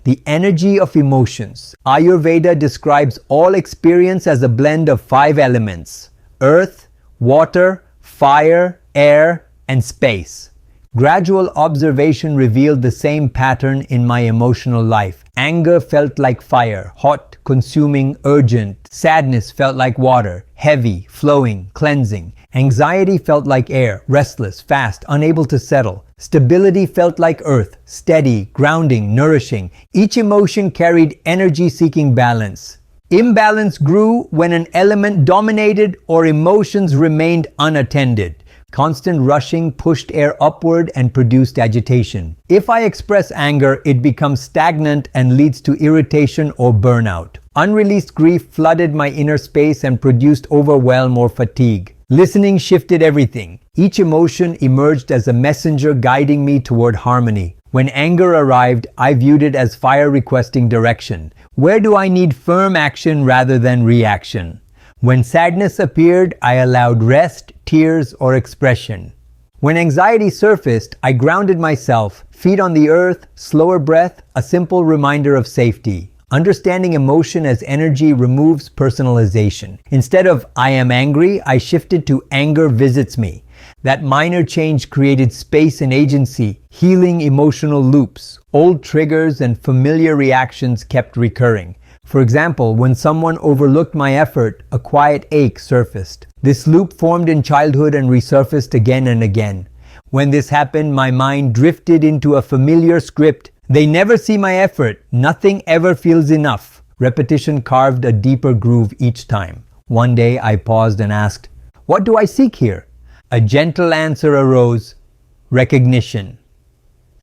The energy of emotions. Ayurveda describes all experience as a blend of 5 elements: earth, water, fire, air, and space. Gradual observation revealed the same pattern in my emotional life. Anger felt like fire, hot, consuming, urgent. Sadness felt like water, heavy, flowing, cleansing. Anxiety felt like air, restless, fast, unable to settle. Stability felt like earth, steady, grounding, nourishing. Each emotion carried energy-seeking balance. Imbalance grew when an element dominated or emotions remained unattended. Constant rushing pushed air upward and produced agitation. If I express anger, it becomes stagnant and leads to irritation or burnout. Unreleased grief flooded my inner space and produced overwhelm or fatigue. Listening shifted everything. Each emotion emerged as a messenger guiding me toward harmony. When anger arrived, I viewed it as fire requesting direction. Where do I need firm action rather than reaction? When sadness appeared, I allowed rest, tears, or expression. When anxiety surfaced, I grounded myself, feet on the earth, slower breath, a simple reminder of safety. Understanding emotion as energy removes personalization. Instead of "I am angry," I shifted to "anger visits me." That minor change created space and agency, healing emotional loops. Old triggers and familiar reactions kept recurring. For example, when someone overlooked my effort, a quiet ache surfaced. This loop formed in childhood and resurfaced again and again. When this happened, my mind drifted into a familiar script. They never see my effort. Nothing ever feels enough. Repetition carved a deeper groove each time. One day I paused and asked, "What do I seek here?" A gentle answer arose: recognition.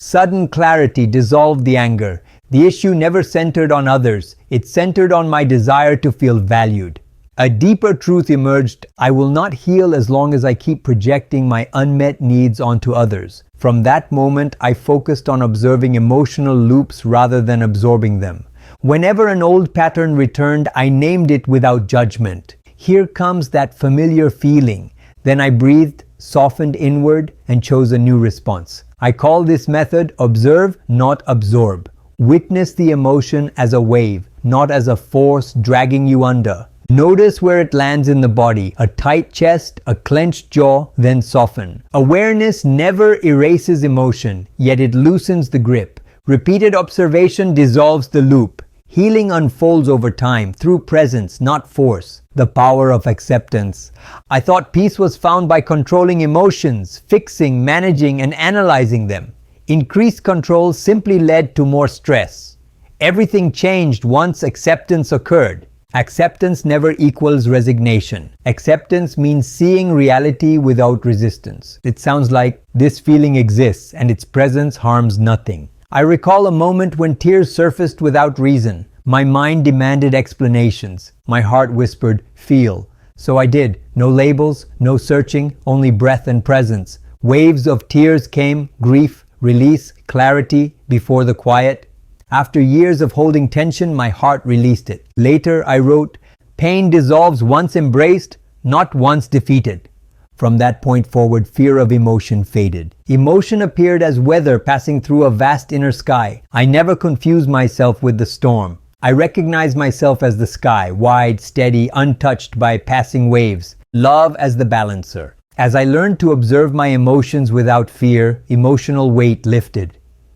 Sudden clarity dissolved the anger. The issue never centered on others. It centered on my desire to feel valued. A deeper truth emerged: I will not heal as long as I keep projecting my unmet needs onto others. From that moment, I focused on observing emotional loops rather than absorbing them. Whenever an old pattern returned, I named it without judgment. Here comes that familiar feeling. Then I breathed, softened inward, and chose a new response. I call this method observe, not absorb. Witness the emotion as a wave, not as a force dragging you under. Notice where it lands in the body, a tight chest, a clenched jaw, then soften. Awareness never erases emotion, yet it loosens the grip. Repeated observation dissolves the loop. Healing unfolds over time, through presence, not force. The power of acceptance. I thought peace was found by controlling emotions, fixing, managing, and analyzing them. Increased control simply led to more stress. Everything changed once acceptance occurred. Acceptance never equals resignation. Acceptance means seeing reality without resistance. It sounds like this feeling exists and its presence harms nothing. I recall a moment when tears surfaced without reason. My mind demanded explanations. My heart whispered, feel. So I did. No labels, no searching, only breath and presence. Waves of tears came, grief, release, clarity before the quiet. After years of holding tension, my heart released it. Later, I wrote, pain dissolves once embraced, not once defeated. From that point forward, fear of emotion faded. Emotion appeared as weather passing through a vast inner sky. I never confused myself with the storm. I recognized myself as the sky, wide, steady, untouched by passing waves. Love as the balancer. As I learned to observe my emotions without fear, emotional weight lifted.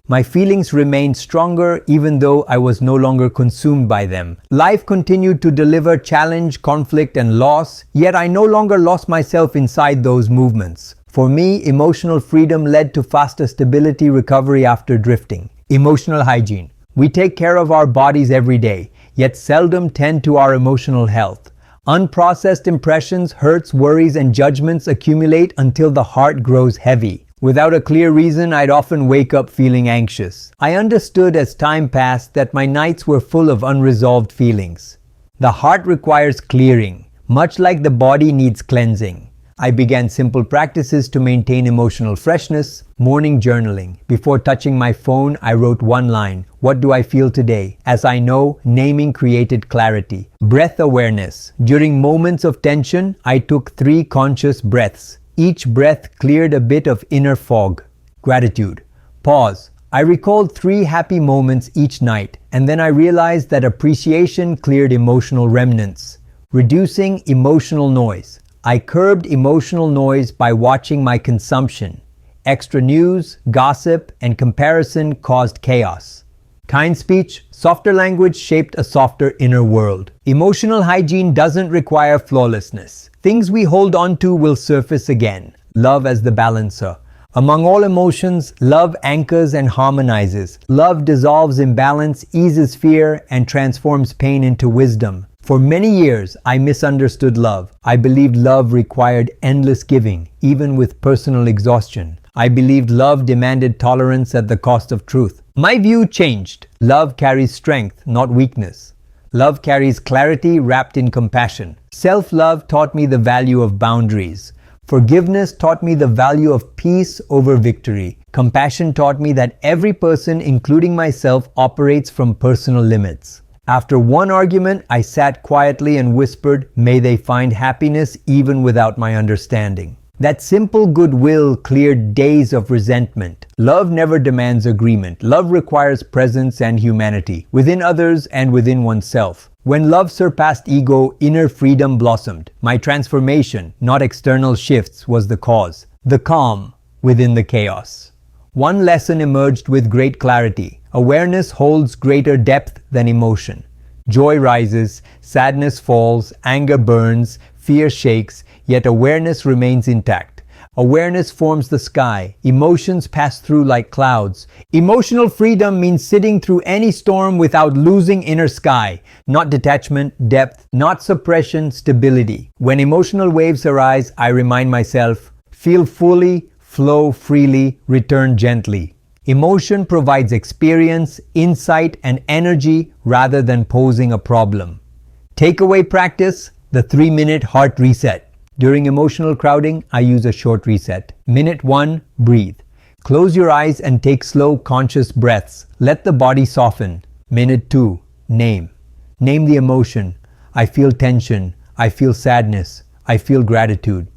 My feelings remained stronger even though I was no longer consumed by them. Life continued to deliver challenge, conflict, and loss, yet I no longer lost myself inside those movements. For me, emotional freedom led to faster stability recovery after drifting. Emotional hygiene. We take care of our bodies every day, yet seldom tend to our emotional health. Unprocessed impressions, hurts, worries, and judgments accumulate until the heart grows heavy. Without a clear reason, I'd often wake up feeling anxious. I understood as time passed that my nights were full of unresolved feelings. The heart requires clearing, much like the body needs cleansing. I began simple practices to maintain emotional freshness. Morning journaling. Before touching my phone, I wrote one line. What do I feel today? As I know, naming created clarity. Breath awareness. During moments of tension, I took 3 conscious breaths. Each breath cleared a bit of inner fog. Gratitude. Pause. I recalled 3 happy moments each night, and then I realized that appreciation cleared emotional remnants. Reducing emotional noise. I curbed emotional noise by watching my consumption. Extra news, gossip, and comparison caused chaos. Kind speech, softer language shaped a softer inner world. Emotional hygiene doesn't require flawlessness. Things we hold on to will surface again. Love as the balancer. Among all emotions, love anchors and harmonizes. Love dissolves imbalance, eases fear, and transforms pain into wisdom. For many years, I misunderstood love. I believed love required endless giving, even with personal exhaustion. I believed love demanded tolerance at the cost of truth. My view changed. Love carries strength, not weakness. Love carries clarity wrapped in compassion. Self-love taught me the value of boundaries. Forgiveness taught me the value of peace over victory. Compassion taught me that every person, including myself, operates from personal limits. After one argument, I sat quietly and whispered, "May they find happiness even without my understanding." That simple goodwill cleared days of resentment. Love never demands agreement. Love requires presence and humanity, within others and within oneself. When love surpassed ego, inner freedom blossomed. My transformation, not external shifts, was the cause. The calm within the chaos. One lesson emerged with great clarity. Awareness holds greater depth than emotion. Joy rises, sadness falls, anger burns, fear shakes, yet awareness remains intact. Awareness forms the sky. Emotions pass through like clouds. Emotional freedom means sitting through any storm without losing inner sky. Not detachment, depth, not suppression, stability. When emotional waves arise, I remind myself, feel fully, flow freely, return gently. Emotion provides experience, insight, and energy rather than posing a problem. Takeaway practice: the 3-minute heart reset. During emotional crowding, I use a short reset. Minute 1, breathe. Close your eyes and take slow, conscious breaths. Let the body soften. Minute 2, name. Name the emotion. I feel tension. I feel sadness. I feel gratitude.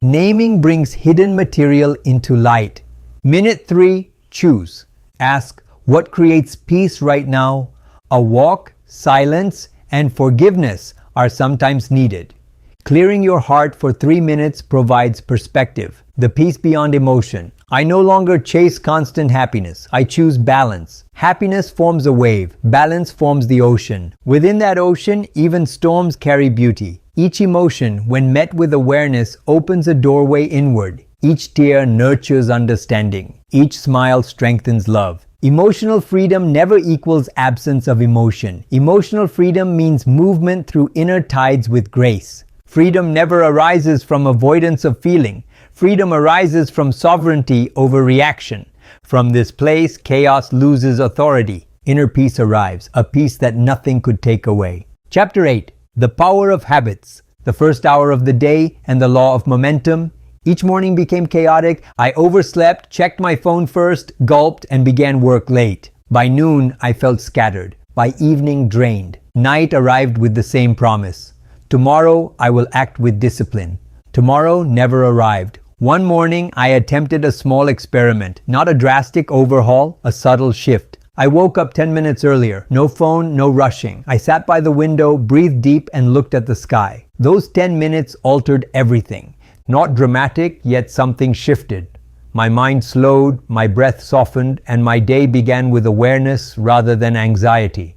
Naming brings hidden material into light. Minute 3, choose. Ask, what creates peace right now? A walk, silence, and forgiveness are sometimes needed. Clearing your heart for 3 minutes provides perspective, the peace beyond emotion. I no longer chase constant happiness. I choose balance. Happiness forms a wave. Balance forms the ocean. Within that ocean, even storms carry beauty. Each emotion, when met with awareness, opens a doorway inward. Each tear nurtures understanding. Each smile strengthens love. Emotional freedom never equals absence of emotion. Emotional freedom means movement through inner tides with grace. Freedom never arises from avoidance of feeling. Freedom arises from sovereignty over reaction. From this place, chaos loses authority. Inner peace arrives, a peace that nothing could take away. Chapter 8. The Power of Habits. The first hour of the day and the law of momentum. Each morning became chaotic. I overslept, checked my phone first, gulped, and began work late. By noon, I felt scattered. By evening, drained. Night arrived with the same promise. Tomorrow, I will act with discipline. Tomorrow never arrived. One morning, I attempted a small experiment, not a drastic overhaul, a subtle shift. I woke up 10 minutes earlier. No phone, no rushing. I sat by the window, breathed deep, and looked at the sky. Those 10 minutes altered everything. Not dramatic, yet something shifted. My mind slowed, my breath softened, and my day began with awareness rather than anxiety.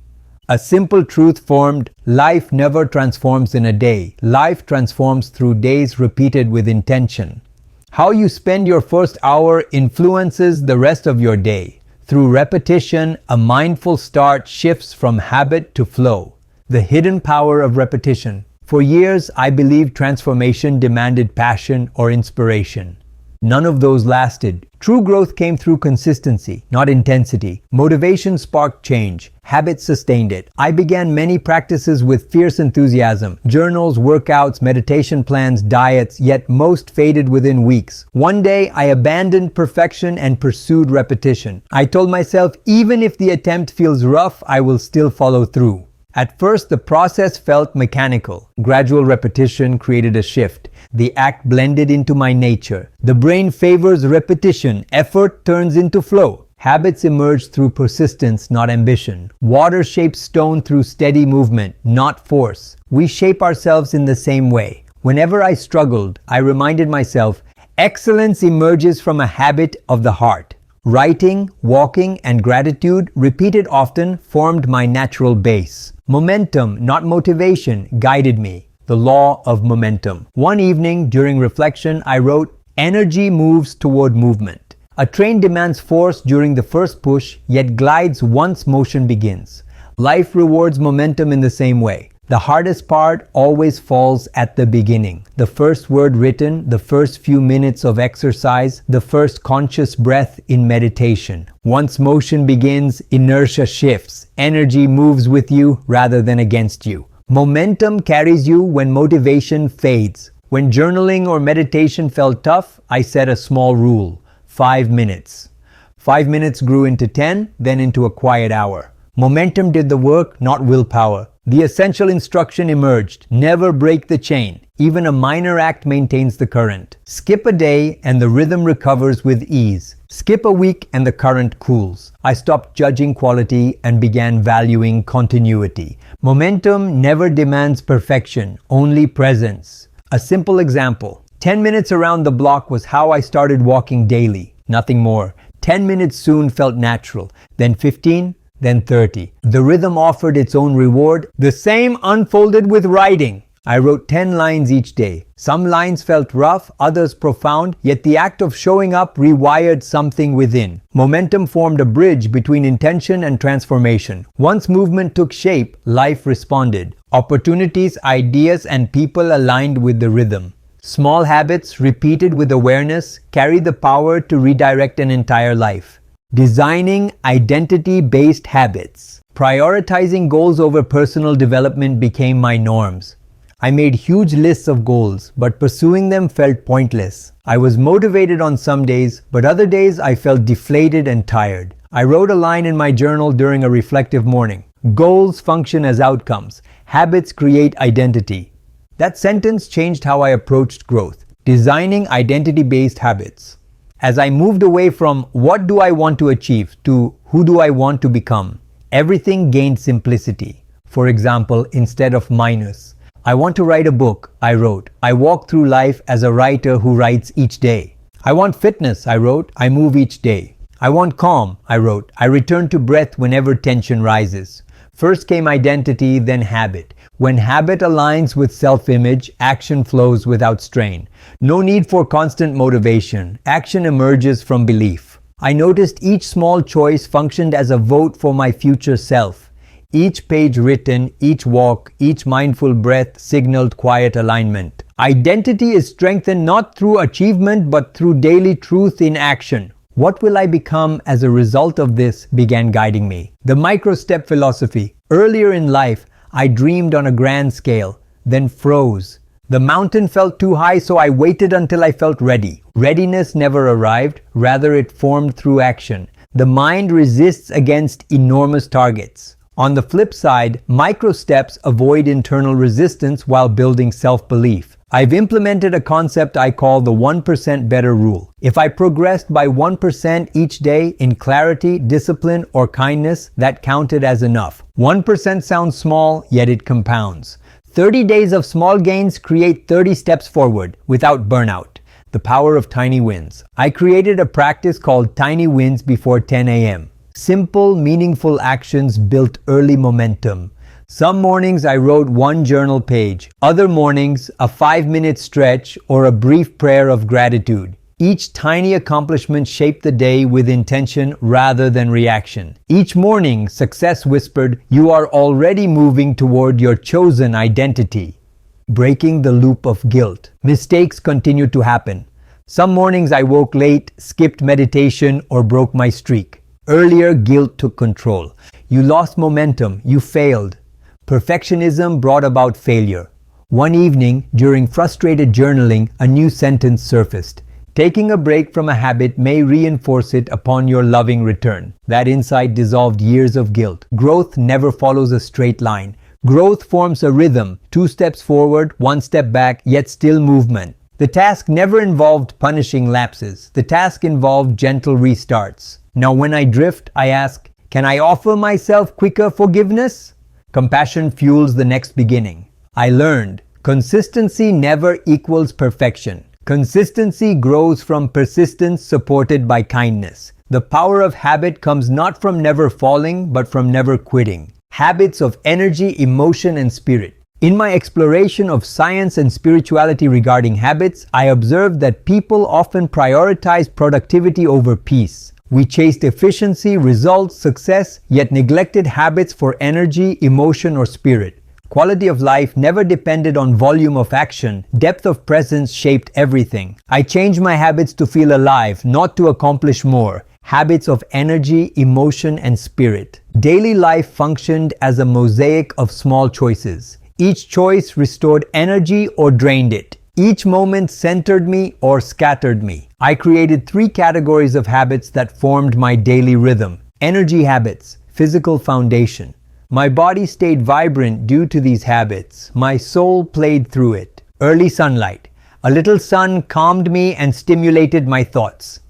A simple truth formed: life never transforms in a day. Life transforms through days repeated with intention. How you spend your first hour influences the rest of your day. Through repetition, a mindful start shifts from habit to flow. The hidden power of repetition. For years, I believed transformation demanded passion or inspiration. None of those lasted. True growth came through consistency, not intensity. Motivation sparked change. Habit sustained it. I began many practices with fierce enthusiasm. Journals, workouts, meditation plans, diets, yet most faded within weeks. One day, I abandoned perfection and pursued repetition. I told myself, even if the attempt feels rough, I will still follow through. At first, the process felt mechanical. Gradual repetition created a shift. The act blended into my nature. The brain favors repetition. Effort turns into flow. Habits emerge through persistence, not ambition. Water shapes stone through steady movement, not force. We shape ourselves in the same way. Whenever I struggled, I reminded myself, excellence emerges from a habit of the heart. Writing, walking, and gratitude, repeated often, formed my natural base. Momentum, not motivation, guided me. The law of momentum. One evening, during reflection, I wrote, energy moves toward movement. A train demands force during the first push, yet glides once motion begins. Life rewards momentum in the same way. The hardest part always falls at the beginning. The first word written, the first few minutes of exercise, the first conscious breath in meditation. Once motion begins, inertia shifts. Energy moves with you rather than against you. Momentum carries you when motivation fades. When journaling or meditation felt tough, I set a small rule: 5 minutes. 5 minutes grew into 10, then into a quiet hour. Momentum did the work, not willpower. The essential instruction emerged: never break the chain. Even a minor act maintains the current. Skip a day and the rhythm recovers with ease. Skip a week and the current cools. I stopped judging quality and began valuing continuity. Momentum never demands perfection, only presence. A simple example: 10 minutes around the block was how I started walking daily. Nothing more. 10 minutes soon felt natural. Then 15, then 30. The rhythm offered its own reward. The same unfolded with writing. I wrote 10 lines each day. Some lines felt rough, others profound, yet the act of showing up rewired something within. Momentum formed a bridge between intention and transformation. Once movement took shape, life responded. Opportunities, ideas, and people aligned with the rhythm. Small habits, repeated with awareness, carry the power to redirect an entire life. Designing identity-based habits. Prioritizing goals over personal development became my norms. I made huge lists of goals, but pursuing them felt pointless. I was motivated on some days, but other days I felt deflated and tired. I wrote a line in my journal during a reflective morning. Goals function as outcomes. Habits create identity. That sentence changed how I approached growth. Designing identity-based habits. As I moved away from what do I want to achieve to who do I want to become, everything gained simplicity. For example, instead of minus, I want to write a book, I wrote. I walk through life as a writer who writes each day. I want fitness, I wrote. I move each day. I want calm, I wrote. I return to breath whenever tension rises. First came identity, then habit. When habit aligns with self-image, action flows without strain. No need for constant motivation. Action emerges from belief. I noticed each small choice functioned as a vote for my future self. Each page written, each walk, each mindful breath signaled quiet alignment. Identity is strengthened not through achievement but through daily truth in action. What will I become as a result of this began guiding me. The micro-step philosophy. Earlier in life, I dreamed on a grand scale, then froze. The mountain felt too high, so I waited until I felt ready. Readiness never arrived, rather it formed through action. The mind resists against enormous targets. On the flip side, micro steps avoid internal resistance while building self-belief. I've implemented a concept I call the 1% better rule. If I progressed by 1% each day in clarity, discipline, or kindness, that counted as enough. 1% sounds small, yet it compounds. 30 days of small gains create 30 steps forward without burnout. The power of tiny wins. I created a practice called Tiny Wins before 10 a.m. Simple, meaningful actions built early momentum. Some mornings I wrote one journal page. Other mornings, a 5-minute stretch or a brief prayer of gratitude. Each tiny accomplishment shaped the day with intention rather than reaction. Each morning, success whispered, "You are already moving toward your chosen identity." Breaking the loop of guilt. Mistakes continued to happen. Some mornings I woke late, skipped meditation, or broke my streak. Earlier, guilt took control. You lost momentum, you failed. Perfectionism brought about failure. One evening, during frustrated journaling, a new sentence surfaced. Taking a break from a habit may reinforce it upon your loving return. That insight dissolved years of guilt. Growth never follows a straight line. Growth forms a rhythm, 2 steps forward, 1 step back, yet still movement. The task never involved punishing lapses. The task involved gentle restarts. Now when I drift, I ask, can I offer myself quicker forgiveness? Compassion fuels the next beginning. I learned, consistency never equals perfection. Consistency grows from persistence supported by kindness. The power of habit comes not from never falling, but from never quitting. Habits of energy, emotion, and spirit. In my exploration of science and spirituality regarding habits, I observed that people often prioritize productivity over peace. We chased efficiency, results, success, yet neglected habits for energy, emotion, or spirit. Quality of life never depended on volume of action. Depth of presence shaped everything. I changed my habits to feel alive, not to accomplish more. Habits of energy, emotion, and spirit. Daily life functioned as a mosaic of small choices. Each choice restored energy or drained it. Each moment centered me or scattered me. I created 3 categories of habits that formed my daily rhythm. Energy habits, physical foundation. My body stayed vibrant due to these habits. My soul played through it. Early sunlight. A little sun calmed me and stimulated my thoughts.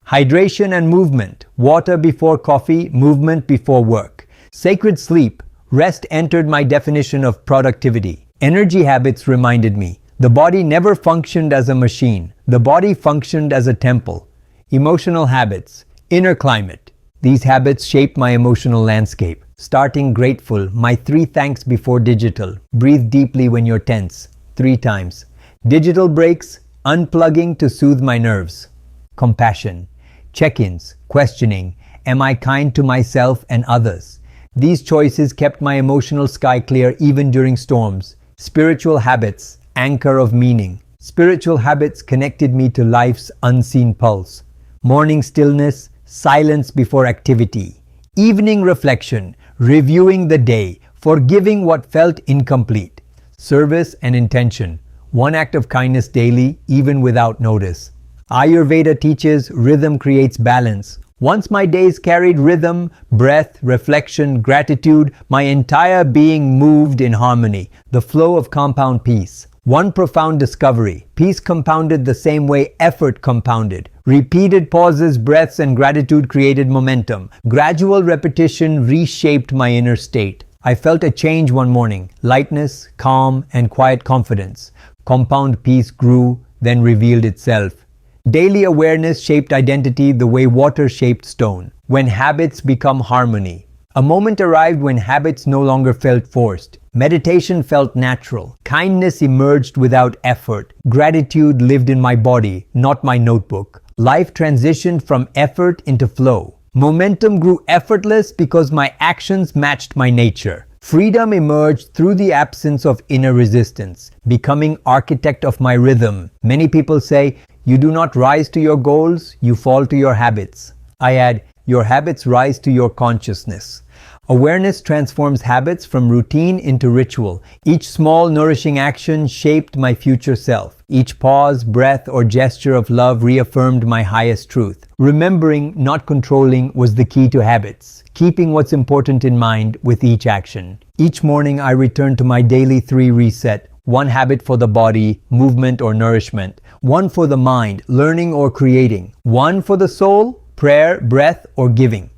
Hydration and movement. Water before coffee, movement before work. Sacred sleep. Rest entered my definition of productivity. Energy habits reminded me. The body never functioned as a machine. The body functioned as a temple. Emotional habits. Inner climate. These habits shaped my emotional landscape. Starting grateful, my 3 thanks before digital. Breathe deeply when you're tense, 3 times. Digital breaks, unplugging to soothe my nerves. Compassion. Check-ins, questioning. Am I kind to myself and others? These choices kept my emotional sky clear even during storms. Spiritual habits, anchor of meaning. Spiritual habits connected me to life's unseen pulse. Morning stillness, silence before activity, evening reflection, reviewing the day, forgiving what felt incomplete, service and intention, one act of kindness daily, even without notice. Ayurveda teaches rhythm creates balance. Once my days carried rhythm, breath, reflection, gratitude, my entire being moved in harmony, the flow of compound peace. One profound discovery: peace compounded the same way effort compounded. Repeated pauses, breaths, and gratitude created momentum. Gradual repetition reshaped my inner state. I felt a change one morning: lightness, calm, and quiet confidence. Compound peace grew, then revealed itself. Daily awareness shaped identity the way water shaped stone. When habits become harmony. A moment arrived when habits no longer felt forced. Meditation felt natural. Kindness emerged without effort. Gratitude lived in my body, not my notebook. Life transitioned from effort into flow. Momentum grew effortless because my actions matched my nature. Freedom emerged through the absence of inner resistance, becoming architect of my rhythm. Many people say, you do not rise to your goals, you fall to your habits. I add, your habits rise to your consciousness. Awareness transforms habits from routine into ritual. Each small, nourishing action shaped my future self. Each pause, breath, or gesture of love reaffirmed my highest truth. Remembering, not controlling, was the key to habits. Keeping what's important in mind with each action. Each morning I returned to my daily 3 reset. One habit for the body, movement or nourishment. One for the mind, learning or creating. One for the soul, prayer, breath, or giving.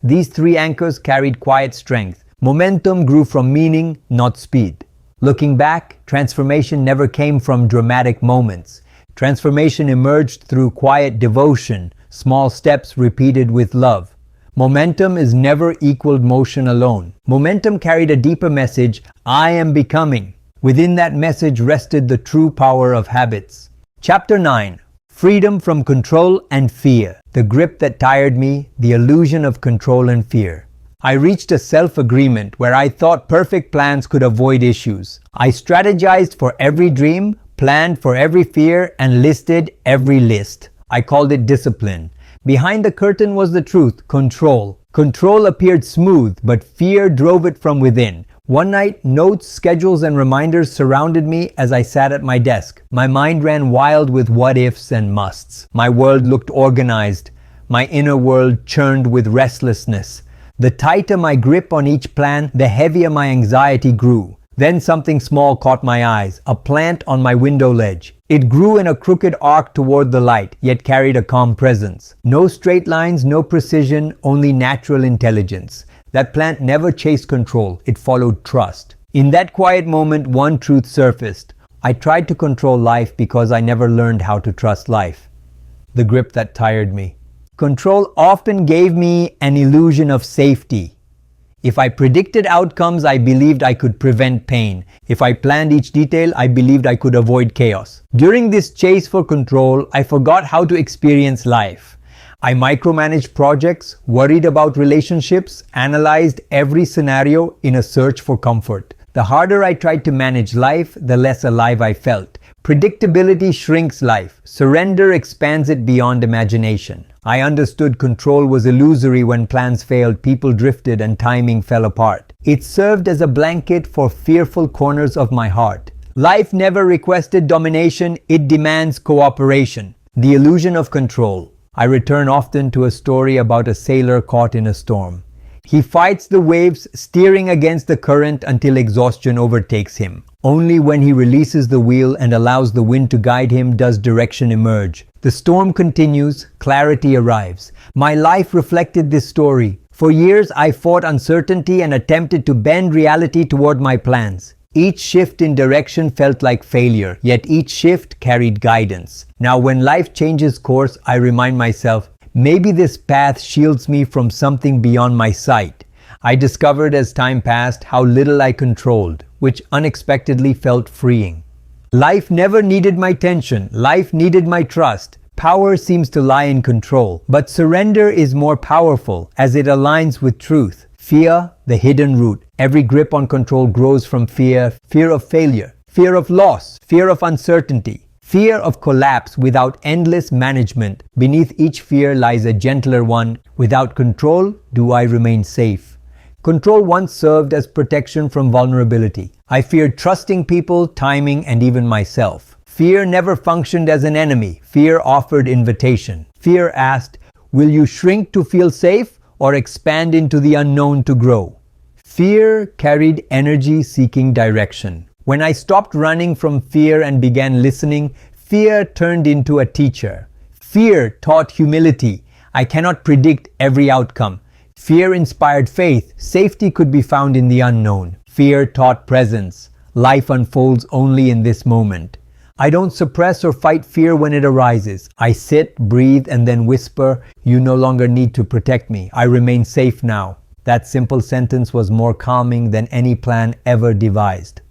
These 3 anchors carried quiet strength. Momentum grew from meaning, not speed. Looking back, transformation never came from dramatic moments. Transformation emerged through quiet devotion, small steps repeated with love. Momentum is never equaled motion alone. Momentum carried a deeper message: I am becoming. Within that message rested the true power of habits. Chapter 9. Freedom from control and fear. The grip that tired me, the illusion of control and fear. I reached a self-agreement where I thought perfect plans could avoid issues. I strategized for every dream, planned for every fear, and listed every list. I called it discipline. Behind the curtain was the truth: control. Control appeared smooth, but fear drove it from within. One night, notes, schedules, and reminders surrounded me as I sat at my desk. My mind ran wild with what-ifs and musts. My world looked organized. My inner world churned with restlessness. The tighter my grip on each plan, the heavier my anxiety grew. Then something small caught my eyes, a plant on my window ledge. It grew in a crooked arc toward the light, yet carried a calm presence. No straight lines, no precision, only natural intelligence. That plant never chased control, it followed trust. In that quiet moment, one truth surfaced. I tried to control life because I never learned how to trust life. The grip that tired me. Control often gave me an illusion of safety. If I predicted outcomes, I believed I could prevent pain. If I planned each detail, I believed I could avoid chaos. During this chase for control, I forgot how to experience life. I micromanaged projects, worried about relationships, analyzed every scenario in a search for comfort. The harder I tried to manage life, the less alive I felt. Predictability shrinks life. Surrender expands it beyond imagination. I understood control was illusory when plans failed, people drifted, and timing fell apart. It served as a blanket for fearful corners of my heart. Life never requested domination, it demands cooperation. The illusion of control. I return often to a story about a sailor caught in a storm. He fights the waves, steering against the current until exhaustion overtakes him. Only when he releases the wheel and allows the wind to guide him does direction emerge. The storm continues, clarity arrives. My life reflected this story. For years, I fought uncertainty and attempted to bend reality toward my plans. Each shift in direction felt like failure, yet each shift carried guidance. Now, when life changes course, I remind myself, maybe this path shields me from something beyond my sight. I discovered as time passed how little I controlled, which unexpectedly felt freeing. Life never needed my tension, life needed my trust. Power seems to lie in control, but surrender is more powerful as it aligns with truth. Fear, the hidden root. Every grip on control grows from fear, fear of failure, fear of loss, fear of uncertainty. Fear of collapse without endless management. Beneath each fear lies a gentler one. Without control, do I remain safe? Control once served as protection from vulnerability. I feared trusting people, timing, and even myself. Fear never functioned as an enemy. Fear offered invitation. Fear asked, will you shrink to feel safe or expand into the unknown to grow? Fear carried energy seeking direction. When I stopped running from fear and began listening, fear turned into a teacher. Fear taught humility. I cannot predict every outcome. Fear inspired faith. Safety could be found in the unknown. Fear taught presence. Life unfolds only in this moment. I don't suppress or fight fear when it arises. I sit, breathe, and then whisper, you no longer need to protect me. I remain safe now. That simple sentence was more calming than any plan ever devised.